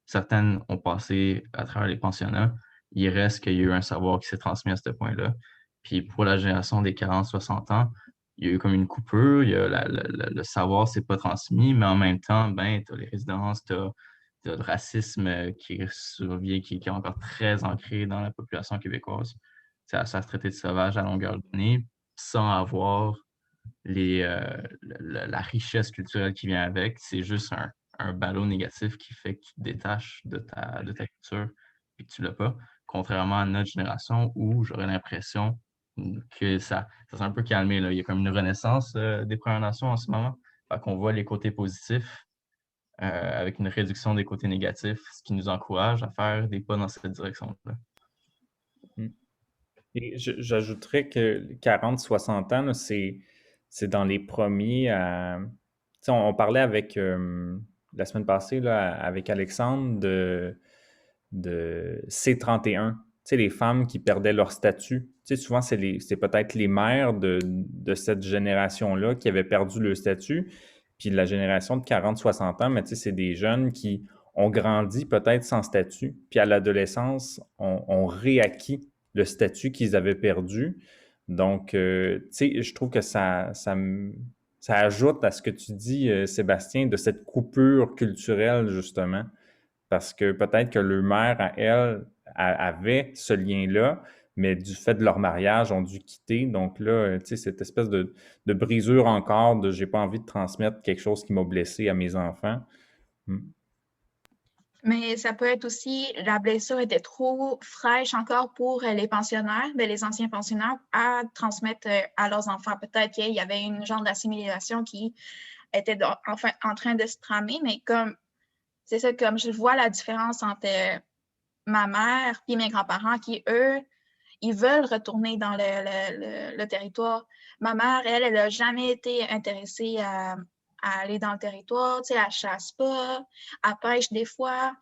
certaines ont passé à travers les pensionnats, il reste qu'il y a eu un savoir qui s'est transmis à ce point-là. Puis pour la génération des 40-60 ans, il y a eu comme une coupure, il y a le savoir s'est pas transmis, mais en même temps, ben, tu as les résidences, tu as le racisme qui survient, qui est encore très ancré dans la population québécoise. Ça se traiter de sauvage à longueur d'année sans avoir la richesse culturelle qui vient avec. C'est juste un ballot négatif qui fait que tu te détaches de ta culture et que tu l'as pas. Contrairement à notre génération où j'aurais l'impression que ça s'est un peu calmé. Là. Il y a comme une renaissance des Premières Nations en ce moment. Fait qu'on voit les côtés positifs avec une réduction des côtés négatifs, ce qui nous encourage à faire des pas dans cette direction-là. Et j'ajouterais que 40-60 ans, là, c'est dans les premiers à... Tu sais, on parlait avec, la semaine passée, là, avec Alexandre de C31. Tu sais, les femmes qui perdaient leur statut. Tu sais, souvent, c'est peut-être les mères de cette génération-là qui avaient perdu le statut. Puis la génération de 40-60 ans, mais tu sais, c'est des jeunes qui ont grandi peut-être sans statut. Puis à l'adolescence, ont réacquis le statut qu'ils avaient perdu. Donc, tu sais, je trouve que ça ajoute à ce que tu dis, Sébastien, de cette coupure culturelle, justement. Parce que peut-être que leur mère, à elle, avait ce lien-là, mais du fait de leur mariage, ont dû quitter. Donc là, tu sais, cette espèce de brisure encore de j'ai pas envie de transmettre quelque chose qui m'a blessé à mes enfants. Mais ça peut être aussi, la blessure était trop fraîche encore pour les pensionnaires, les anciens pensionnaires, à transmettre à leurs enfants. Peut-être qu'il y avait une genre d'assimilation qui était en train de se tramer, mais comme, c'est ça, comme je vois la différence entre ma mère et mes grands-parents qui, eux, ils veulent retourner dans le territoire. Ma mère, elle n'a jamais été intéressée à aller dans le territoire, tu sais, elle chasse pas, elle pêche des fois.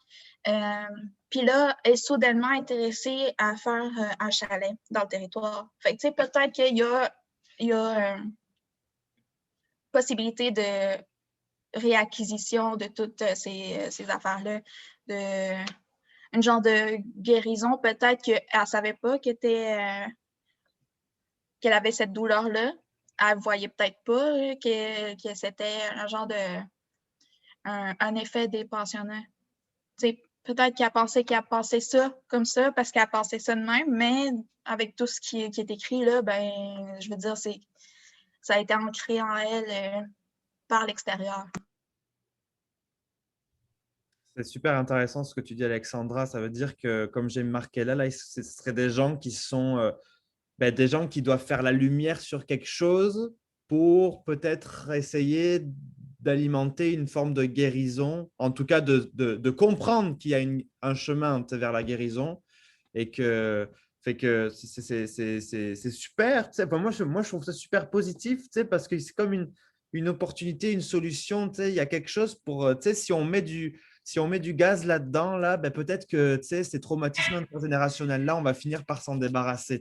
Puis là, elle est soudainement intéressée à faire un chalet dans le territoire. Fait que, tu sais, peut-être qu'il y a possibilité de réacquisition de toutes ces affaires-là, une genre de guérison. Peut-être qu'elle ne savait pas qu'elle avait cette douleur-là. Elle ne voyait peut-être pas que c'était un genre un effet des pensionnats. Peut-être qu'elle pensait qu'elle passait ça comme ça parce qu'elle pensait ça de même, mais avec tout ce qui est écrit là, ben, je veux dire, ça a été ancré en elle par l'extérieur. C'est super intéressant ce que tu dis, Alexandra. Ça veut dire que, comme j'ai marqué là, ce seraient des gens qui sont des gens qui doivent faire la lumière sur quelque chose pour peut-être essayer d'alimenter une forme de guérison, en tout cas de comprendre qu'il y a un chemin vers la guérison et que c'est super. Moi, je trouve ça super positif parce que c'est comme une opportunité, une solution. Il y a quelque chose pour, si on met du gaz là-dedans, là, peut-être que ces traumatismes intergénérationnels-là, on va finir par s'en débarrasser.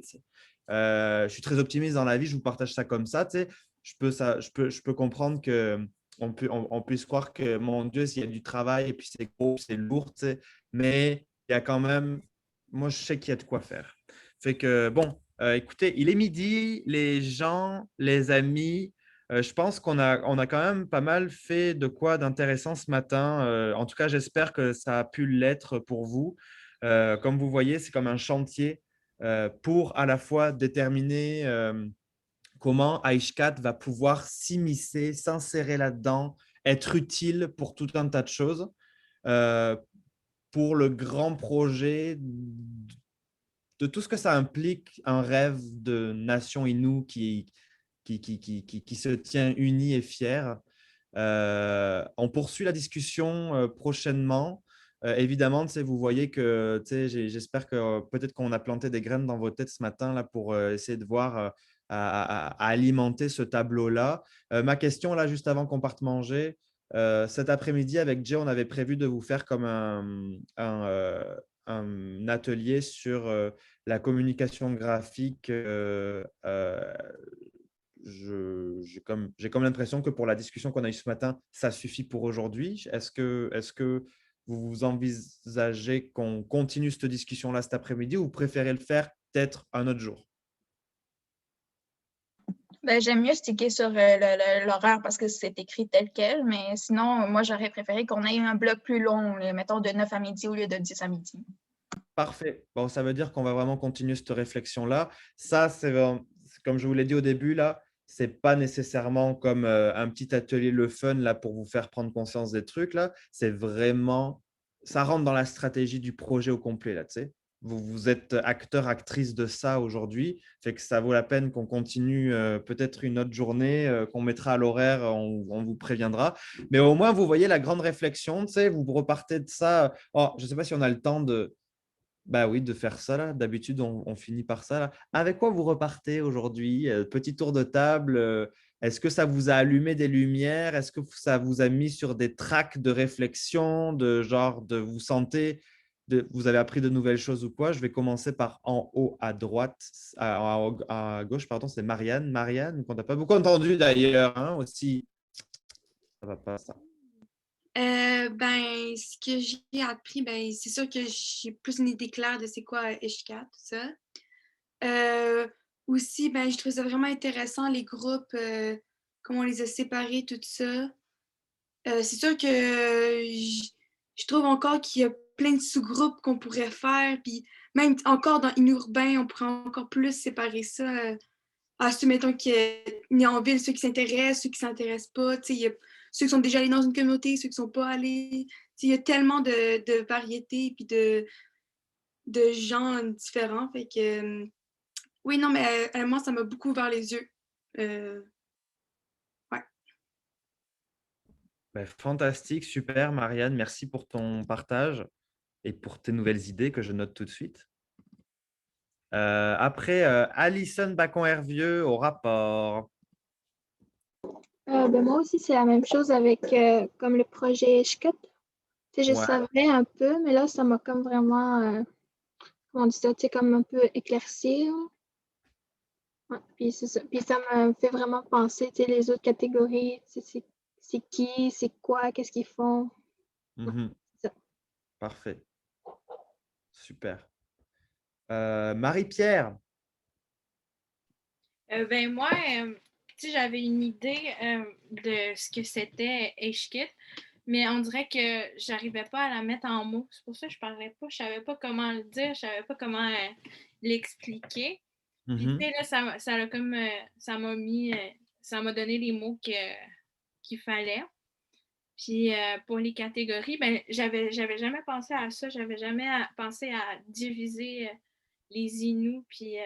Je suis très optimiste dans la vie, je vous partage ça comme ça. Je peux comprendre qu'on puisse croire que, mon Dieu, s'il y a du travail et puis c'est gros, c'est lourd, mais il y a quand même, moi, je sais qu'il y a de quoi faire. Fait que, bon, écoutez, il est midi, les gens, les amis, je pense qu'on a quand même pas mal fait de quoi d'intéressant ce matin. En tout cas, j'espère que ça a pu l'être pour vous. Comme vous voyez, c'est comme un chantier pour à la fois déterminer comment Aishkat va pouvoir s'immiscer, s'insérer là-dedans, être utile pour tout un tas de choses, pour le grand projet de tout ce que ça implique, un rêve de nation Innu qui se tient unie et fière. On poursuit la discussion prochainement. Évidemment, vous voyez que j'espère que peut-être qu'on a planté des graines dans vos têtes ce matin là, pour essayer de voir à alimenter ce tableau-là. Ma question, là, juste avant qu'on parte manger, cet après-midi, avec Jay, on avait prévu de vous faire comme un atelier sur la communication graphique. J'ai comme l'impression que pour la discussion qu'on a eue ce matin, ça suffit pour aujourd'hui. Est-ce que vous envisagez qu'on continue cette discussion-là cet après-midi ou vous préférez le faire peut-être un autre jour? Ben, j'aime mieux sticker sur l'horaire parce que c'est écrit tel quel, mais sinon, moi, j'aurais préféré qu'on ait un bloc plus long, mettons de 9 à midi au lieu de 10 à midi. Parfait. Bon, ça veut dire qu'on va vraiment continuer cette réflexion-là. Ça, comme je vous l'ai dit au début, là, c'est pas nécessairement comme un petit atelier le fun là, pour vous faire prendre conscience des trucs. Là. C'est vraiment, ça rentre dans la stratégie du projet au complet. Là, tu sais. Vous êtes acteur, actrice de ça aujourd'hui. Fait que ça vaut la peine qu'on continue peut-être une autre journée qu'on mettra à l'horaire, on vous préviendra. Mais au moins, vous voyez la grande réflexion. Tu sais, vous repartez de ça. Oh, je ne sais pas si on a le temps de bah oui, de faire ça là. D'habitude, on finit par ça là. Avec quoi vous repartez aujourd'hui? Petit tour de table. Est-ce que ça vous a allumé des lumières? Est-ce que ça vous a mis sur des tracks de réflexion, de genre de vous sentez, vous avez appris de nouvelles choses ou quoi? Je vais commencer par en haut à droite, à gauche, pardon, c'est Marianne. Marianne, qu'on n'a pas beaucoup entendu d'ailleurs, hein, aussi. Ça va pas ça. Ben, ce que j'ai appris, ben, c'est sûr que j'ai plus une idée claire de c'est quoi Ishka, tout ça. Aussi, ben, je trouve ça vraiment intéressant, les groupes, comment on les a séparés, tout ça. C'est sûr que je trouve encore qu'il y a plein de sous-groupes qu'on pourrait faire, puis même encore dans Inurbain, on pourrait encore plus séparer ça. À ceux, mettons, qui est en ville, ceux qui s'intéressent, ceux qui ne s'intéressent pas. Il y a ceux qui sont déjà allés dans une communauté, ceux qui ne sont pas allés. Il y a tellement de variétés et de gens différents. Fait que, oui, non, mais moi, ça m'a beaucoup ouvert les yeux. Ouais. Ben, fantastique, super, Marianne. Merci pour ton partage et pour tes nouvelles idées que je note tout de suite. Après, Alison Bacon-Hervieux au rapport. Ben moi aussi, c'est la même chose avec comme le projet Eshkot. Je Ouais. savais un peu, mais là, ça m'a comme vraiment, comment on dit ça, comme un peu éclairci. Là. Ouais, puis c'est ça. Puis ça me fait vraiment penser, les autres catégories, c'est qui, c'est quoi, qu'est-ce qu'ils font. Mhm. C'est ça. Parfait. Super. Marie-Pierre. Ben moi, j'avais une idée de ce que c'était HKIT, mais on dirait que j'arrivais pas à la mettre en mots. C'est pour ça que je parlais pas. Je savais pas comment le dire, je savais pas comment l'expliquer. Puis tu sais, là, ça m'a donné les mots qu'il fallait. Puis pour les catégories, ben j'avais jamais pensé à ça. J'avais jamais pensé à diviser les Inuits puis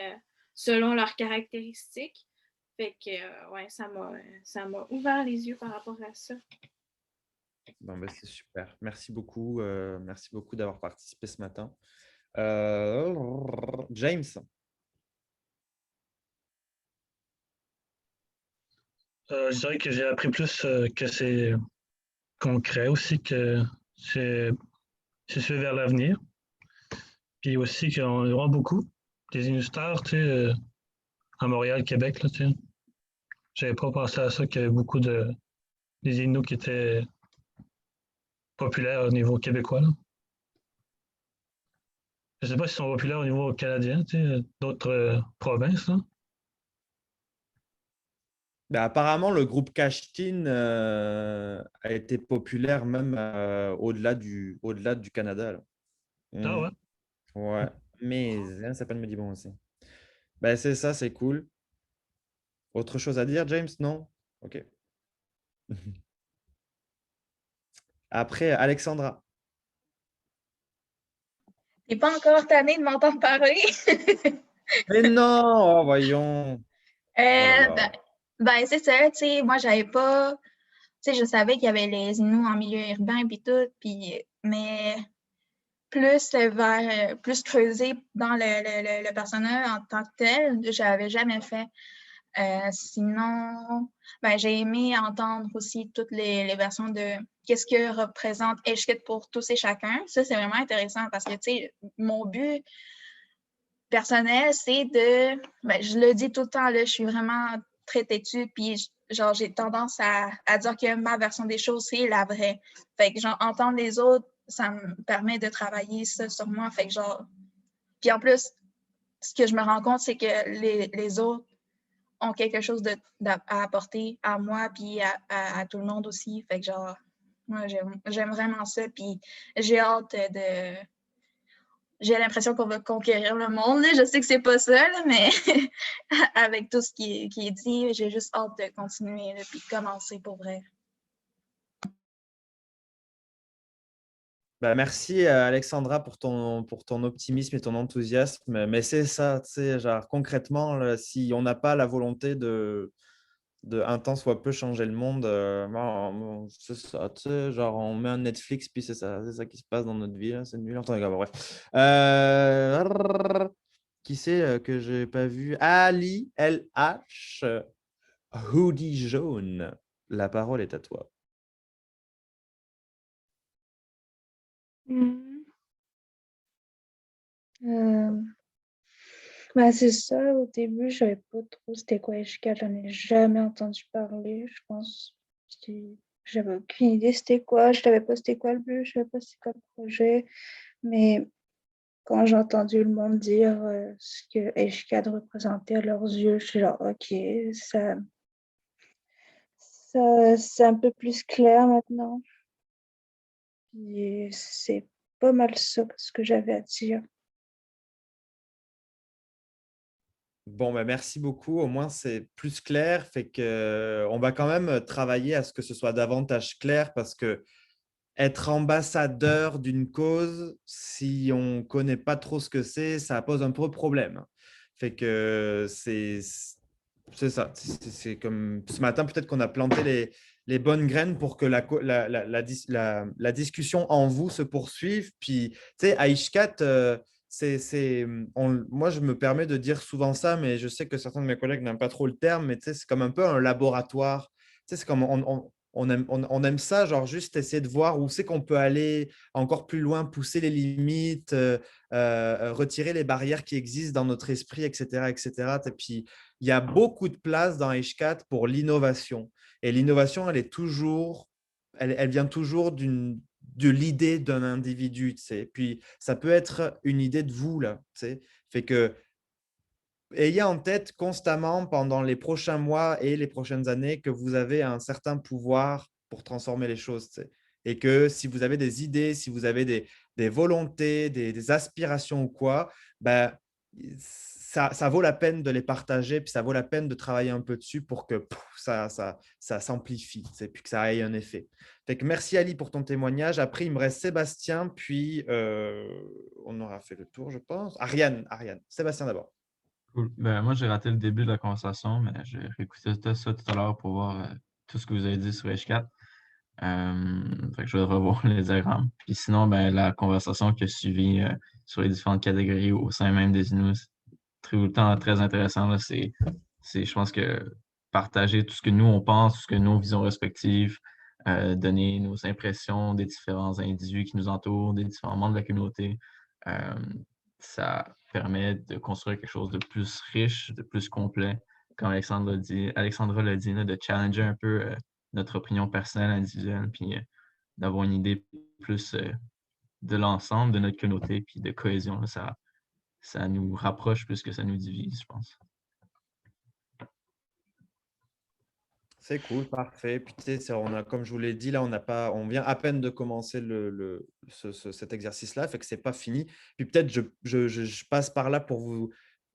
selon leurs caractéristiques. Fait que ouais, ça m'a ouvert les yeux par rapport à ça. Bon, ben, c'est super. Merci beaucoup d'avoir participé ce matin. James. Je dirais que j'ai appris plus que c'est concret aussi, que c'est suivre vers l'avenir. Puis aussi qu'on aura beaucoup des Inustars, à Montréal, Québec, là, tu sais. J'avais pas pensé à ça, qu'il y avait beaucoup des Inuits qui étaient populaires au niveau québécois, là. Je sais pas s'ils sont populaires au niveau canadien, d'autres provinces, là. Ben, apparemment, le groupe Cashtin a été populaire même au-delà du Canada. Là. Ah ouais? Ouais, mais ça peut me dire bon aussi. Ben, c'est ça, c'est cool. Autre chose à dire, James? Non? Ok. Après, Alexandra. T'es pas encore tanné de m'entendre parler? Mais non, oh, voyons. Oh là Ben, là. c'est ça, tu sais, moi, j'avais pas... Tu sais, je savais qu'il y avait les Inuits en milieu urbain puis tout, mais plus creuser dans le personnage en tant que tel, j'avais jamais fait. Sinon, j'ai aimé entendre aussi toutes les versions de qu'est-ce que représente Eshkit pour tous et chacun. Ça, c'est vraiment intéressant parce que, tu sais, mon but personnel, c'est je le dis tout le temps, là, je suis vraiment très têtue, puis genre, j'ai tendance à dire que ma version des choses, c'est la vraie. Fait que, genre, entendre les autres, ça me permet de travailler ça sur moi. Fait que, genre, puis en plus, ce que je me rends compte, c'est que les autres ont quelque chose à apporter à moi, puis à tout le monde aussi. Fait que, genre, moi, j'aime vraiment ça, puis j'ai hâte de... J'ai l'impression qu'on va conquérir le monde. Là. Je sais que c'est pas ça, là, mais avec tout ce qui est dit, j'ai juste hâte de continuer et de commencer pour vrai. Merci Alexandra pour ton optimisme et ton enthousiasme. Mais c'est ça, tu sais, genre concrètement, là, si on n'a pas la volonté de un temps soit peu changer le monde, c'est ça, tu sais, genre on met un Netflix, puis c'est ça qui se passe dans notre vie, là, c'est nul. Enfin, bref. Qui c'est que j'ai pas vu? Ali LH, hoodie jaune. La parole est à toi. C'est ça, au début, je savais pas trop c'était quoi Eshka, j'en ai jamais entendu parler, je pense. J'avais aucune idée c'était quoi, je savais pas c'était quoi le but, je savais pas c'était quoi le projet, mais quand j'ai entendu le monde dire ce que Eshkad représentait à leurs yeux, je suis genre, ok, c'est un peu plus clair maintenant. Et c'est pas mal ça ce que j'avais à dire. Bon, merci beaucoup. Au moins, c'est plus clair. Fait que, on va quand même travailler à ce que ce soit davantage clair parce que être ambassadeur d'une cause, si on ne connaît pas trop ce que c'est, ça pose un peu problème. Fait que c'est ça. C'est comme ce matin, peut-être qu'on a planté les bonnes graines pour que la discussion en vous se poursuive. Puis, tu sais, à Ishkat, moi, je me permets de dire souvent ça, mais je sais que certains de mes collègues n'aiment pas trop le terme, mais tu sais, c'est comme un peu un laboratoire. Tu sais, c'est comme on aime ça, genre juste essayer de voir où c'est qu'on peut aller encore plus loin, pousser les limites, retirer les barrières qui existent dans notre esprit, etc. etc. Et puis, il y a beaucoup de place dans H4 pour l'innovation. Et l'innovation, elle vient toujours de l'idée d'un individu. Tu sais. Puis, ça peut être une idée de vous, là. Tu sais. Fait que ayez en tête constamment pendant les prochains mois et les prochaines années que vous avez un certain pouvoir pour transformer les choses. Tu sais. Et que si vous avez des idées, si vous avez des volontés, des aspirations ou quoi, ben, ça vaut la peine de les partager, puis ça vaut la peine de travailler un peu dessus pour que ça s'amplifie, tu sais, puis que ça ait un effet. Fait que merci Ali pour ton témoignage. Après, il me reste Sébastien, puis on aura fait le tour, je pense. Ariane. Sébastien d'abord. Cool. Moi, j'ai raté le début de la conversation, mais j'ai réécouté ça tout à l'heure pour voir tout ce que vous avez dit sur H4. Fait que je vais revoir les diagrammes. Puis sinon, la conversation qui a suivi sur les différentes catégories au sein même des Inuits, tout le temps très intéressant. Là. Je pense que partager tout ce que nous, on pense, tout ce que nos visions respectives, donner nos impressions des différents individus qui nous entourent, des différents membres de la communauté, ça permet de construire quelque chose de plus riche, de plus complet, comme Alexandra l'a dit, là, de challenger un peu notre opinion personnelle, individuelle, puis d'avoir une idée plus de l'ensemble de notre communauté, puis de cohésion. Là, ça nous rapproche plus que ça nous divise, je pense. C'est cool, parfait. Puis, tu sais, comme je vous l'ai dit, là, on vient à peine de commencer cet exercice-là, fait que c'est pas fini. Puis peut-être je passe par là pour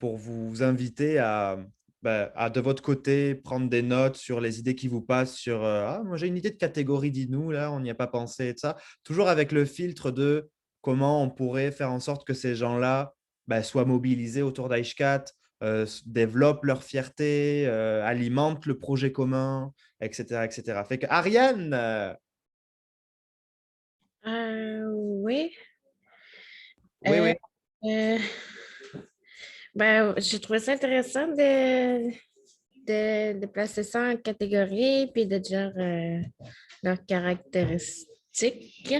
vous inviter à de votre côté prendre des notes sur les idées qui vous passent sur moi j'ai une idée de catégorie d'Inou, là, on n'y a pas pensé et tout ça. Toujours avec le filtre de comment on pourrait faire en sorte que ces gens-là soient mobilisés autour d'Aishkat, développent leur fierté, alimentent le projet commun, etc. etc. Fait que Ariane, Oui. oui, oui. J'ai trouvé ça intéressant de placer ça en catégorie puis de dire leurs caractéristiques.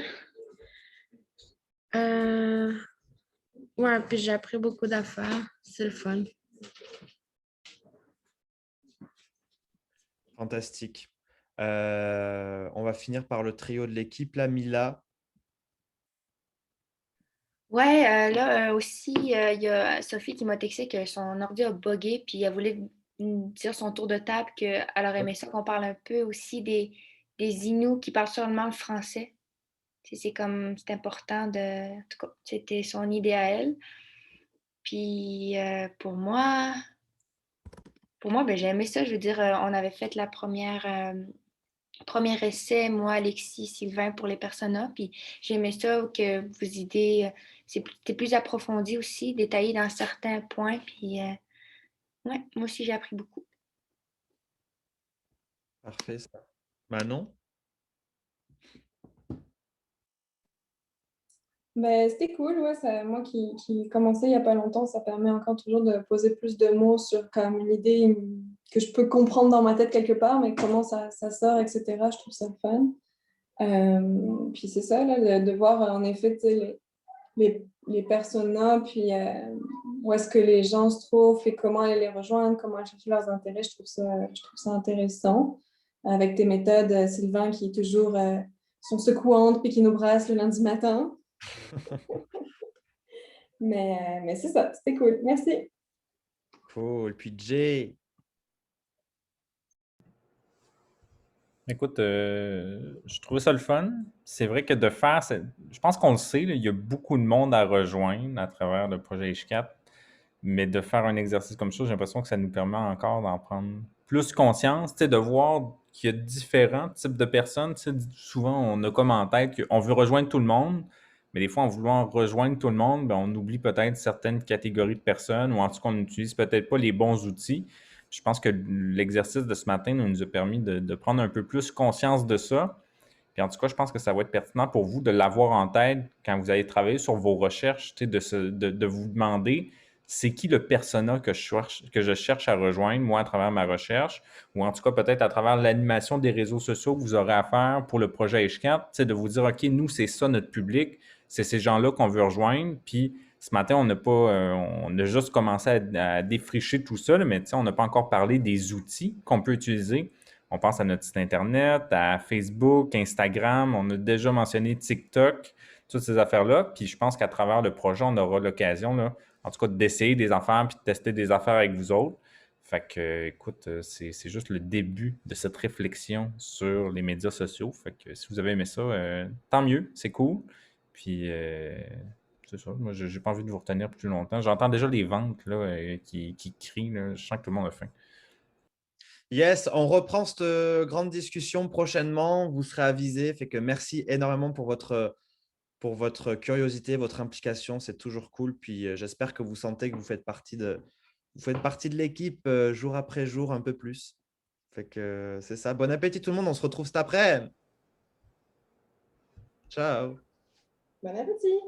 Ouais, puis j'ai appris beaucoup d'affaires. C'est le fun. Fantastique. On va finir par le trio de l'équipe, là, Mila. Ouais, là aussi, il y a Sophie qui m'a texté que son ordi a buggé, puis elle voulait me dire son tour de table qu'elle aurait aimé ça qu'on parle un peu aussi des Inuits qui parlent seulement le français. C'est important en tout cas, c'était son idée à elle. Puis pour moi, ben, j'ai aimé ça. Je veux dire, on avait fait la premier essai, moi, Alexis, Sylvain, pour les personas. Puis j'ai aimé ça que vos idées, c'était plus approfondi aussi, détaillé dans certains points. Puis ouais, moi aussi, j'ai appris beaucoup. Parfait, ça. Manon? Ben, c'était cool, ouais, moi qui commençais il n'y a pas longtemps, ça permet encore toujours de poser plus de mots sur comme une idée que je peux comprendre dans ma tête quelque part, mais comment ça sort, etc. Je trouve ça fun. Puis c'est ça, là, de voir en effet tu sais, les personas, puis où est-ce que les gens se trouvent et comment aller les rejoindre, comment aller chercher leurs intérêts, je trouve ça intéressant. Avec tes méthodes, Sylvain, qui est toujours sont secouantes puis qui nous brasse le lundi matin. Mais c'est ça, c'était cool. Merci. Cool. Puis Jay. Écoute, je trouvais ça le fun. C'est vrai que de faire, je pense qu'on le sait, là, il y a beaucoup de monde à rejoindre à travers le projet H4, mais de faire un exercice comme ça, j'ai l'impression que ça nous permet encore d'en prendre plus conscience, tu sais, de voir qu'il y a différents types de personnes. Tu sais, souvent, on a comme en tête qu'on veut rejoindre tout le monde, mais des fois, en voulant rejoindre tout le monde, ben, on oublie peut-être certaines catégories de personnes ou en tout cas, on n'utilise peut-être pas les bons outils. Je pense que l'exercice de ce matin nous a permis de prendre un peu plus conscience de ça. Puis en tout cas, je pense que ça va être pertinent pour vous de l'avoir en tête quand vous allez travailler sur vos recherches, tu sais, de vous demander c'est qui le persona que je cherche à rejoindre, moi, à travers ma recherche, ou en tout cas peut-être à travers l'animation des réseaux sociaux que vous aurez à faire pour le projet H4, tu sais, de vous dire, OK, nous, c'est ça notre public, c'est ces gens-là qu'on veut rejoindre, puis ce matin, on a juste commencé à défricher tout ça, mais on n'a pas encore parlé des outils qu'on peut utiliser. On pense à notre site Internet, à Facebook, Instagram, on a déjà mentionné TikTok, toutes ces affaires-là. Puis je pense qu'à travers le projet, on aura l'occasion, là, en tout cas, d'essayer des affaires puis de tester des affaires avec vous autres. Fait que, écoute, c'est juste le début de cette réflexion sur les médias sociaux. Fait que si vous avez aimé ça, tant mieux, c'est cool. Puis c'est ça. Moi, j'ai pas envie de vous retenir plus longtemps. J'entends déjà les ventes là, qui crient. Là. Je sens que tout le monde a faim. Yes, on reprend cette grande discussion prochainement. Vous serez avisés. Fait que merci énormément pour votre curiosité, votre implication. C'est toujours cool. Puis j'espère que vous sentez que vous faites partie de l'équipe jour après jour un peu plus. Fait que c'est ça. Bon appétit tout le monde. On se retrouve cet après. Ciao. Bon appétit.